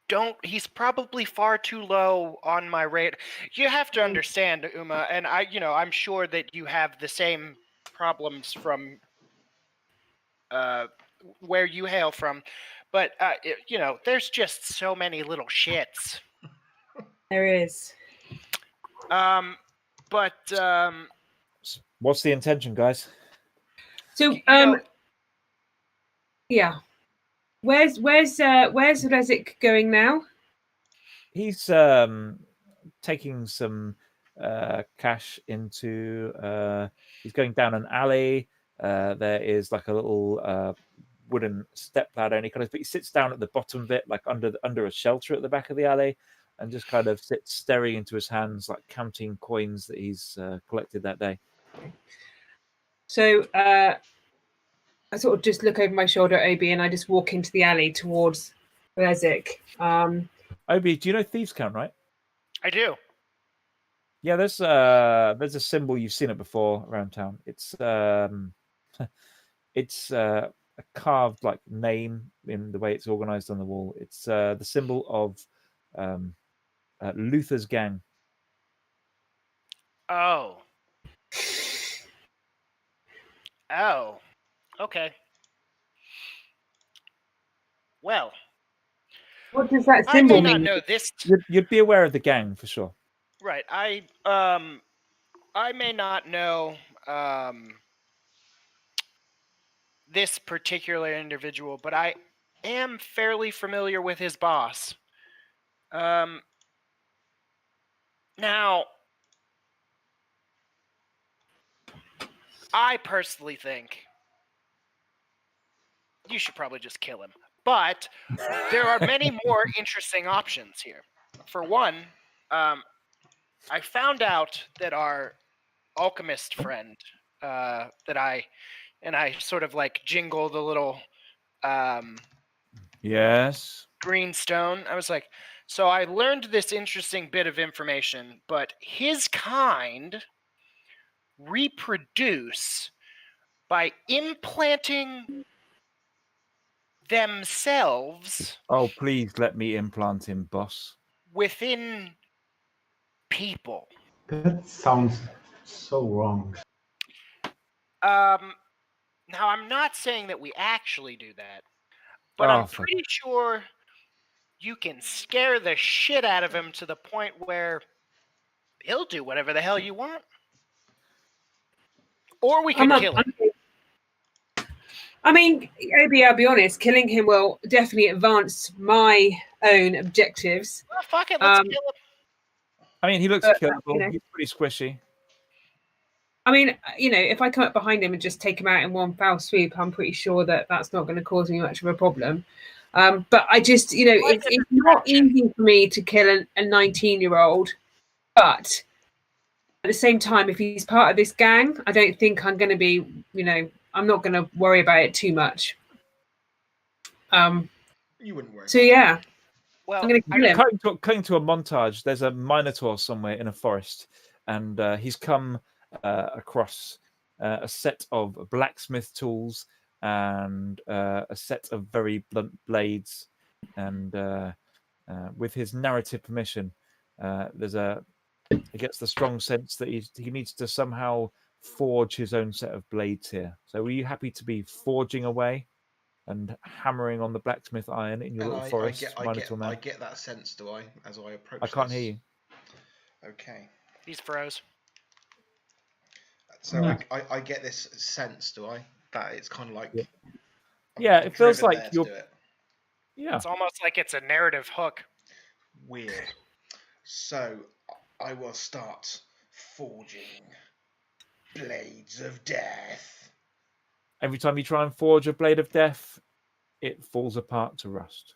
don't. He's probably far too low on my radar. You have to understand, Uma, and I'm sure that you have the same problems from where you hail from, but there's just so many little shits. There is. But What's the intention, guys? So yeah. Where's Rezik going now? He's taking some cash into. He's going down an alley. There is like a little wooden step ladder, and he sits down at the bottom of it, like under a shelter at the back of the alley, and just kind of sits staring into his hands, like counting coins that he's collected that day. So I sort of just look over my shoulder at Obi, and I just walk into the alley towards Rezik. Obi, do you know Thieves' Cant, right? I do. Yeah, there's a symbol, you've seen it before around town. It's it's a carved like name in the way it's organized on the wall. It's the symbol of Luther's gang. Oh. Okay. Well, What does that I symbol may not mean? know this. You'd be aware of the gang for sure. Right. I may not know this particular individual, but I am fairly familiar with his boss. Now, I personally think you should probably just kill him. But there are many more interesting options here. For one, I found out that our alchemist friend, that I sort of like jingle the little Yes. green stone. I was like, so I learned this interesting bit of information, but his kind reproduce by implanting themselves. Oh, please let me implant him, boss. Within people. That sounds so wrong. Now I'm not saying that we actually do that, but I'm pretty sure you can scare the shit out of him to the point where he'll do whatever the hell you want. Or we can kill him. I mean, Obi, I'll be honest, killing him will definitely advance my own objectives. Well, fuck it, let's kill him. I mean, he looks killable. He's pretty squishy. I mean, if I come up behind him and just take him out in one foul swoop, I'm pretty sure that that's not going to cause me much of a problem. But I just, it's not easy for me to kill a 19-year-old. But at the same time, if he's part of this gang, I don't think I'm going to be, I'm not going to worry about it too much. You wouldn't worry. So yeah, well, I'm going to kill him. Cutting to a montage, there's a minotaur somewhere in a forest, and he's come across a set of blacksmith tools and a set of very blunt blades, and with his narrative permission, he gets the strong sense that he needs to somehow forge his own set of blades here. So were you happy to be forging away and hammering on the blacksmith iron in your little forest, Minotaur man? I get that sense, do I, as I approach I can't hear you. Okay. He's froze. So I get this sense, do I? That it's kind of like... Yeah, it feels like you're... Yeah. It's almost like it's a narrative hook. Weird. So I will start forging blades of death. Every time you try and forge a blade of death, it falls apart to rust.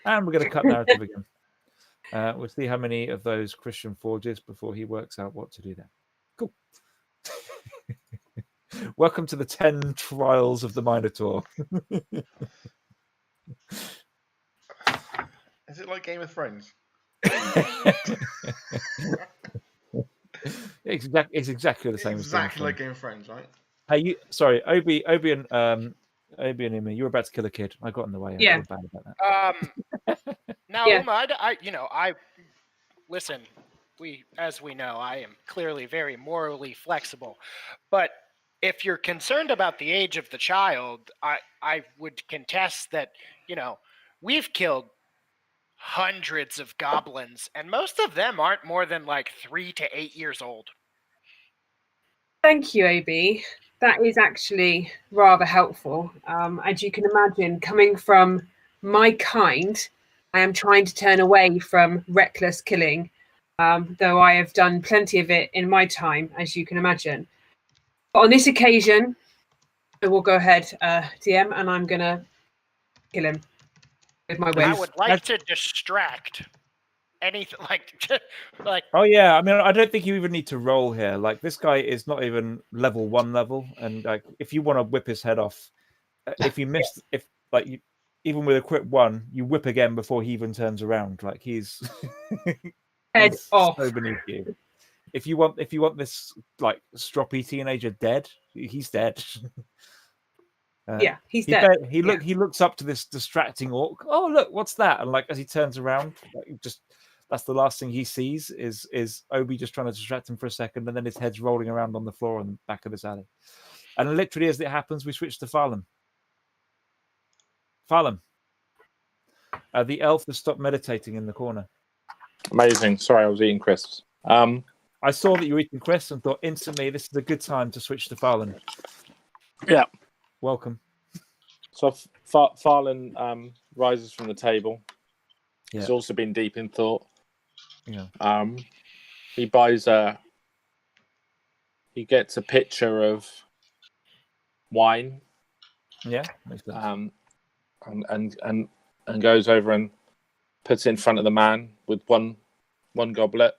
And we're going to cut narrative again. We'll see how many of those Christian forges before he works out what to do there. Cool. Welcome to the 10 trials of the Minotaur. Is it like Game of Thrones? It's exactly the same. Exactly like Game of Thrones, right? Hey, you. Sorry, Obi and Imi, you were about to kill a kid. I got in the way. Yeah. I feel bad about that. Now, Yeah. Uma, I listen. As we know, I am clearly very morally flexible, but if you're concerned about the age of the child, I would contest that. We've killed hundreds of goblins, and most of them aren't more than like 3 to 8 years old. Thank you, AB. That is actually rather helpful. As you can imagine, coming from my kind, I am trying to turn away from reckless killing, though I have done plenty of it in my time, as you can imagine. But on this occasion, I will go ahead, DM, and I'm going to kill him with my whip. I would like to distract anything like. Oh yeah, I mean, I don't think you even need to roll here. Like, this guy is not even level 1 level, and like, if you want to whip his head off, if you miss, even with a crit 1, you whip again before he even turns around. Like, he's Head he's off. so beneath you. If you want this like stroppy teenager dead, he's dead. Yeah, he's dead. He looks up to this distracting orc. Oh, look, what's that? And like, as he turns around, that's the last thing he sees is Obi just trying to distract him for a second, and then his head's rolling around on the floor in the back of this alley. And literally, as it happens, we switch to Farlan. Farlan, the elf has stopped meditating in the corner. Amazing. Sorry, I was eating crisps. I saw that you were eating crisps and thought instantly this is a good time to switch to Farlan. Yeah. Welcome. So Farlan rises from the table. Yeah. He's also been deep in thought. Yeah. He gets a pitcher of wine. Yeah. Makes sense. And goes over and puts it in front of the man with one goblet.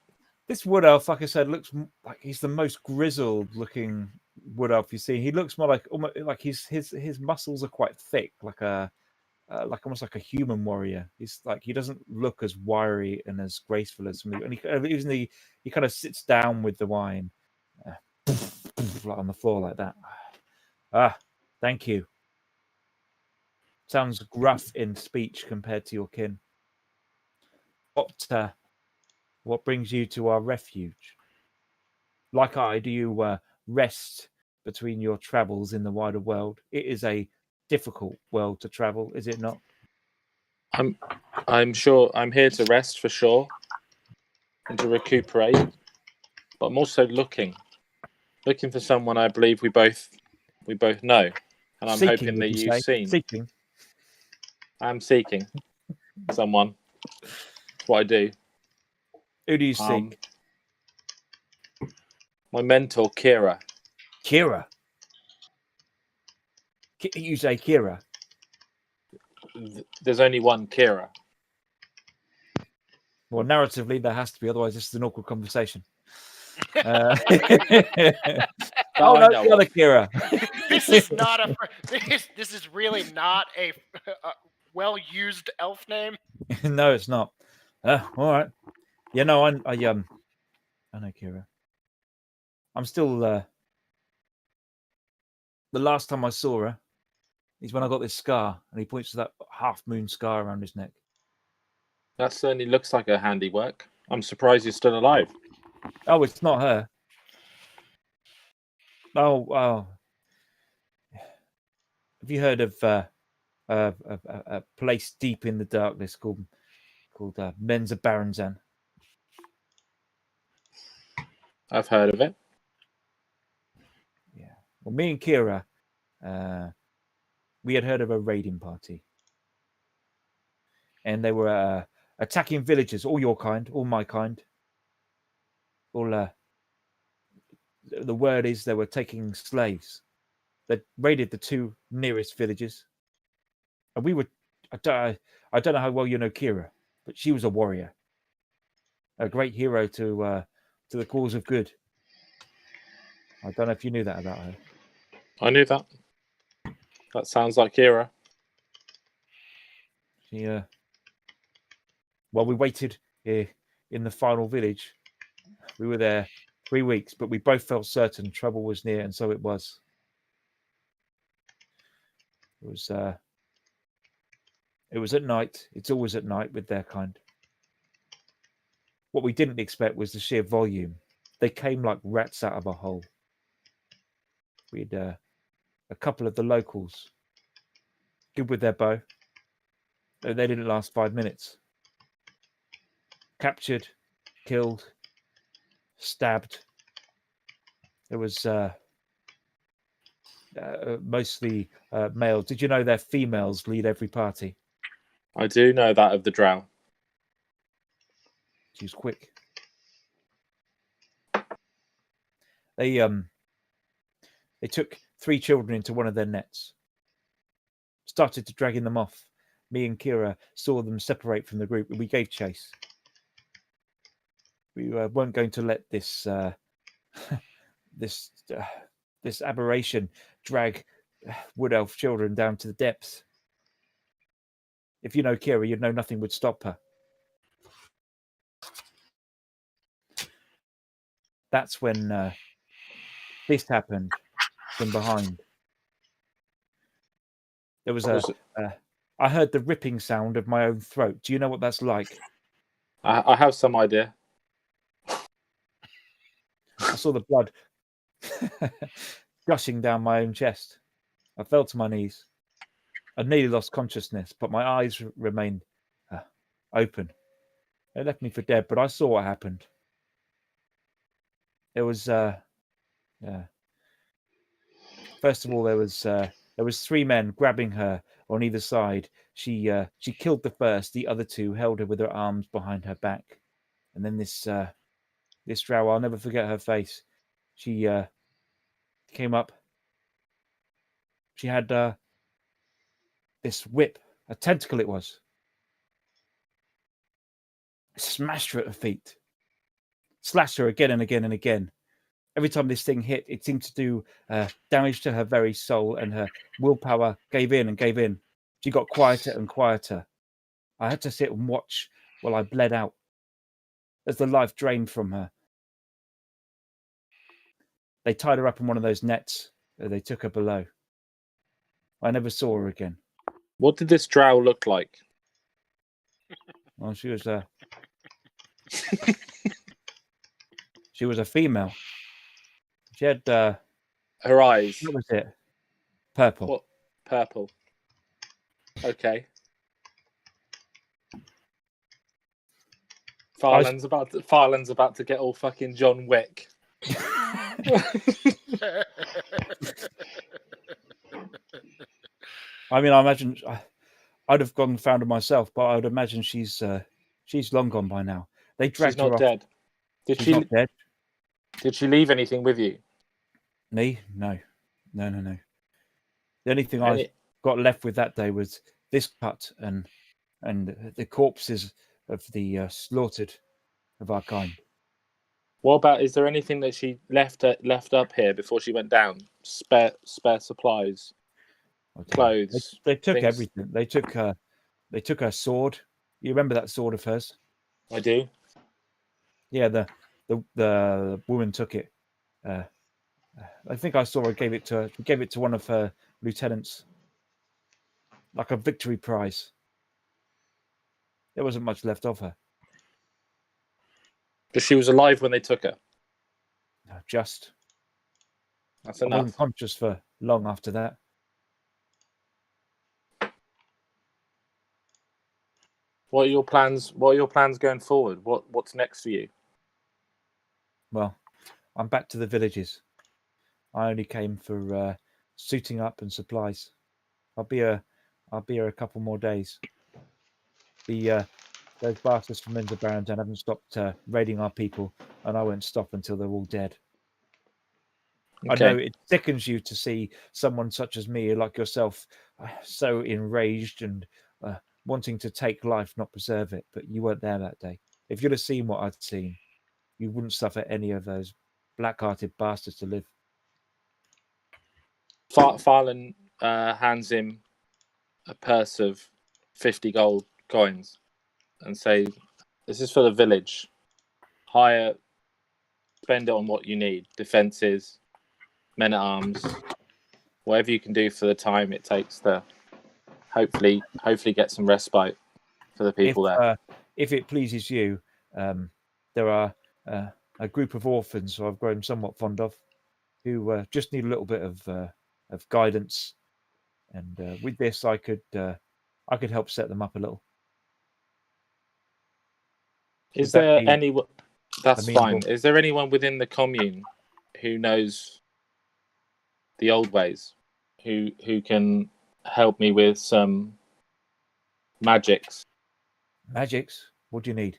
This wood elf, like I said, looks like he's the most grizzled looking wood elf you see. He looks more like almost like his muscles are quite thick, like almost like a human warrior. He's like, he doesn't look as wiry and as graceful as some. And he kind of sits down with the wine, like on the floor like that. Thank you. Sounds gruff in speech compared to your kin. What brings you to our refuge? Like do you rest between your travels in the wider world? It is a difficult world to travel, is it not? I'm sure I'm here to rest for sure and to recuperate, but I'm also looking for someone I believe we both know, and I'm hoping that you've seen. Seeking. I'm seeking someone. That's what I do. Who do you seek? My mentor, Kira. Kira. You say Kira? There's only one Kira. Well, narratively, there has to be. Otherwise, this is an awkward conversation. No, the other Kira. This is not this is really not a well-used elf name. No, it's not. All right. Yeah, no, I know Kira. I'm still the last time I saw her is when I got this scar, and he points to that half-moon scar around his neck. That certainly looks like her handiwork. I'm surprised you're still alive. Oh, it's not her. Oh. Have you heard of a place deep in the darkness called Menza Baranzan? I've heard of it. Yeah. Well, me and Kira, we had heard of a raiding party, and they were attacking villages, all your kind, all my kind, the word is they were taking slaves. They raided the 2 nearest villages, and we were. I don't know how well you know Kira, but she was a warrior, a great hero to the cause of good. I don't know if you knew that about her. I knew that. That sounds like Kira. She, well, we waited in the final village. We were there 3 weeks, but we both felt certain trouble was near, and so it was. It was at night. It's always at night with their kind. What we didn't expect was the sheer volume. They came like rats out of a hole. We had a couple of the locals, good with their bow. They didn't last 5 minutes. Captured, killed, stabbed. It was mostly males. Did you know their females lead every party? I do know that of the drow. She was quick. They took 3 children into one of their nets. Started to dragging them off. Me and Kira saw them separate from the group, and we gave chase. We weren't going to let this this aberration drag wood elf children down to the depths. If you know Kira, you'd know nothing would stop her. That's when this happened from behind. There was I heard the ripping sound of my own throat. Do you know what that's like? I have some idea. I saw the blood gushing down my own chest. I fell to my knees. I nearly lost consciousness, but my eyes remained open. They left me for dead, but I saw what happened. It was, first of all, there was 3 men grabbing her on either side. She killed the first. The other 2 held her with her arms behind her back, and then this drow, I'll never forget her face. She came up. She had this whip, a tentacle it was. Smashed her at her feet. Slashed her again and again and again. Every time this thing hit, it seemed to do damage to her very soul, and her willpower gave in and gave in. She got quieter and quieter. I had to sit and watch while I bled out as the life drained from her. They tied her up in one of those nets. They took her below. I never saw her again. What did this drow look like? Well, she was she was a female. She had her eyes. What was it? Purple. What? Purple. Okay. Farland's about to get all fucking John Wick. I mean, I imagine I'd have gone and found her myself, but I would imagine she's long gone by now. They dragged She's not her off. dead. She's not dead. Did she leave anything with you? Me? No. The only thing I got left with that day was this cut and the corpses of the slaughtered of our kind. What about? Is there anything that she left up here before she went down? Spare supplies, clothes. They took things? everything. They took her sword. You remember that sword of hers? I do. Yeah, the woman took it. I think I saw her gave it to one of her lieutenants, like a victory prize. There wasn't much left of her. But she was alive when they took her. Just. That's I enough. wasn't conscious for long after that. What are your plans? What are your plans going forward? What's next for you? Well, I'm back to the villages. I only came for suiting up and supplies. I'll be here a couple more days. The Those bastards from Minza Barandan haven't stopped raiding our people, and I won't stop until they're all dead. I know it sickens you to see someone such as me, like yourself, so enraged and wanting to take life, not preserve it. But you weren't there that day. If you'd have seen what I'd seen, you wouldn't suffer any of those black-hearted bastards to live. Farlan hands him a purse of 50 gold coins and say, "This is for the village. Spend it on what you need. Defences, men at arms, whatever you can do for the time it takes to hopefully get some respite for the people there." If it pleases you, there are a group of orphans who I've grown somewhat fond of, who just need a little bit of guidance, and with this, I could help set them up a little. Is there anyone? That's fine. Is there anyone within the commune who knows the old ways, who can help me with some magics? Magics? What do you need?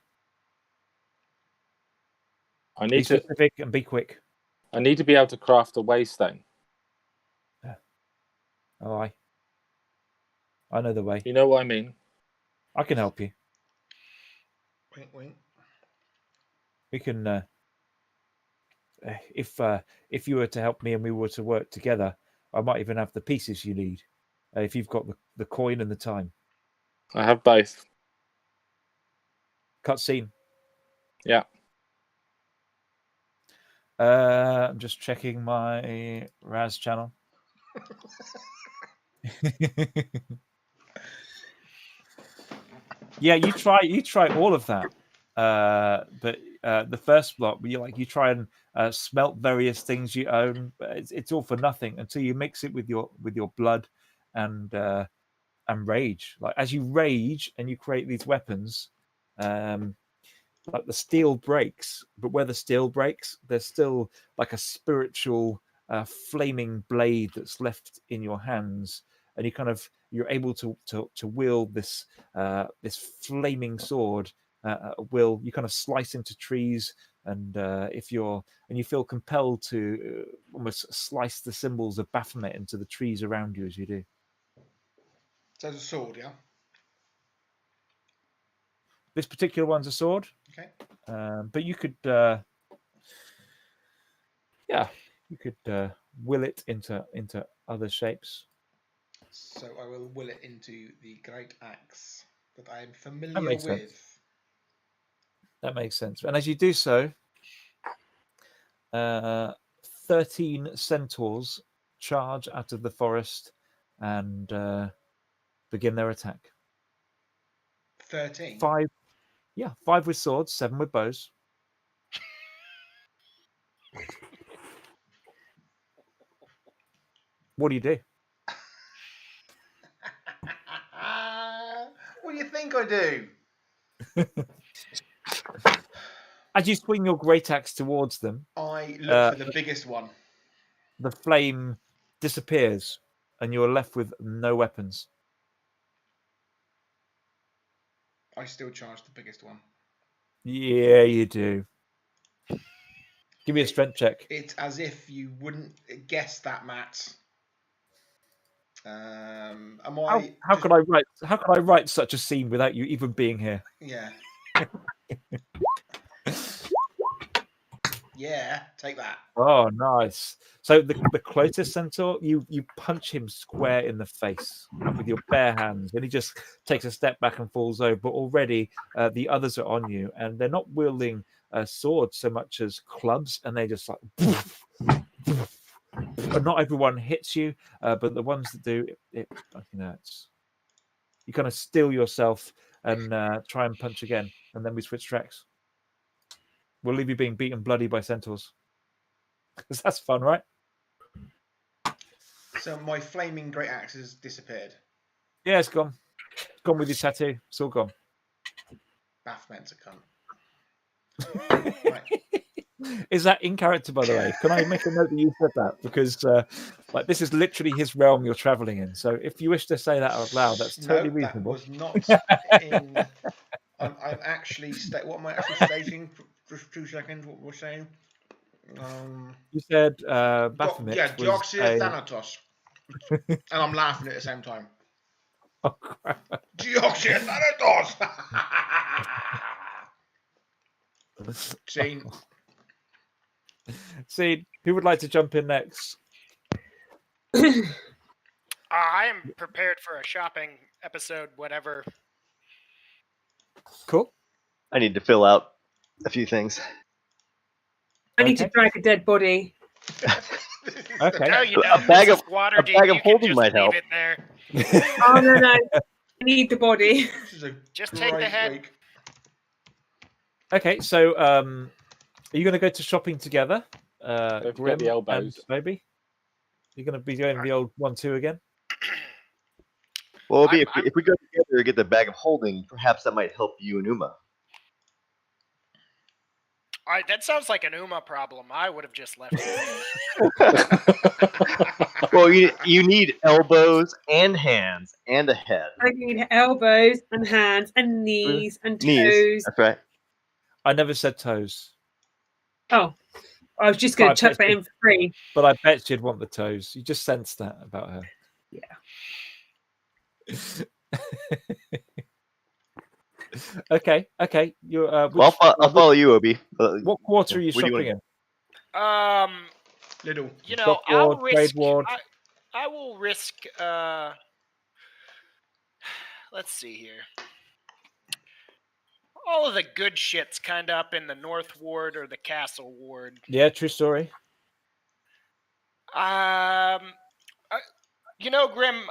I need be specific and be quick. I need to be able to craft a waystone. Oh, I know the way. You know what I mean? I can help you. Wink, wink. We can. If you were to help me and we were to work together, I might even have the pieces you need. If you've got the coin and the time. I have both. Cutscene. Yeah. I'm just checking my Raz channel. Yeah, you try all of that. But the first block, you try and smelt various things you own, but it's all for nothing until you mix it with your blood and rage. Like as you rage and you create these weapons, like the steel breaks, but where the steel breaks, there's still like a spiritual flaming blade that's left in your hands, and you're able to wield this flaming sword. You kind of slice into trees, and you feel compelled to almost slice the symbols of Baphomet into the trees around you as you do. So it's a sword, yeah. This particular one's a sword. Okay. But you could, will it into other shapes. So I will will it into the great axe that I am familiar That makes with. sense. That makes sense. And as you do so, 13 centaurs charge out of the forest and begin their attack. 13? 5 with swords, 7 with bows. What do you do? What do you think I do? As you swing your great axe towards them, I look for the biggest one. The flame disappears, and you're left with no weapons. I still charge the biggest one. Yeah, you do. Give me a strength check. It's as if you wouldn't guess that, Matt. How could I write such a scene without you even being here? Yeah. Yeah, take that. Oh, nice. So the closest centaur, you punch him square in the face with your bare hands, and he just takes a step back and falls over. But already the others are on you, and they're not wielding swords so much as clubs, and they're just like. But not everyone hits you, but the ones that do, it's you kind of steel yourself and try and punch again, and then we switch tracks. We'll leave you being beaten bloody by centaurs. Because that's fun, right? So my flaming great axe has disappeared. Yeah, it's gone. It's gone with your tattoo. It's all gone. Baphomet's a cunt. Right. Is that in character, by the way? Can I make a note that you said that? Because this is literally his realm you're traveling in. So if you wish to say that out loud, that's totally reasonable. That was not in... I'm actually what am I actually stating? Just 2 seconds. What we're saying? You said Baphomet Yeah, was Deoxys Thanatos, and I'm laughing at the same time. Oh, crap. Deoxys Thanatos. Scene. See, who would like to jump in next? I am prepared for a shopping episode, whatever. Cool. I need to fill out a few things. I need to Okay. drag a dead body. Okay. No, you A don't. bag This is of- water a deep. bag of You can holding just might leave help. it there. Oh no! I need the body. This is a Just take the great head. week. Okay, so are you going to go to shopping together? forget Grim the elbows. and Baby? You're going to be going the old 1-2 again? Well, it'll be I'm- if we go together to get the bag of holding, perhaps that might help you and Uma. All right, that sounds like an Uma problem. I would have just left it. Well, you need elbows and hands and a head. I need elbows and hands and knees and toes. Knees. That's right. I never said toes, Oh, I was just going Right, to chuck but- that in for free. but I bet you'd want the toes. You just sensed that about her. Yeah. Okay. You're, Well, I'll follow you, Obi. what quarter are you Where do you shopping wanna- in? Little. You know, Stock I'll ward, trade risk. ward. I will risk. Let's see here. All of the good shit's kind of up in the North Ward or the Castle Ward. Yeah, true story. You know, Grim.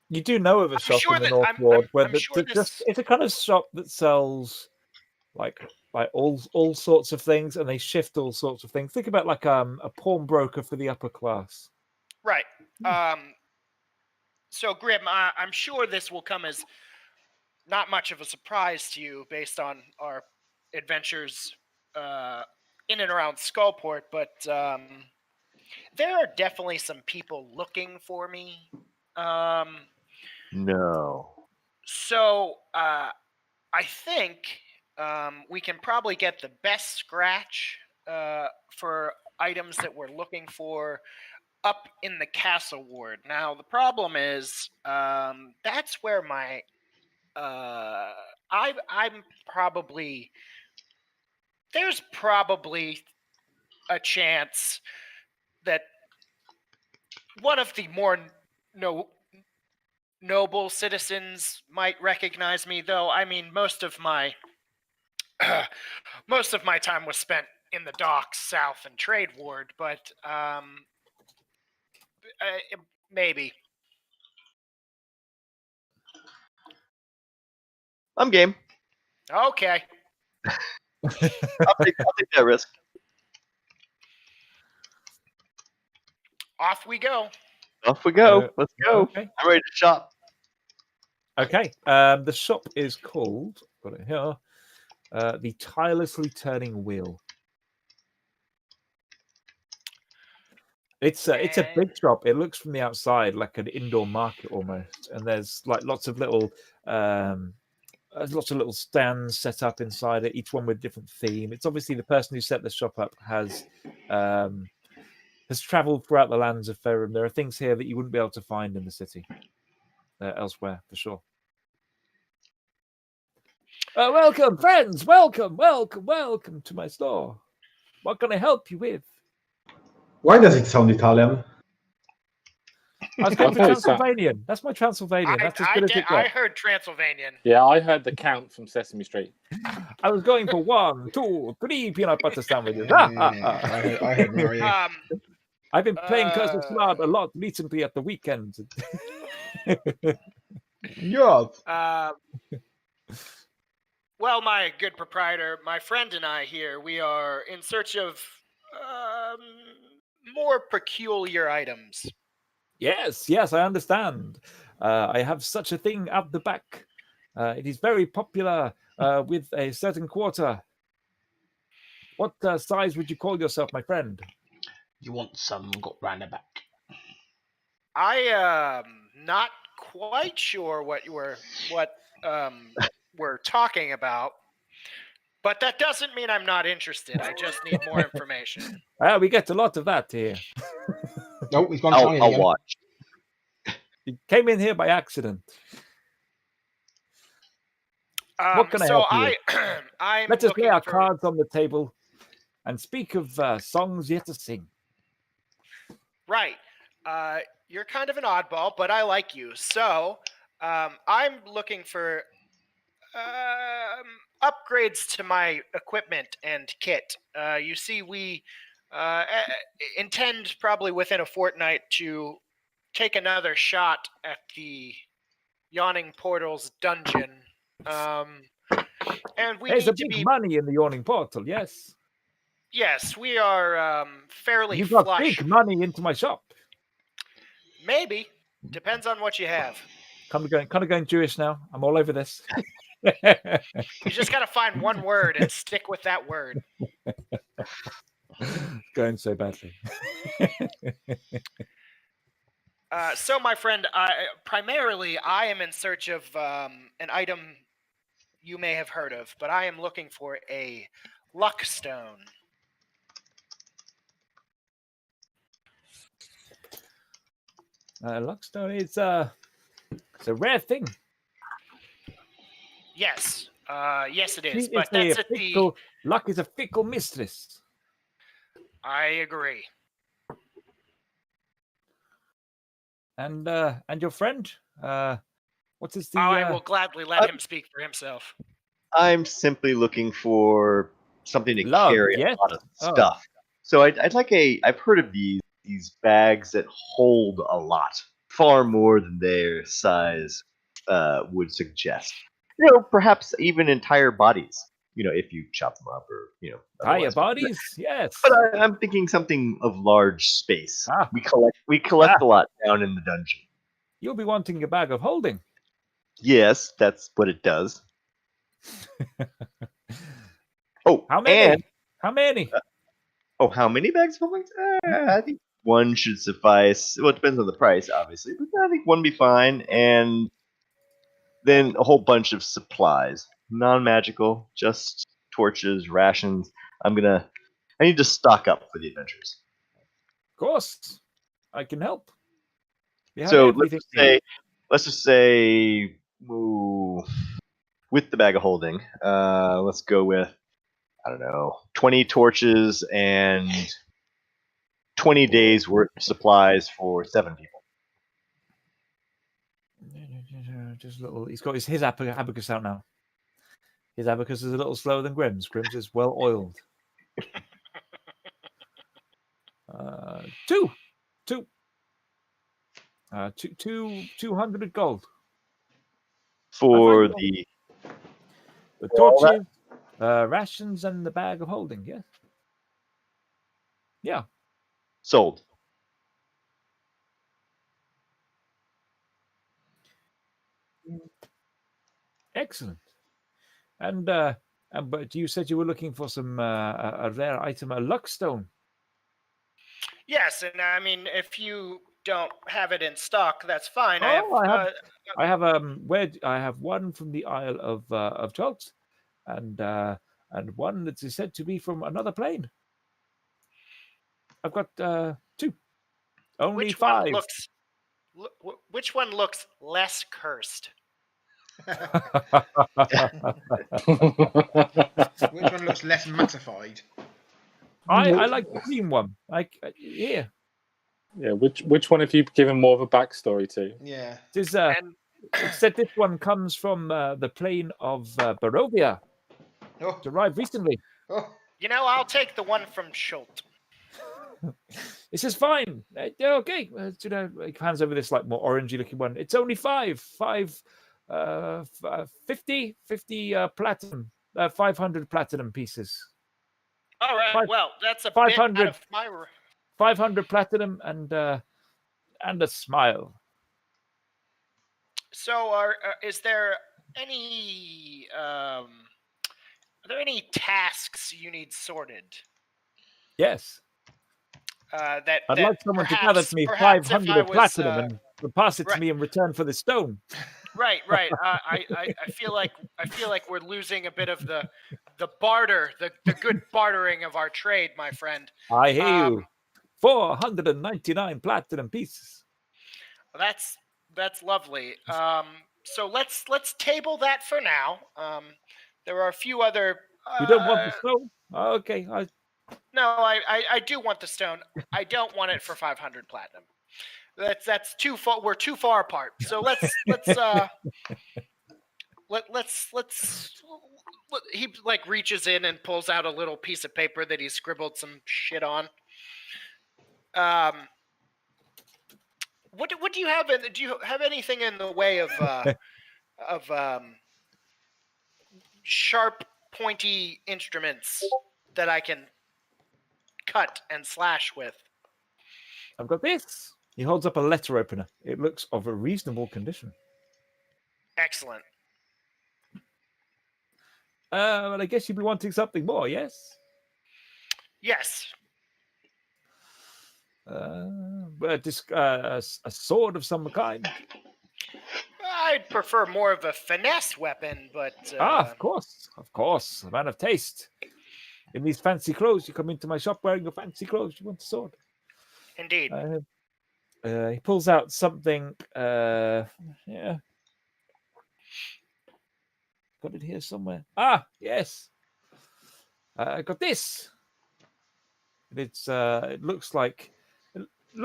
You do know of a I'm shop sure in the that- North I'm- Ward I'm- where I'm the, sure just this- it's a kind of shop that sells like all sorts of things, and they shift all sorts of things. Think about like a pawnbroker for the upper class. Right. So, Grim, I'm sure this will come as not much of a surprise to you based on our adventures in and around Skullport, but there are definitely some people looking for me. No. So, I think we can probably get the best scratch for items that we're looking for up in the Castle Ward. Now, the problem is that's where my I'm probably there's probably a chance that one of the more noble citizens might recognize me, though. I mean, most of my time was spent in the docks, South and Trade Ward, but maybe. I'm game. Okay. I'll take that risk. Off we go. Off we go. Uh, Let's go. Okay. I'm ready to shop. Okay. The shop is called, got it here, the Tirelessly Turning Wheel. It's a big shop. It looks from the outside like an indoor market almost, and there's like lots of little stands set up inside it, each one with a different theme. It's obviously the person who set the shop up has travelled throughout the lands of Faerun. There are things here that you wouldn't be able to find in the city elsewhere, for sure. Welcome, friends. Welcome to my store. What can I help you with? Why does it sound Italian? I was going for I thought it sound- Transylvanian. That's my Transylvanian. That's as good as it I gets. heard Transylvanian. Yeah, I heard the Count from Sesame Street. I was going for 1, 2, 3 peanut butter sandwiches. I heard Mario. I've been playing Curse of Strahd a lot recently at the weekend. Yeah. Well, my good proprietor, my friend and I here, we are in search of more peculiar items. Yes, I understand. I have such a thing at the back. It is very popular with a certain quarter. What size would you call yourself, my friend? You want some got round the back? I am not quite sure what we're talking about, but that doesn't mean I'm not interested. I just need more information. We get a lot of that here. Oh, he's gone I'll Italian again. watch. You came in here by accident. What can I so help you I'm Let us lay looking our for- cards on the table and speak of songs yet to sing. Right. You're kind of an oddball, but I like you. So I'm looking for upgrades to my equipment and kit. You see, we intend probably within a fortnight to take another shot at the Yawning Portals dungeon. And we There's need a to big be. money in the Yawning Portal, yes. Yes, we are fairly You got flush. big money into my shop. Maybe. Depends on what you have. Kind of going Jewish now. I'm all over this. You just got to find one word and stick with that word. Going so badly. So, my friend, primarily I am in search of an item you may have heard of, but I am looking for a luck stone. Luckstone is it's a rare thing. Yes, yes, it is. She But is that's at the. fickle, luck is a fickle mistress. I agree. And your friend, what is the? I will gladly let him speak for himself. I'm simply looking for something to Love, carry yes? a lot of Oh. stuff. So I'd like I've heard of these bags that hold a lot, far more than their size would suggest. Perhaps even entire bodies. If you chop them up or Entire otherwise. bodies, yes. But I'm thinking something of large space. Ah. We collect a lot down in the dungeon. You'll be wanting a bag of holding. Yes, that's what it does. Oh, How many? and How many? how many bags of holding? I think one should suffice. Well, it depends on the price, obviously, but I think one would be fine. And then a whole bunch of supplies, non-magical, just torches, rations. I need to stock up for the adventures. Of course, I can help. We have So everything we need. let's just say, with the bag of holding, let's go with, I don't know, 20 torches and 20 days worth of supplies for 7 people. Just a little. He's got his abacus out now. His abacus is a little slower than Grimm's. Grimm's is well oiled. 200 gold. For I find the For all torches, rations, and the bag of holding. Yes. Yeah. sold. Excellent. And but you said you were looking for some a rare item, a luckstone. Yes, and I mean, if you don't have it in stock, that's fine. Oh, I have I have one from the Isle of Jogs, and one that is said to be from another plane. I've got 2. Only 5. Which one looks less cursed? Which one looks less mattified? I like the green one. Here. Yeah, which one have you given more of a backstory to? Yeah. It And said this one comes from the plane of Barovia. Oh, It arrived recently. oh. I'll take the one from Schult. This is fine. Okay. He hands over this like more orangey looking one. It's only 5. 50 platinum. 500 platinum pieces. All right. Five- Well, that's a 500. bit out of my. 500 platinum and a smile. So, is there any? Are there any tasks you need sorted? Yes. That I'd that like someone to gather to me perhaps if 500 I of platinum was, and but pass it to Right. me in return for the stone. Right. I feel like we're losing a bit of the barter, the good bartering of our trade, my friend. I hear you. 499 platinum pieces. That's lovely. So let's table that for now. There are a few other. You don't want the stone? Okay. No, I do want the stone. I don't want it for 500 platinum. That's too far. We're too far apart. So let's he like reaches in and pulls out a little piece of paper that he scribbled some shit on. What do you have? Do you have anything in the way of sharp, pointy instruments that I can cut and slash with? I've got this. He holds up a letter opener. It looks of a reasonable condition. Excellent. Well, I guess you'd be wanting something more, yes? Yes. A sword of some kind. I'd prefer more of a finesse weapon, but Of course, a man of taste. In these fancy clothes, you come into my shop wearing your fancy clothes. You want a sword? Indeed. He pulls out something. Yeah, got it here somewhere. Ah, yes. I got this. It's it looks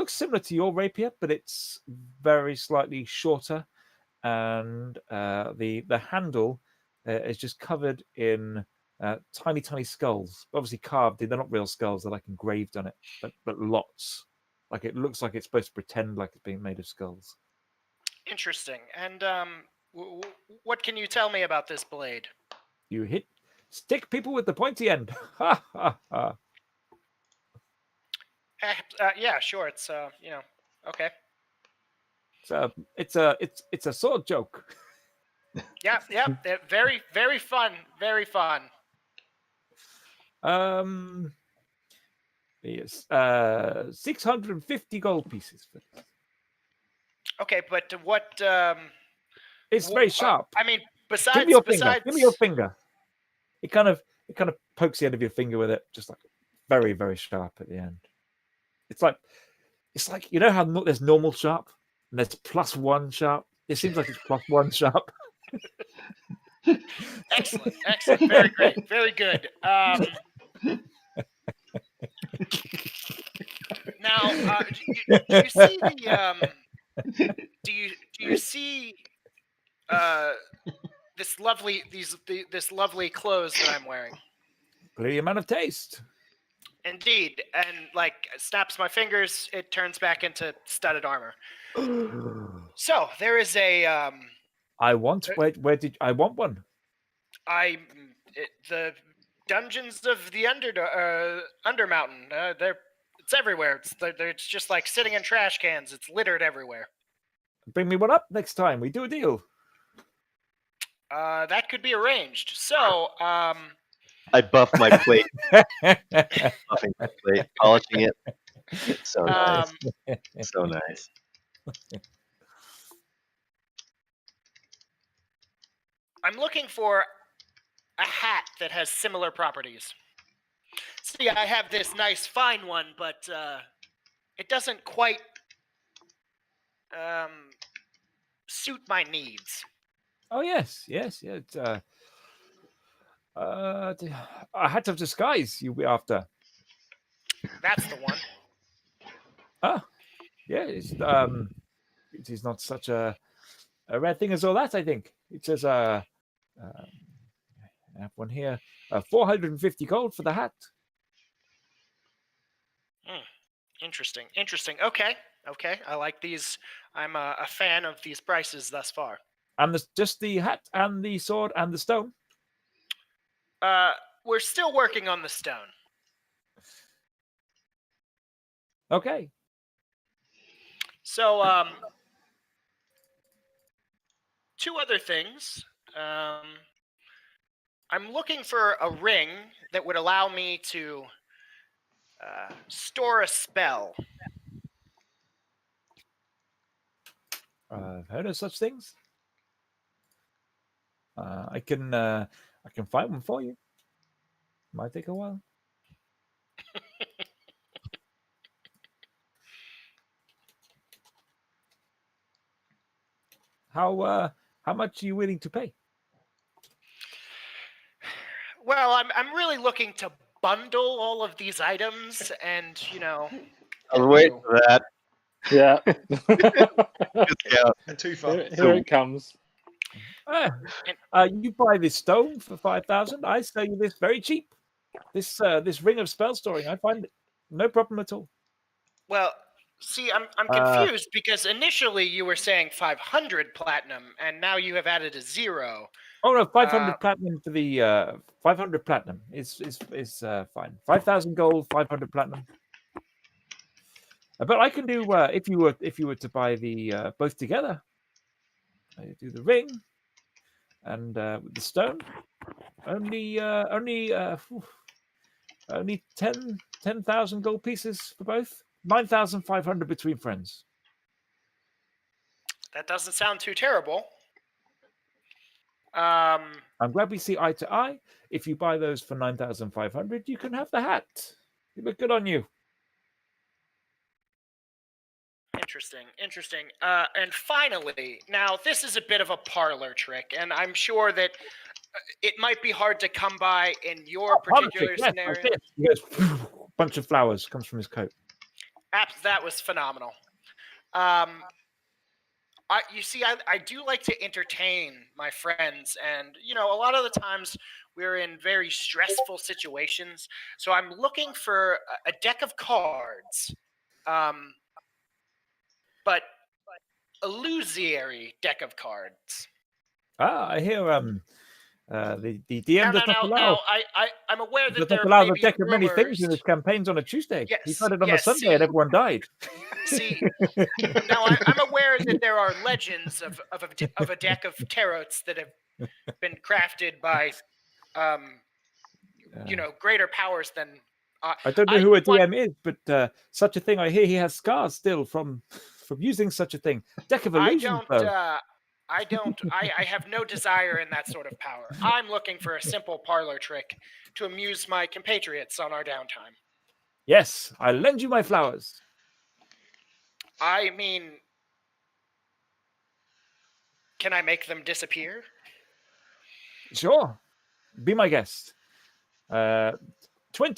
similar to your rapier, but it's very slightly shorter, and the handle is just covered in tiny skulls, obviously carved in. They're not real skulls; they're like engraved on it, but lots. Like it looks like it's supposed to pretend like it's being made of skulls. Interesting. And what can you tell me about this blade? You stick people with the pointy end. Ha ha ha. Yeah, sure. It's okay. It's a sword joke. Yeah. Very, very fun. Very fun. Yes. 650 gold pieces. Okay, but what? It's very sharp. I mean, besides, Give me your finger. Give me your finger. It kind of pokes the end of your finger with it, just like very, very sharp at the end. It's like you know how there's normal sharp and there's +1 sharp. It seems like it's +1 sharp. Excellent. Very great. Very good. Now, do you see the? Do you see this lovely clothes that I'm wearing? Clearly a man of taste. Indeed, and like snaps my fingers, it turns back into studded armor. So there is a. I want. Where did I want one? The dungeons of the Undermountain. It's everywhere. It's just like sitting in trash cans. It's littered everywhere. Bring me one up next time. We do a deal. That could be arranged. So, I buffed my plate. Buffing my plate, polishing it. So nice. So nice. I'm looking for a hat that has similar properties. See, I have this nice fine one, but it doesn't quite suit my needs. Oh yes. It's, a hat of disguise you'll be after. That's the one. Yeah. It is not such a rare thing as all that. I think it says I have one here. 450 gold for the hat. Interesting. Okay. I like these. I'm a fan of these prices thus far. And just the hat and the sword and the stone. We're still working on the stone. Okay. So, two other things. I'm looking for a ring that would allow me to store a spell. I've heard of such things. I can find one for you. Might take a while. How much are you willing to pay? Well, I'm really looking to bundle all of these items, and I was waiting for that. Yeah. Discount. And too far. Here it comes. You buy this stone for 5,000. I sell you this very cheap. This ring of spell storing. I find it no problem at all. Well, see, I'm confused because initially you were saying 500 platinum, and now you have added a 0. Oh no, 500 platinum for the 500 platinum is fine. 5,000 gold, 500 platinum. But I can do if you were to buy the both together. I do the ring and with the stone. Only 10,000 gold pieces for both. 9,500 between friends. That doesn't sound too terrible. I'm glad we see eye to eye. If you buy those for 9,500, you can have the hat. You look good on you. Interesting. And finally, now this is a bit of a parlor trick, and I'm sure that it might be hard to come by in your particular scenario. Yes, bunch of flowers comes from his coat. That was phenomenal. You see, I do like to entertain my friends, and a lot of the times we're in very stressful situations. So I'm looking for a deck of cards, but illusory deck of cards. I hear the DM does not allow. No, I'm aware that there allow may the be deck of many rumors. things in his campaigns on a Tuesday. Yes, He tried it on a yes, Sunday see. and everyone died. See, now I'm aware that there are legends of a deck of tarots that have been crafted by, greater powers than. I don't know who a DM is, but such a thing. I hear he has scars still from using such a thing. Deck of illusions. I have no desire in that sort of power. I'm looking for a simple parlor trick to amuse my compatriots on our downtime. Yes, I'll lend you my flowers. I mean, can I make them disappear? Sure. Be my guest. 20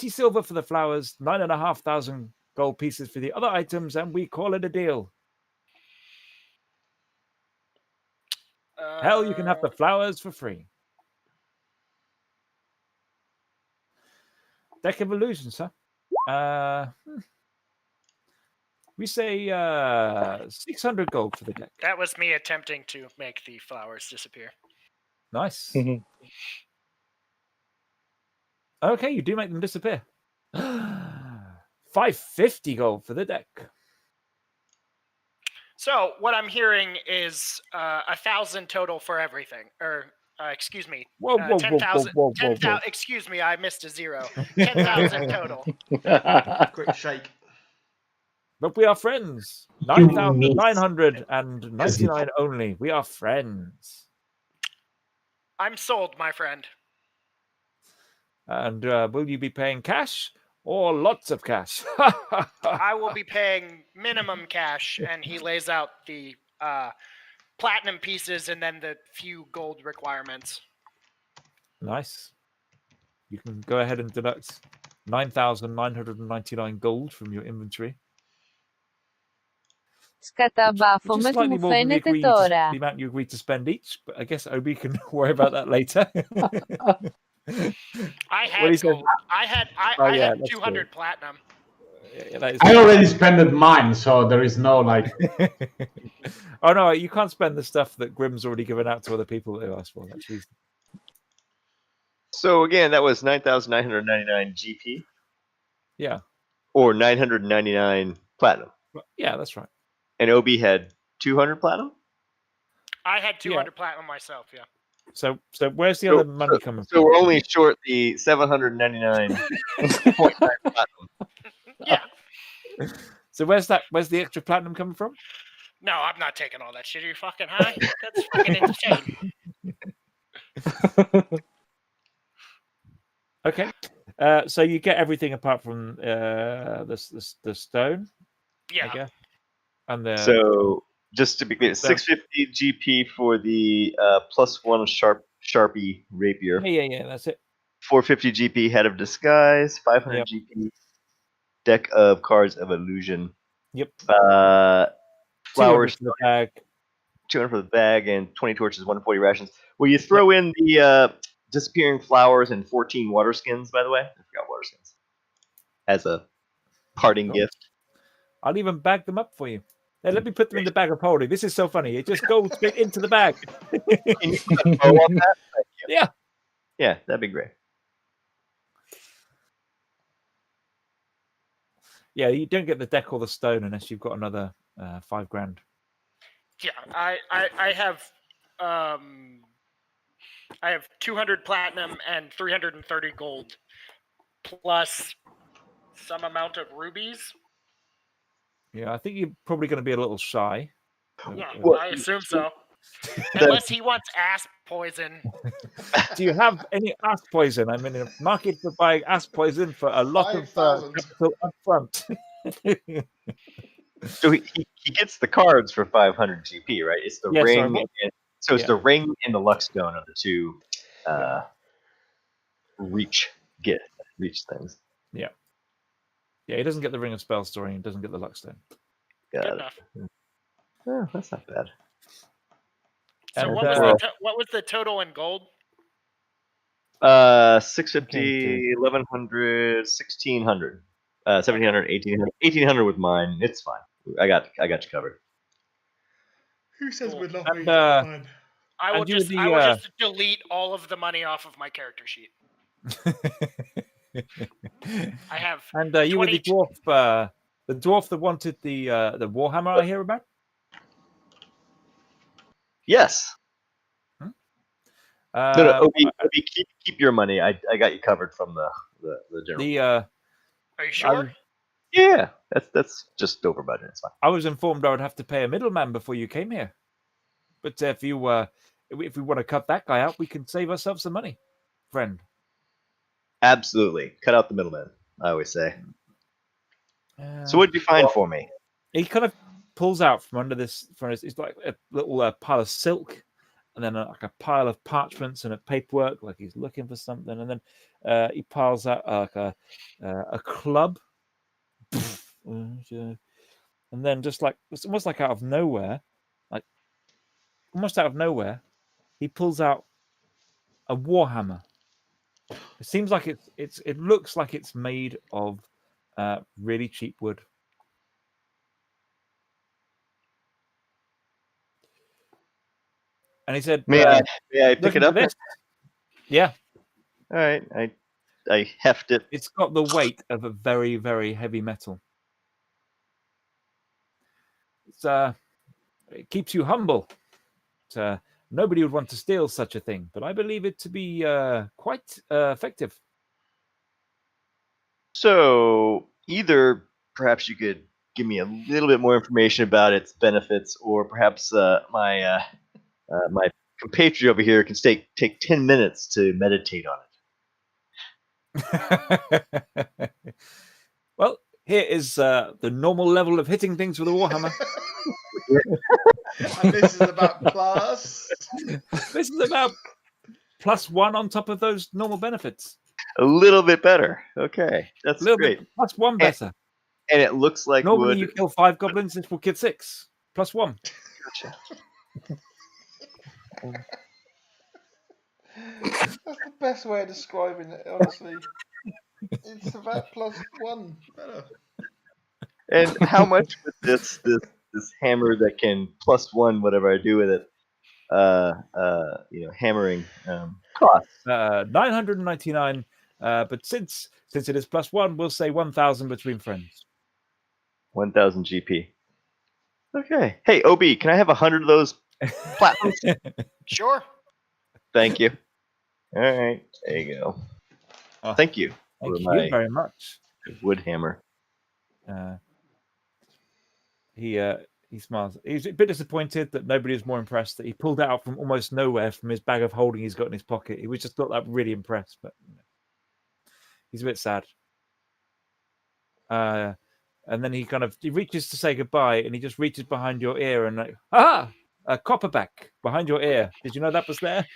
silver for the flowers, 9,500 gold pieces for the other items, and we call it a deal. Hell, you can have the flowers for free. Deck of illusions, huh? We say 600 gold for the deck. That was me attempting to make the flowers disappear. Nice. Okay, you do make them disappear. 550 gold for the deck. So what I'm hearing is 1,000 total for everything, or excuse me, 10,000. Excuse me, I missed a 0. 10,000 total. Quick shake. But we are friends. 9,999 only. We are friends. I'm sold, my friend. And will you be paying cash or lots of cash? I will be paying minimum cash, and he lays out the platinum pieces and then the few gold requirements. Nice. You can go ahead and deduct 9,999 gold from your inventory. Σκαταβάφομαι τι μου φαίνεται τώρα. The amount you agreed to spend each, but I guess Obi can worry about that later. I had gold. I had 200 platinum. I already spent mine, so there is no like. Oh no, you can't spend the stuff that Grim's already given out to other people that they asked for. That's reasonable. So again, that was 9,999 GP. Yeah. Or 999 platinum. Yeah, that's right. And Obi had 200 platinum? I had 200 platinum myself, yeah. So where's the other money coming from? So we're only short the 799.9 platinum. Yeah. So where's the extra platinum coming from? No, I'm not taking all that shit. Are you fucking high? That's fucking insane. Okay. So you get everything apart from the stone. Yeah. I guess. And the So just to be clear, 650 GP for the +1 Sharpie rapier. Yeah. That's it. 450 GP head of disguise. 500 GP deck of cards of illusion. Yep. Flowers for the bag. 200 for the bag, and 20 torches, 140 rations. Will you throw in the disappearing flowers and 14 water skins, by the way? I forgot water skins. As a parting gift. I'll even bag them up for you. Hey, let me put them in the bag of holding. This is so funny. It just goes straight into the bag. Can you put a bow on that? Thank you. Yeah. Yeah, that'd be great. Yeah, you don't get the deck or the stone unless you've got another $5,000. Yeah, I have 200 platinum and 330 gold, plus some amount of rubies. Yeah, I think you're probably going to be a little shy. Yeah, I assume so. Unless he wants ass poison. Do you have any ass poison? I'm in a market for buying ass poison for a lot of capital up front. So he gets the cards for 500 GP, right? It's the ring. It's the ring and the luck stone of the two reach things. Yeah. Yeah, he doesn't get the ring of spell storing. He doesn't get the luck stone. Good enough. Oh, that's not bad. So what was the total in gold? 650, 1100, 1600, 1700, 1800, 1800 with mine. It's fine. I got you covered. Who says we're not And, fine? I will just delete all of the money off of my character sheet. I have. And you were the dwarf that wanted the warhammer. I hear about. Yes. No, Obi, keep your money. I got you covered from the general. Are you sure? Yeah, that's just over budget. It's fine. I was informed I would have to pay a middleman before you came here, but if we want to cut that guy out, we can save ourselves some money, friend. Absolutely, cut out the middleman. I always say. So what did you find for me? He kind of pulls out from under this. It's like a little pile of silk, and then like a pile of parchments and a paperwork, like he's looking for something, and then he piles out like a club. And then just like it's almost like out of nowhere, he pulls out a warhammer. It seems like it looks like it's made of really cheap wood. And he said, "May I pick it up?" Yeah. All right. I heft it. It's got the weight of a very, very heavy metal. It keeps you humble. Nobody would want to steal such a thing, but I believe it to be quite effective. So either perhaps you could give me a little bit more information about its benefits, or perhaps my compatriot over here can take 10 minutes to meditate on it. Well, here is the normal level of hitting things with a warhammer. And this is about plus. This is about +1 on top of those normal benefits. A little bit better. Okay, that's great. +1 better. And it looks like normally you kill 5 goblins, this will kill 6. +1. Gotcha. That's the best way of describing it, honestly. It's about +1 better. And how much with this hammer that can +1 whatever I do with it? Hammering cost 999. But since it is +1, we'll say 1,000 between friends. 1,000 GP. Okay. Hey, OB, can I have 100 of those platinums? Sure. Thank you. All right, there you go. Thank you. Thank you very much. Wood hammer. He He smiles. He's a bit disappointed that nobody was more impressed that he pulled that out from almost nowhere from his bag of holding he's got in his pocket. He was just not that really impressed, but he's a bit sad. And then he reaches to say goodbye, and he just reaches behind your ear and like, a copperback behind your ear. Did you know that was there?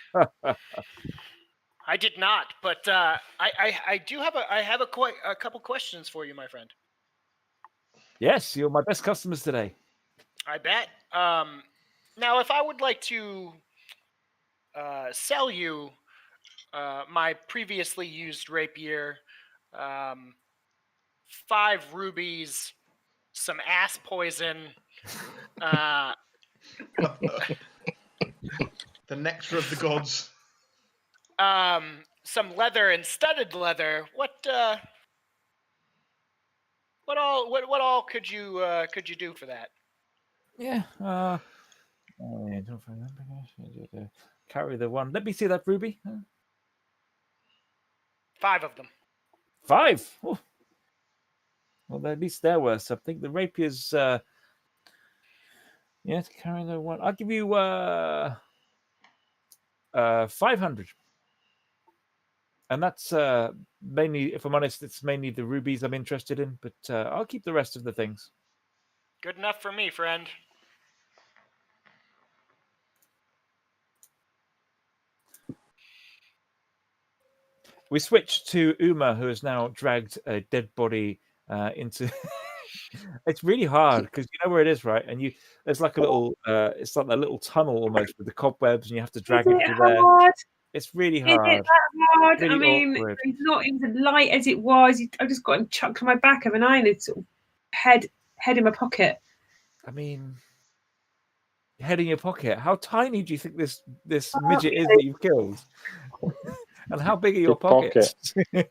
I did not, but I do have a couple questions for you, my friend. Yes, you're my best customers today. I bet. Now, if I would like to sell you my previously used rapier, 5 rubies, some ass poison, The nectar of the gods. some leather and studded leather, what all could you do for that? Yeah. Carry the one. Let me see that ruby. 5 of them. 5. Oh. Well, at least they're worth something. The rapier's. To carry the one. I'll give you 500. And that's mainly, if I'm honest, it's mainly the rubies I'm interested in. But I'll keep the rest of the things. Good enough for me, friend. We switch to Uma, who has now dragged a dead body into. It's really hard because you know where it is, right? And there's like a little, it's like a little tunnel almost with the cobwebs, and you have to drag it through there. It's really hard. Is it that hard? Really I mean, awkward. it's not even as light as it was. I just got him chucked on my back of an iron. It's sort of head in my pocket. I mean, head in your pocket. How tiny do you think this midget is that you've killed? And how big are your pockets? She's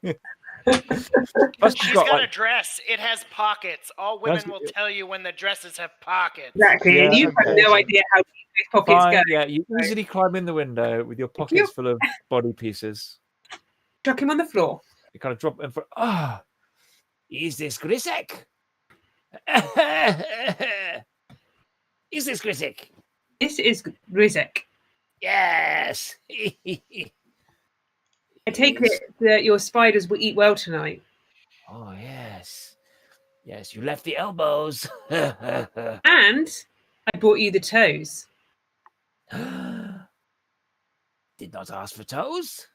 got a dress. It has pockets. All women will tell you when the dresses have pockets. Exactly. And you've got no idea how deep these pockets go. Yeah, you easily climb in the window with your pockets full of body pieces. Chuck him on the floor. You kind of drop in for. Is this Grisek? Is this Grisek? This is Rizek. Yes. I take it that your spiders will eat well tonight. Oh, yes. Yes, you left the elbows. And I brought you the toes. Did not ask for toes.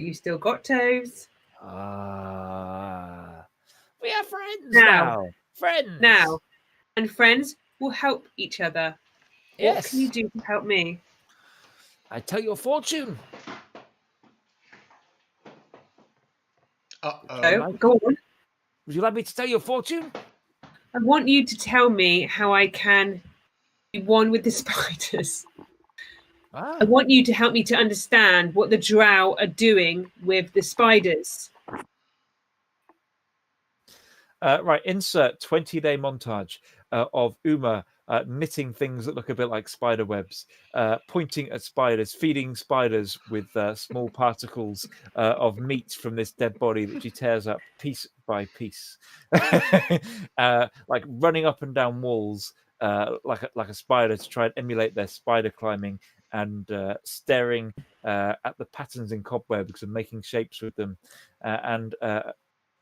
You still got toes. We are friends now. Friends. Now. And friends will help each other. Yes. What can you do to help me? I tell your fortune. So, go on. Would you like me to tell your fortune? I want you to tell me how I can be one with the spiders. I want you to help me to understand what the drow are doing with the spiders. Right, insert 20-day montage of Uma knitting things that look a bit like spider webs, pointing at spiders, feeding spiders with small particles of meat from this dead body that she tears up piece by piece, like running up and down walls like a spider to try and emulate their spider climbing, and staring at the patterns in cobwebs and making shapes with them,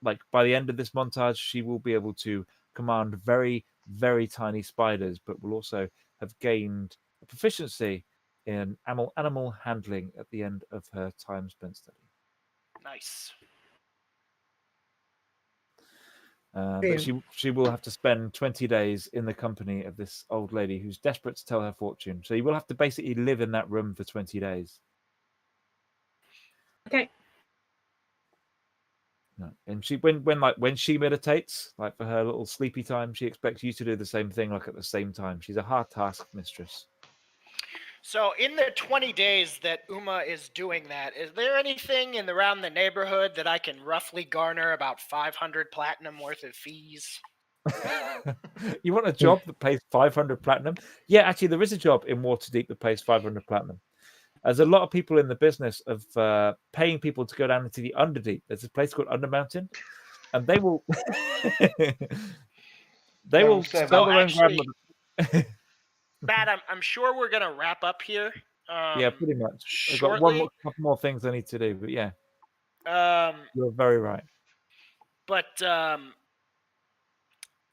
like by the end of this montage, she will be able to command very, very tiny spiders, but will also have gained a proficiency in animal handling at the end of her time spent studying. Nice. But she will have to spend 20 days in the company of this old lady who's desperate to tell her fortune. So you will have to basically live in that room for 20 days. Okay. No. And she when she meditates, like for her little sleepy time, she expects you to do the same thing, like at the same time. She's a hard task mistress. So in the 20 days that Uma is doing that, is there anything around the neighborhood that I can roughly garner about 500 platinum worth of fees? You want a job that pays 500 platinum? Yeah, actually, there is a job in Waterdeep that pays 500 platinum. There's a lot of people in the business of paying people to go down into the Underdeep. There's a place called Undermountain, and they will sell their own grandmother. Matt, I'm sure we're gonna wrap up here. Yeah, pretty much. I've got Shortly. couple more things I need to do, but yeah, Um, you're very right. but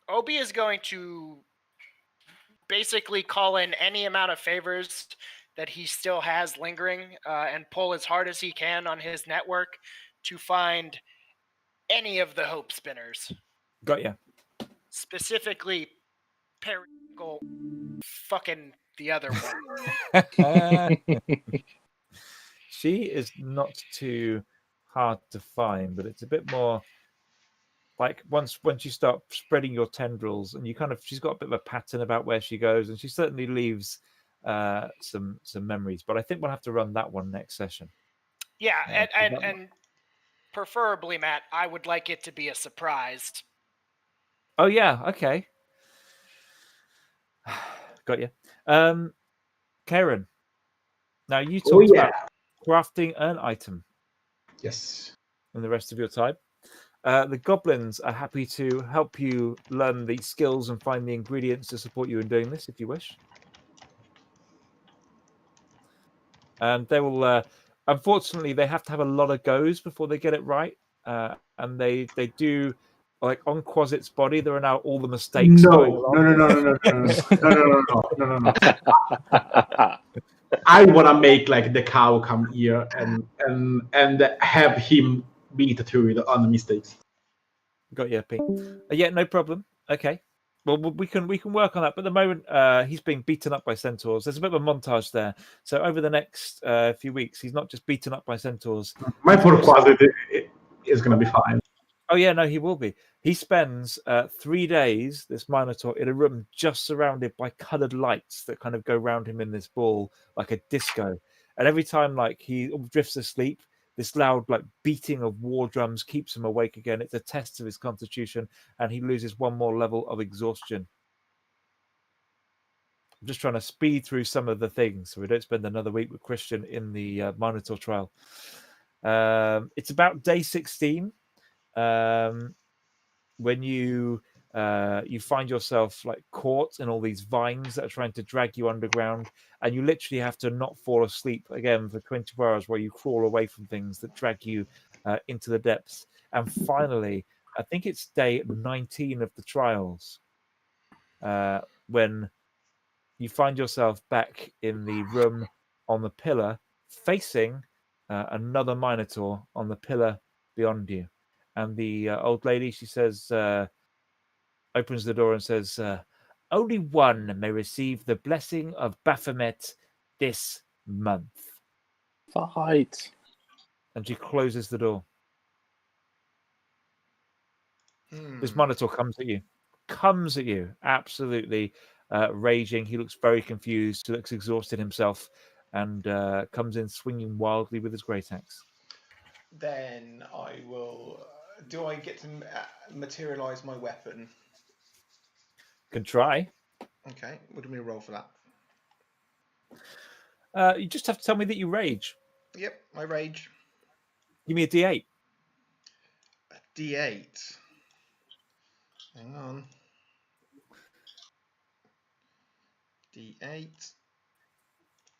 Obi is going to basically call in any amount of favors that he still has lingering and pull as hard as he can on his network to find any of the hope spinners. Got ya. Specifically, Periwinkle fucking the other one. She is not too hard to find, but it's a bit more like once you start spreading your tendrils, and she's got a bit of a pattern about where she goes, and she certainly leaves some memories. But I think we'll have to run that one next session. Yeah, and preferably, Matt, I would like it to be a surprise. Oh yeah, okay. Got you. Karen, now you talked about crafting an item. Yes. In the rest of your time. The goblins are happy to help you learn the skills and find the ingredients to support you in doing this if you wish. And they will, unfortunately, they have to have a lot of goes before they get it right. And they do, like on Quasit's body, there are now all the mistakes. No. I want to make like the cow come here and have him beat through on the mistakes. Got you, Pete. Yeah, no problem. Okay. Well, we can work on that. But at the moment, he's being beaten up by centaurs. There's a bit of a montage there. So over the next few weeks, he's not just beaten up by centaurs. My poor Quasit is going to be fine. Oh yeah, no, he will be. He spends 3 days, this Minotaur, in a room just surrounded by coloured lights that kind of go around him in this ball like a disco. And every time like he drifts asleep, this loud like beating of war drums keeps him awake again. It's a test of his constitution, and he loses one more level of exhaustion. I'm just trying to speed through some of the things so we don't spend another week with Christian in the Minotaur trial. It's about day 16. When you find yourself like caught in all these vines that are trying to drag you underground, and you literally have to not fall asleep again for 24 hours where you crawl away from things that drag you into the depths. And finally, I think it's day 19 of the trials, when you find yourself back in the room on the pillar facing another Minotaur on the pillar beyond you. And the old lady, she says, opens the door and says, only one may receive the blessing of Baphomet this month. Fight. And she closes the door. This Minotaur comes at you, absolutely raging. He looks very confused. He looks exhausted himself, and comes in swinging wildly with his great axe. Then I will. Do I get to materialize my weapon? Can try. Okay. What do we roll for that? You just have to tell me that you rage. Yep, I rage. Give me a D8. A D8. Hang on. D8.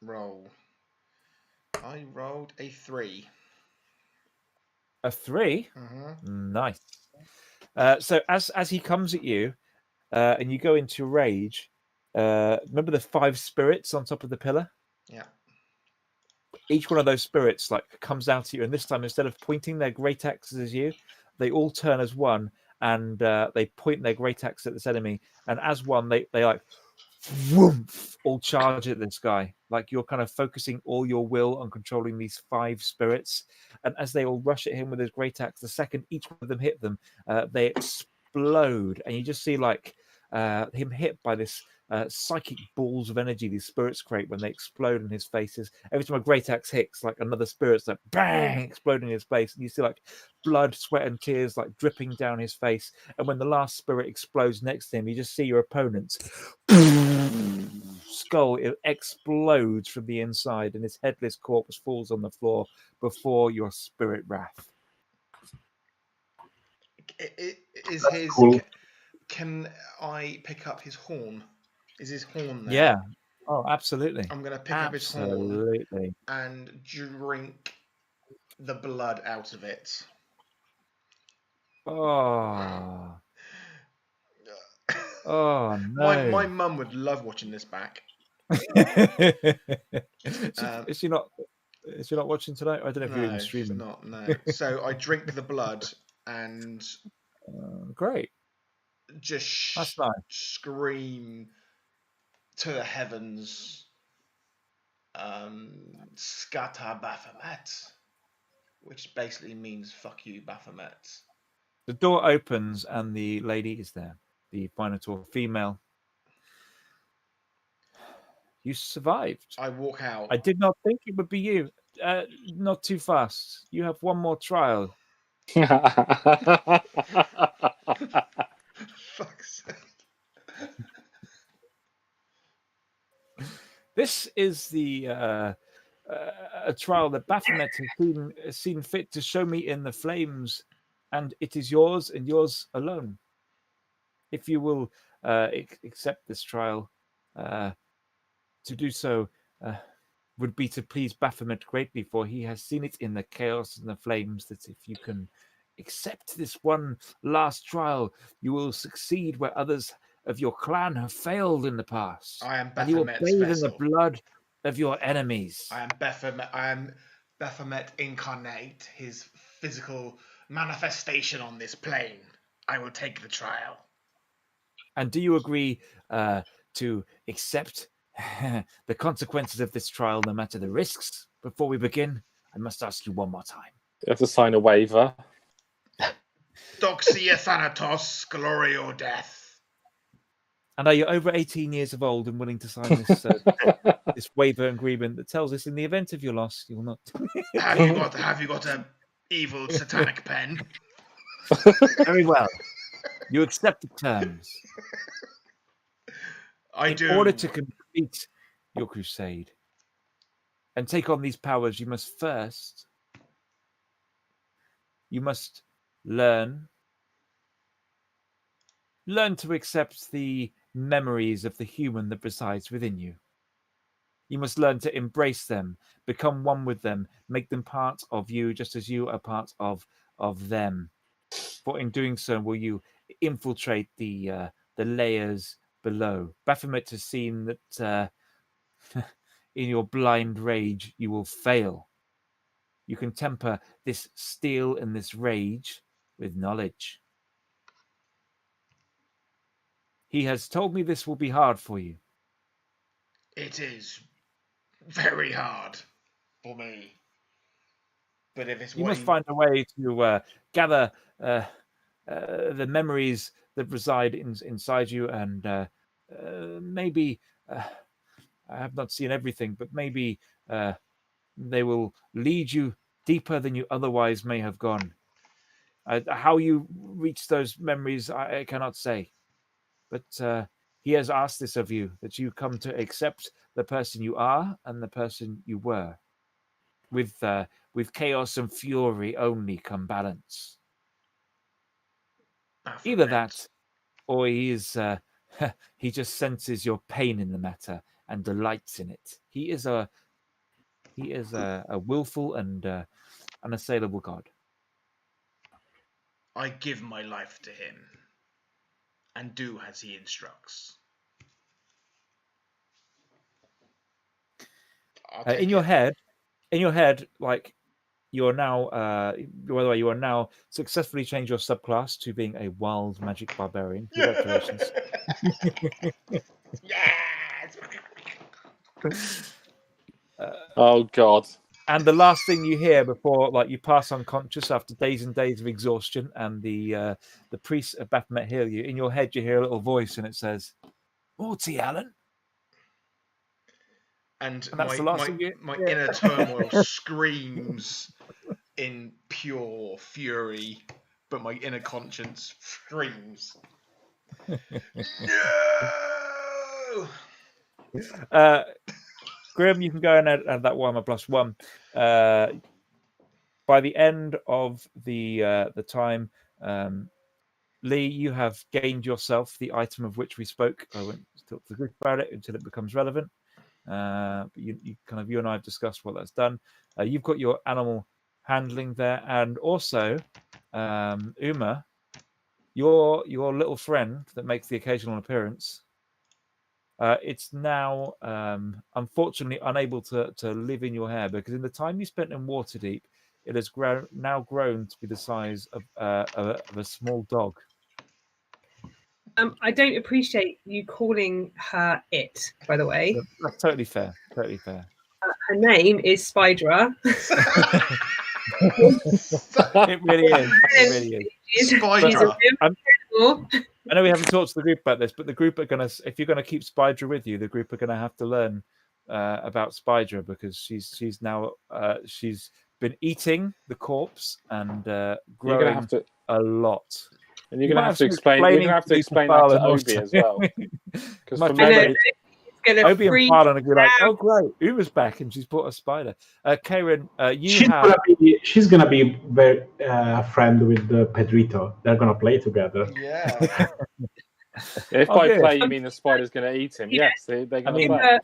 Roll. I rolled a 3. A 3? Mm-hmm. Nice. So as he comes at you, and you go into rage, remember the 5 spirits on top of the pillar? Yeah. Each one of those spirits like comes out at you, and this time instead of pointing their great axes at you, they all turn as one, and they point their great axe at this enemy. And as one, they like whoomph, all charge at this guy. Like you're kind of focusing all your will on controlling these 5 spirits. And as they all rush at him with his great axe, the second each one of them hit them, they explode. And you just see like him hit by this psychic balls of energy these spirits create when they explode in his faces. Every time a great axe hits, like another spirit's like bang, exploding in his face. And you see like blood, sweat, and tears like dripping down his face. And when the last spirit explodes next to him, you just see your opponent's skull, it explodes from the inside, and his headless corpse falls on the floor before your spirit wrath. Is his? Cool. Can I pick up his horn? Is his horn there? Yeah. Oh, absolutely. I'm going to pick up his horn Absolutely. and drink the blood out of it. Oh. Oh no. My mum would love watching this back. Is she not watching tonight? I don't know if you're even No, she's streaming. not. No. So I drink the blood and Great. just That's nice. scream to the heavens, Skata Baphomet, which basically means "fuck you, Baphomet." The door opens and the lady is there, the Minotaur female. You survived. I walk out. I did not think it would be you. Not too fast. You have one more trial. Fuck's sake. This is the a trial that Baphomet has seen fit to show me in the flames, and it is yours and yours alone. If you will accept this trial, to do so would be to please Baphomet greatly, for he has seen it in the chaos and the flames that if you can accept this one last trial, you will succeed where others of your clan have failed in the past. I am And you will Baphomet's bathe in vessel. the blood of your enemies. I am Baphomet incarnate, his physical manifestation on this plane. I will take the trial. And do you agree to accept the consequences of this trial, no matter the risks? Before we begin, I must ask you one more time. You have to sign a waiver. Doxia Thanatos, glory or death. And are you over 18 years of old and willing to sign this this waiver agreement that tells us in the event of your loss, you will not... Have you got a evil satanic pen? Very well. You accept the terms. I do. In order to complete your crusade and take on these powers, you must learn to accept the memories of the human that resides within you. You must learn to embrace them, become one with them, make them part of you just as you are part of them. For in doing so, will you infiltrate the layers below. Baphomet has seen that in your blind rage, you will fail. You can temper this steel and this rage with knowledge. He has told me this will be hard for you. It is very hard for me. But if it's you must find a way to gather the memories that reside inside you, and maybe I have not seen everything, but maybe they will lead you deeper than you otherwise may have gone. How you reach those memories, I cannot say. But he has asked this of you, that you come to accept the person you are and the person you were. With chaos and fury only come balance. Either that, or he just senses your pain in the matter and delights in it. He is a willful and unassailable god. I give my life to him and do as he instructs. In your head, like you're now, by the way, you are now successfully changed your subclass to being a wild magic barbarian. Congratulations. Yes! Oh God. And the last thing you hear before, you pass unconscious after days and days of exhaustion, and the priest of Baphomet heal you. In your head, you hear a little voice, and it says, "Morty Allen." And that's the last thing my inner turmoil screams in pure fury, but my inner conscience screams, "No!" Grim, you can go and add that one, a +1. By the end of the time, Lee, you have gained yourself the item of which we spoke. I won't talk to the group about it until it becomes relevant. But you and I have discussed what that's done. You've got your animal handling there, and also Uma, your little friend that makes the occasional appearance. It's now unfortunately unable to live in your hair, because in the time you spent in Waterdeep, it has now grown to be the size of a small dog. I don't appreciate you calling her it, by the way. That's totally fair. Totally fair. Her name is Spydra. It really is. It really is. Spydra. I know we haven't talked to the group about this, but the group are going to, if you're going to keep Spydra with you, the group are going to have to learn about Spydra, because she's now she's been eating the corpse and growing a lot. And you're going to have to explain. You're going to have to explain that to Obi as well. Because Obi and Farlan are going to be like, "Oh, great, Uma's back, and she's brought a spider." Karen, she's gonna be very friend with Pedrito. They're gonna play together. Yeah. If by play you mean the spider's going to eat him, yes, they're going to play.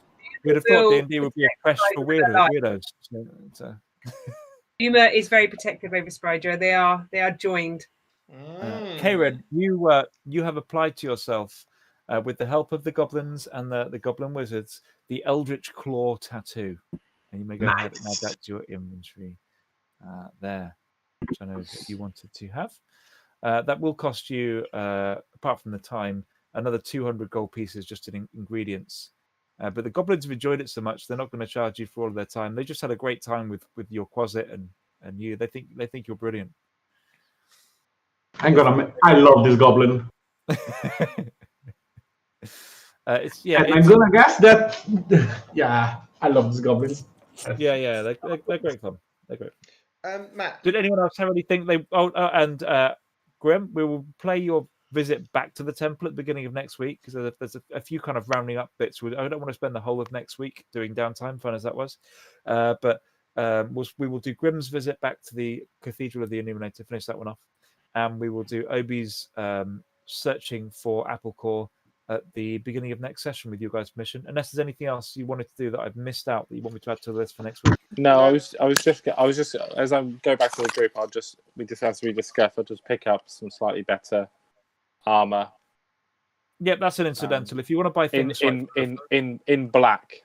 You'd have thought D&D would be a quest for weirdos. So. Uma is very protective over Spydra. They are joined. Karen, you have applied to yourself, with the help of the goblins and the goblin wizards, the Eldritch Claw tattoo, and you may go ahead and add that to your inventory there, which I know that you wanted to have. That will cost you, apart from the time, another 200 gold pieces just in ingredients. But the goblins have enjoyed it so much, they're not going to charge you for all of their time. They just had a great time with your Quasit and you. They think you're brilliant. I love this goblin. I'm gonna guess that. Yeah, I love this goblin. Yeah, they're great fun. They're great. Matt, did anyone else have anything they? Grim, we will play your visit back to the temple at the beginning of next week, because there's a few kind of rounding up bits. I don't want to spend the whole of next week doing downtime, fun as that was, but we will do Grim's visit back to the Cathedral of the Illuminator, finish that one off, and we will do Obi's searching for Apple Core at the beginning of next session with your guys' permission. Unless there's anything else you wanted to do that I've missed out that you want me to add to the list for next week. No, I was just as I go back to the group, we just as we discussed, I'll just pick up some slightly better armor. Yep, that's an incidental. If you want to buy things in black.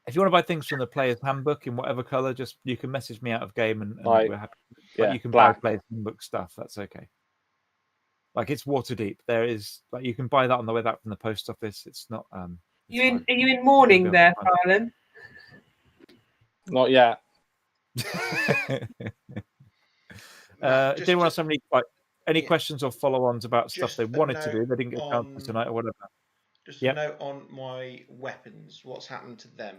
If you want to buy things from the player's handbook in whatever color, just you can message me out of game and we're happy. You can buy player's handbook stuff. That's okay. Like, it's Waterdeep. There is, like, you can buy that on the way back from the post office. It's not. Are you in mourning there, Farlan? Not yet. Did anyone else have any questions or follow-ons about stuff they wanted to do? They didn't get a chance tonight or whatever. Just a note on my weapons. What's happened to them?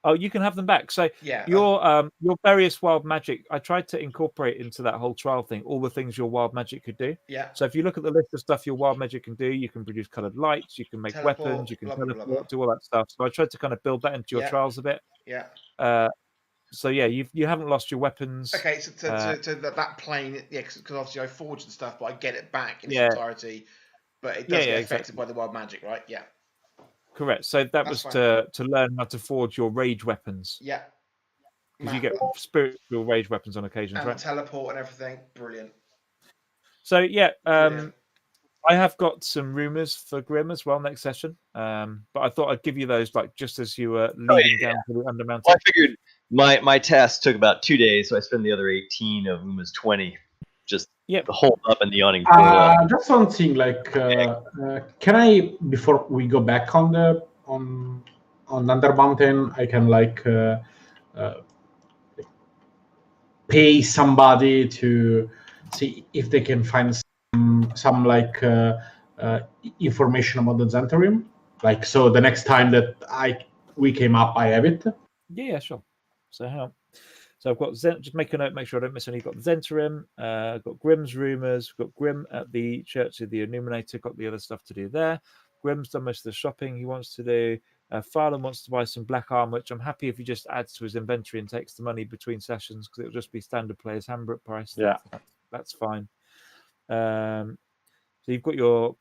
Oh, you can have them back. So your various wild magic, I tried to incorporate into that whole trial thing all the things your wild magic could do. Yeah. So if you look at the list of stuff your wild magic can do, you can produce coloured lights, you can make weapons, you can teleport, do all that stuff. So I tried to kind of build that into your trials a bit. Yeah. So yeah, you haven't lost your weapons. Okay, so to that plane, because obviously I forged the stuff, but I get it back in its entirety. But it does get affected by the wild magic, right? Yeah. Correct. So that was to learn how to forge your rage weapons. Yeah. Because you get spiritual rage weapons on occasions, and right? Teleport and everything. Brilliant. So yeah, I have got some rumors for Grim as well next session. But I thought I'd give you those just as you were leading down to the Undermountain. Well, I figured my task took about 2 days, so I spent the other 18 of Uma's 20 just hold up in the awning. Just one thing, can I, before we go back on Undermountain, I can pay somebody to see if they can find some information about the Zentarium. So the next time that we came up, I have it. Yeah, sure. So hang on. So I've got just make a note, make sure I don't miss any. Got the Zentarium, got Grim's rumors, got Grim at the Church of the Illuminator, got the other stuff to do there. Grim's done most of the shopping he wants to do. Farlan wants to buy some black armor, which I'm happy if he just adds to his inventory and takes the money between sessions, because it'll just be standard player's handbook price. Yeah, that's fine. So you've got your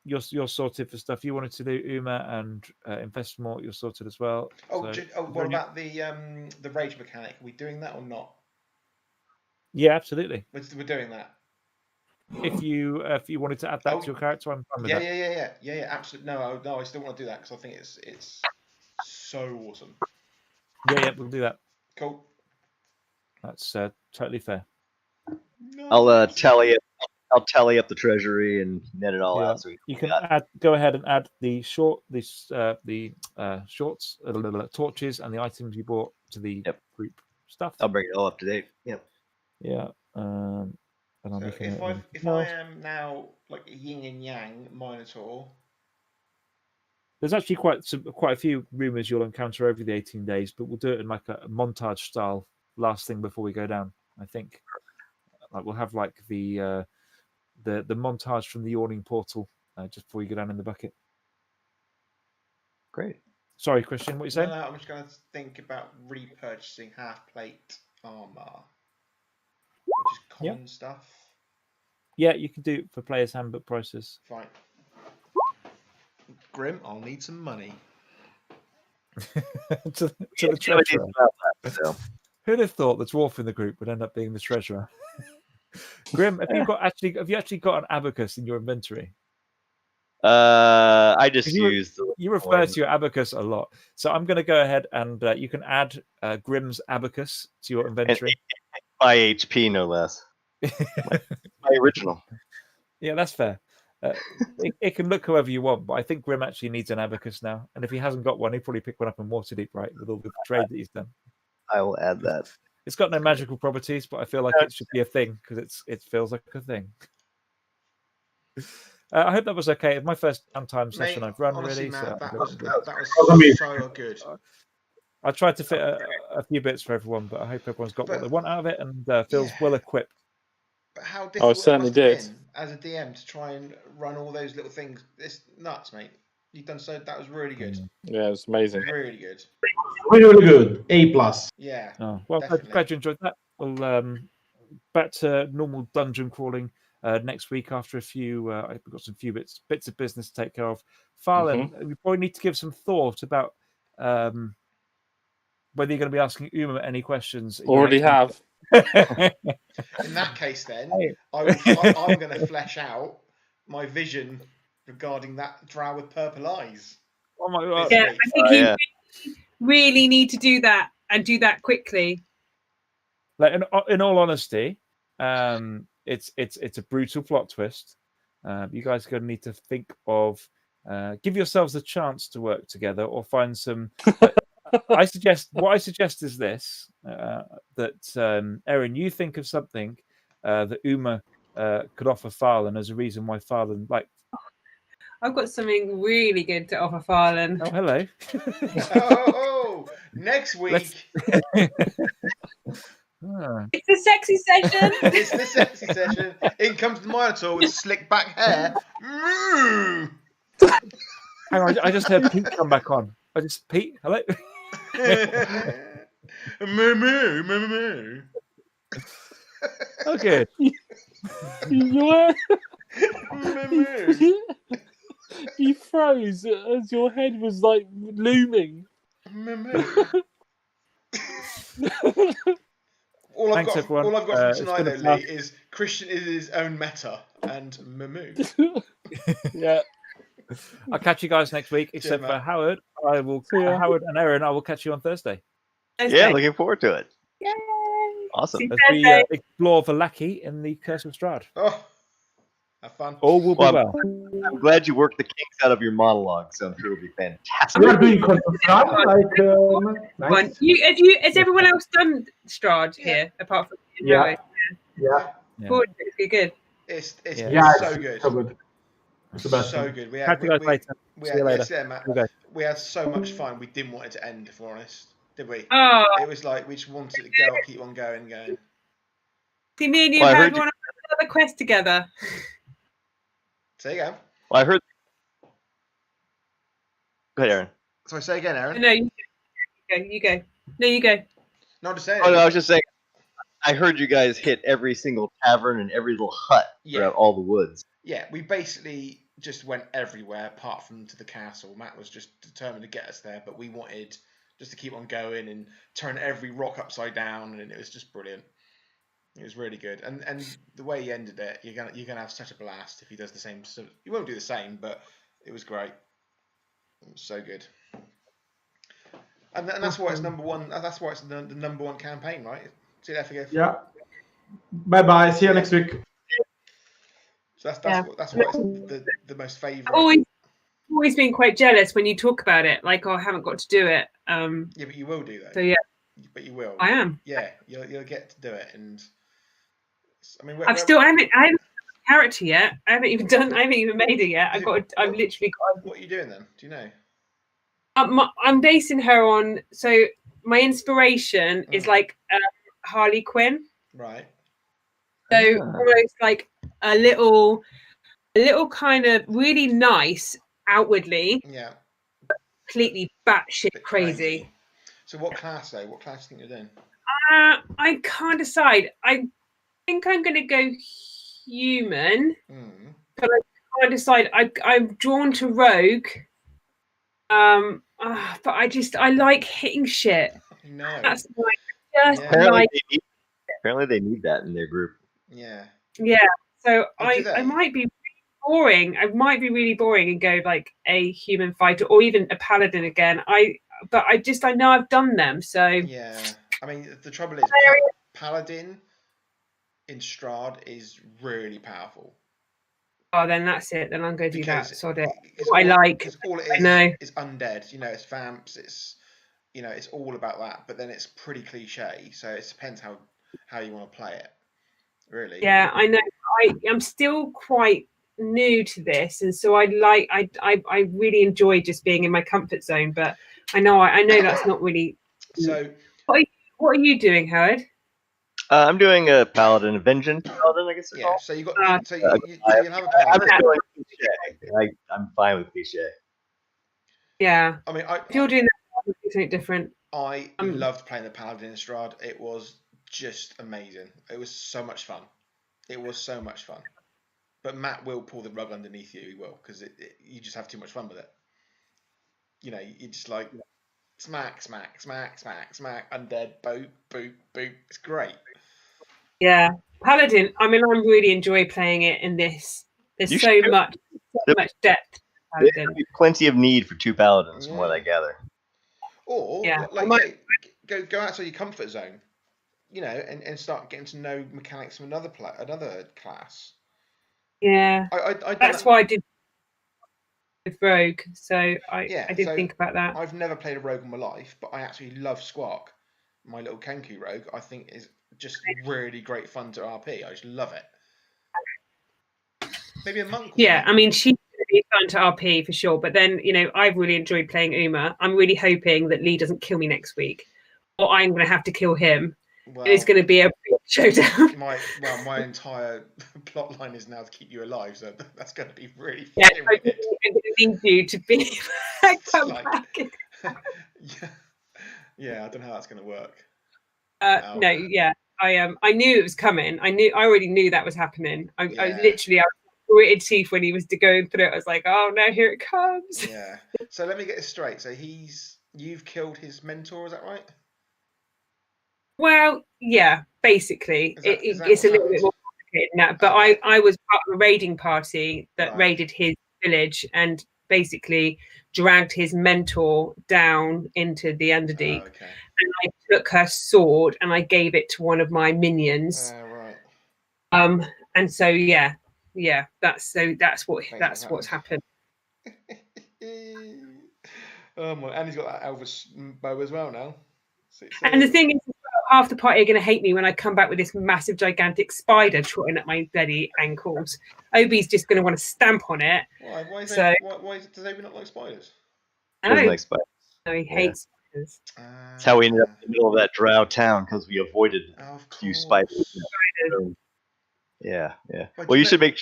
you're sorted for stuff you wanted to do, Uma, and Investimort, you're sorted as well. Oh, So, what about the rage mechanic? Are we doing that or not? Yeah, absolutely. We're doing that. If you wanted to add that to your character, I'm fine with that. Yeah, absolutely. No, I still want to do that because I think it's so awesome. Yeah, we'll do that. Cool. That's totally fair. I'll tally it. I'll tally up the treasury and net it all out. So you can go ahead and add the shorts, torches, and the items you bought to the group stuff. I'll bring it all up to date. Yep. Yeah. So if I am now like a yin and yang Minotaur. There's actually quite a few rumors you'll encounter over the 18 days, but we'll do it in like a montage style last thing before we go down. I think like we'll have like the montage from the Yawning Portal just before you go down in the bucket. Great. Sorry, Christian, what are you saying? No, I'm just going to think about repurchasing half plate armor, which is common stuff. Yeah, you can do it for players' handbook prices. Fine. Grim, I'll need some money. to the treasurer. Who'd have thought the dwarf in the group would end up being the treasurer? Grim, have you actually got an abacus in your inventory? I just used. You refer to your abacus a lot, so I'm going to go ahead and you can add Grim's abacus to your inventory. By HP, no less. My original. Yeah, that's fair. It can look however you want, but I think Grim actually needs an abacus now, and if he hasn't got one, he'll probably pick one up in Waterdeep, right, with all the trade that he's done. I will add that. It's got no magical properties, but I feel like it should be a thing because it feels like a thing. I hope that was okay. It's my first downtime session I've run, honestly, really. Matt, that was so good. I tried to fit a few bits for everyone, but I hope everyone's got what they want out of it and feels well equipped. But how difficult certainly it must did. have been as a DM to try and run all those little things. It's nuts, mate. You've done so. That was really good. Yeah, it was amazing. Really good. Really good. A+. Yeah. Oh, well, glad you enjoyed that. We'll back to normal dungeon crawling next week after a few. We've got some few bits of business to take care of. Farland, we probably need to give some thought about whether you're going to be asking Uma any questions. Already have. In that case, then I'm going to flesh out my vision regarding that drow with purple eyes. Oh my god! Yeah, I think you really need to do that and do that quickly. Like in all honesty, it's a brutal plot twist. You guys are going to need to think of give yourselves a chance to work together or find some. What I suggest is this: that Erin, you think of something that Uma could offer Farland as a reason why Farland I've got something really good to offer Farland. Oh, hello. Next week. It's the sexy session. It's the sexy session. In comes the Minotaur with slick back hair. Hang on, I just heard Pete come back on. Pete, hello. Moo. Okay. You froze as your head was like looming. All I've Thanks, got everyone. from tonight, though, Lee, is Christian is his own meta and Moo. Yeah. I'll catch you guys next week, except for Howard. Howard and Erin, I will catch you on Thursday. Yeah, looking forward to it. Yay! Awesome. As we explore the lackey in the Curse of Strahd. Oh, have fun. All will be well. I'm glad you worked the kinks out of your monologue, so I'm sure it'll be fantastic. We are doing Curse of Strahd, nice. Has everyone else done Strahd here apart from Yeah. Good. It's so good. So good. It's the best. So good. We Catch you guys later. See you later. Matt, we had so much fun. We didn't want it to end, if we're honest. Did we? Oh. It was like we just wanted to go, keep on going. See, me and you had another quest together. Say again. Well, I heard. Go ahead, Aaron. Sorry, say again, Aaron. No, you go. No, you go. No, just saying. Oh, no, I was just saying. I heard you guys hit every single tavern and every little hut throughout all the woods. Yeah, we basically just went everywhere apart from to the castle. Matt was just determined to get us there, but we wanted just to keep on going and turn every rock upside down, and it was just brilliant. It was really good, and the way he ended it, you're gonna have such a blast if he does the same. So you won't do the same, but it was great. It was so good, and that's why it's number one. That's why it's the number one campaign, right? See you there, Forgive. Yeah. Bye bye. See you next week. So that's why it's the most favourite. Always been quite jealous when you talk about it, like, oh, I haven't got to do it. Yeah, but you will do that. So yeah. But you will. I am. Yeah, you'll get to do it, and I mean, I haven't a character yet. I haven't even made it yet. I've literally got. What are you doing then? Do you know? I'm basing her on. So my inspiration is like Harley Quinn. Right. So almost like a little kind of really nice outwardly. Yeah. Completely batshit crazy. So what class though? What class do you think you're doing? I can't decide. I think I'm going to go human, but I can't decide. I'm drawn to rogue. But I like hitting shit. No. That's Apparently they need that in their group. Yeah. Yeah. So I might be boring. I might be really boring and go like a human fighter or even a paladin again. I know I've done them. So yeah. I mean, the trouble is, paladin in Strahd is really powerful. Oh, then that's it. Then I'm going to do that. Sod it. I like. All it is, I know. It's undead. You know, it's vamps. It's it's all about that. But then it's pretty cliche. So it depends how you want to play it. Really. Yeah, I know. I'm still quite new to this, and so I really enjoy just being in my comfort zone. But I know that's not really. So what are you doing, Howard? I'm doing a paladin, a vengeance paladin, I guess. Yeah. So you got. You have a paladin. I'm fine with cliche. Yeah. I mean, if you're doing that, something different. I loved playing the paladin in Strahd. It was just amazing. It was so much fun. But Matt will pull the rug underneath you. He will, because you just have too much fun with it. You know, you just like smack, smack, smack, smack, smack, undead, boop, boop, boop. It's great. Yeah, paladin. I mean, I really enjoy playing it in this. There's so much depth. There'll be plenty of need for two paladins, from what I gather. Or go outside your comfort zone, you know, and start getting to know mechanics from another class. Yeah, that's why I did with Rogue. So I did think about that. I've never played a Rogue in my life, but I actually love Squawk, my little Kenku Rogue. I think is just really great fun to RP. I just love it. Maybe a monk. Yeah, I mean, she's really fun to RP for sure. But then, you know, I've really enjoyed playing Uma. I'm really hoping that Lee doesn't kill me next week, or I'm going to have to kill him. Well, it's going to be a big showdown. My entire plot line is now to keep you alive, so that's going to be really weird. I'm going to need you to be back. Yeah, I don't know how that's going to work. No, yeah, I knew it was coming. I already knew that was happening. I was gritted teeth when he was going through it. I was like, oh no, here it comes. Yeah. So let me get this straight. So you've killed his mentor, is that right? Well, yeah, basically. It's a little bit more complicated than that. But I was part of a raiding party that raided his village and basically dragged his mentor down into the Underdeep. Okay. And I took her sword and I gave it to one of my minions. Right. And so that's what's happened. Oh my! And he's got that Elvis bow as well now. And the thing is, half the party are going to hate me when I come back with this massive, gigantic spider trotting at my bloody ankles. Obi's just going to want to stamp on it. Why? Why does Obi not like spiders? I don't like spiders. No, he hates spiders. That's how we ended up in the middle of that drow town, because we avoided a few spiders. Yeah. Well, you should make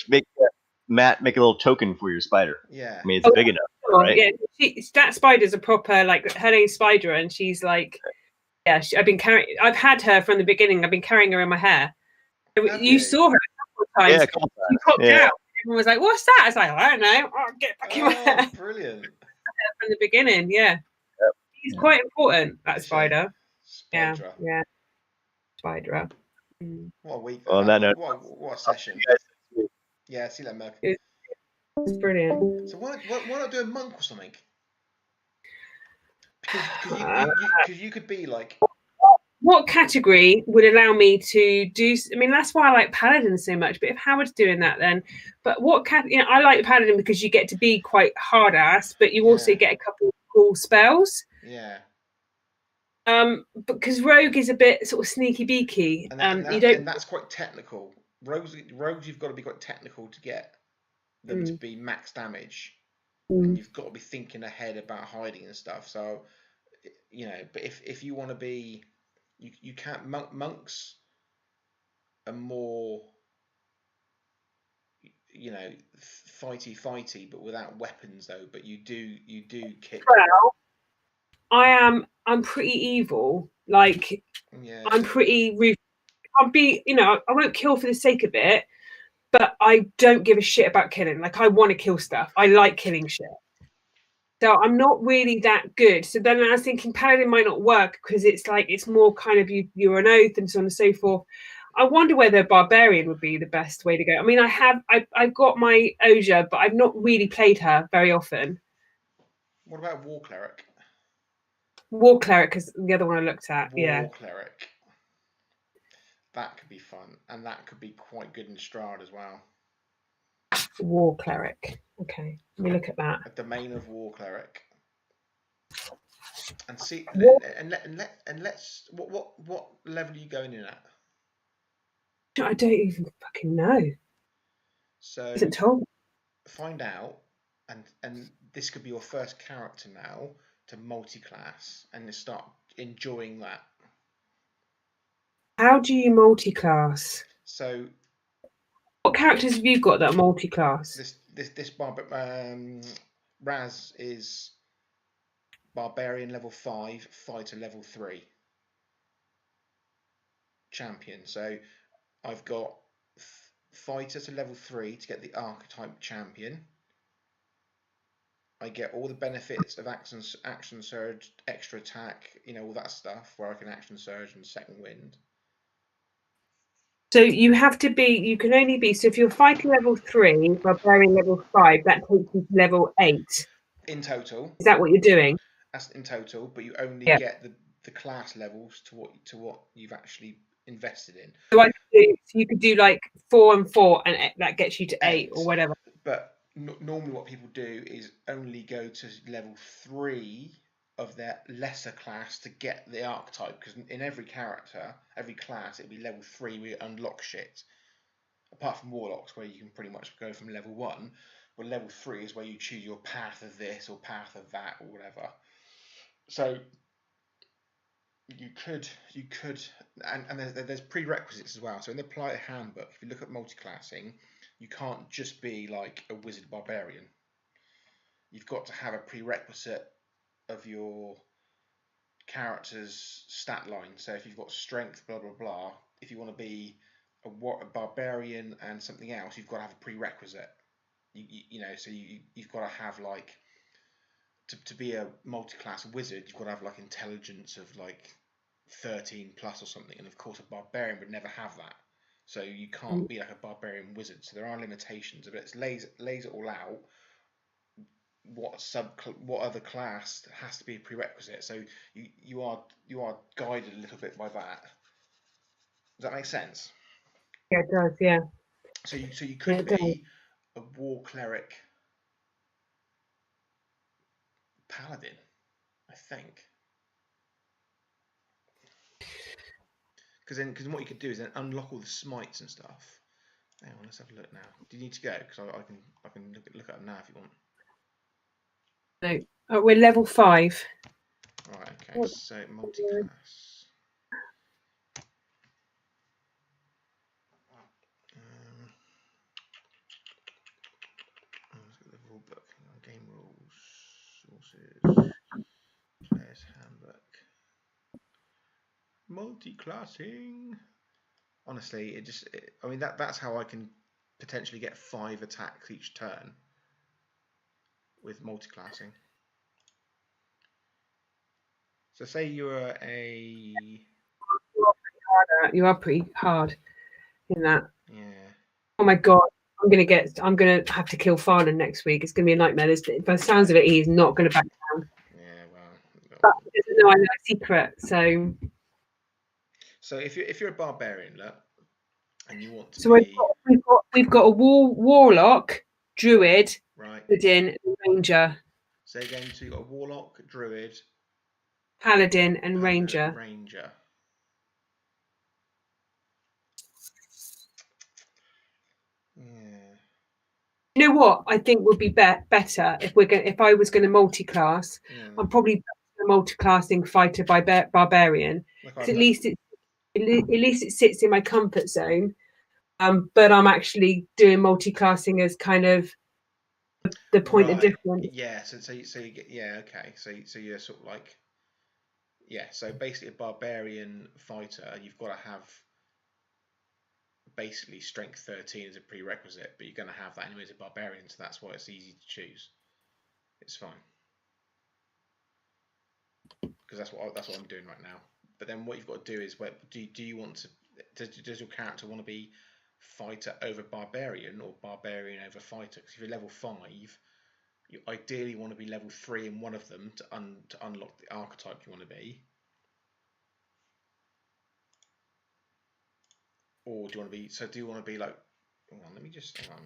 Matt make a little token for your spider. Yeah. I mean, it's big enough, right? Yeah, that spider's a proper, like, her name's Spider, and she's like, Yeah, I've had her from the beginning. I've been carrying her in my hair. Have You you? saw her a couple of times. Yeah, a couple She times. popped Yeah. out. Everyone was like, "What's that?" I was like, "I don't know. I'll get back in my hair." Oh, brilliant. From the beginning. Yeah, it's quite important. That Is she? spider. Yeah, Spydra. yeah, spider. Mm. What a week. Well, on that note, What a session. Yeah, see that, Merc. It's brilliant. So why not do a monk or something? Because you could be like. What category would allow me to do? I mean, that's why I like Paladin so much. But if Howard's doing that, then. But what I like Paladin because you get to be quite hard ass, but you also get a couple of cool spells. Yeah. Because Rogue is a bit sort of sneaky beaky. And that's quite technical. Rogues, you've got to be quite technical to get them to be max damage, and you've got to be thinking ahead about hiding and stuff. So, but if you want to be, you can't. Monks are more, fighty, but without weapons though. But you do kick. Well, I'm pretty evil. Like, I'm pretty ruthless. I won't kill for the sake of it, but I don't give a shit about killing. Like, I want to kill stuff. I like killing shit. So I'm not really that good. So then I was thinking Paladin might not work because it's more kind of you're an oath and so on and so forth. I wonder whether Barbarian would be the best way to go. I mean, I've got my Oja, but I've not really played her very often. What about War Cleric? War Cleric is the other one I looked at. War Cleric. That could be fun, and that could be quite good in Strahd as well. War Cleric. Okay, let me look at that. A domain of War Cleric. And see, and let's. What level are you going in at? I don't even fucking know. So isn't told. Find out, and this could be your first character now to multi-class, and start enjoying that. How do you multi-class? So, what characters have you got that are multi-class? This Raz is Barbarian level 5, Fighter level 3, Champion. So I've got Fighter to level 3 to get the Archetype Champion. I get all the benefits of action surge, extra attack, all that stuff, where I can action surge and second wind. So you can only be, so if you're fighting level 3, Barbarian level 5, that takes you to level 8. In total. Is that what you're doing? That's in total, but you only get the class levels to what you've actually invested in. So you could do like 4 and 4, and that gets you to 8 or whatever. But normally what people do is only go to level 3 of their lesser class to get the archetype, because in every character, every class, it'll be level 3 where you unlock shit. Apart from Warlocks, where you can pretty much go from level 1, but level 3 is where you choose your path of this or path of that or whatever. So you could, and there's prerequisites as well. So in the Player Handbook, if you look at multi-classing, you can't just be like a wizard barbarian. You've got to have a prerequisite of your character's stat line. So if you've got strength, blah blah blah, if you want to be a barbarian and something else, you've got to have a prerequisite. So you've got to have like to be a multi-class wizard, you've got to have like intelligence of like 13 plus or something, and of course a barbarian would never have that. So you can't be like a barbarian wizard. So there are limitations, but it lays it all out. What other class has to be a prerequisite? So you are guided a little bit by that. Does that make sense? Yeah, it does. Yeah. So you could be a war cleric paladin, I think. Because what you could do is then unlock all the smites and stuff. Hang on, let's have a look now. Do you need to go? Because I can look at them now if you want. No, we're level 5. Right. Okay. So multi-class. Let's get the rule book. Game rules, sources, player's handbook. Multi-classing. Honestly, I mean, that's how I can potentially get 5 attacks each turn with multi-classing. So say you're a... You are pretty hard in that. Yeah. Oh my god, I'm gonna have to kill Farland next week. It's gonna be a nightmare. By the sounds of it, he's not gonna back down. Yeah, well. But he doesn't know I know a secret, so. So if you're a barbarian, look, and you want to So be... we've got a warlock, druid, right, paladin, and ranger. So again, so you've got a warlock, druid, Paladin, and ranger. Ranger. Yeah. You know what I think would be better if I was going to multi-class. I'm probably a multi-classing fighter by barbarian, because at least it sits in my comfort zone. But I'm actually doing multi-classing as kind of the point of difference. Yeah. So you get okay. So you're sort of like So basically, a barbarian fighter, you've got to have basically strength 13 as a prerequisite, but you're going to have that anyway as a barbarian, so that's why it's easy to choose. It's fine because that's what I'm doing right now. But then what you've got to do is, do you want to? Does your character want to be fighter over barbarian or barbarian over fighter? Because if you're level 5, you ideally want to be level 3 in one of them to unlock the archetype you want to be. Or do you want to be? So do you want to be like? Hang on, let me just. Hang on.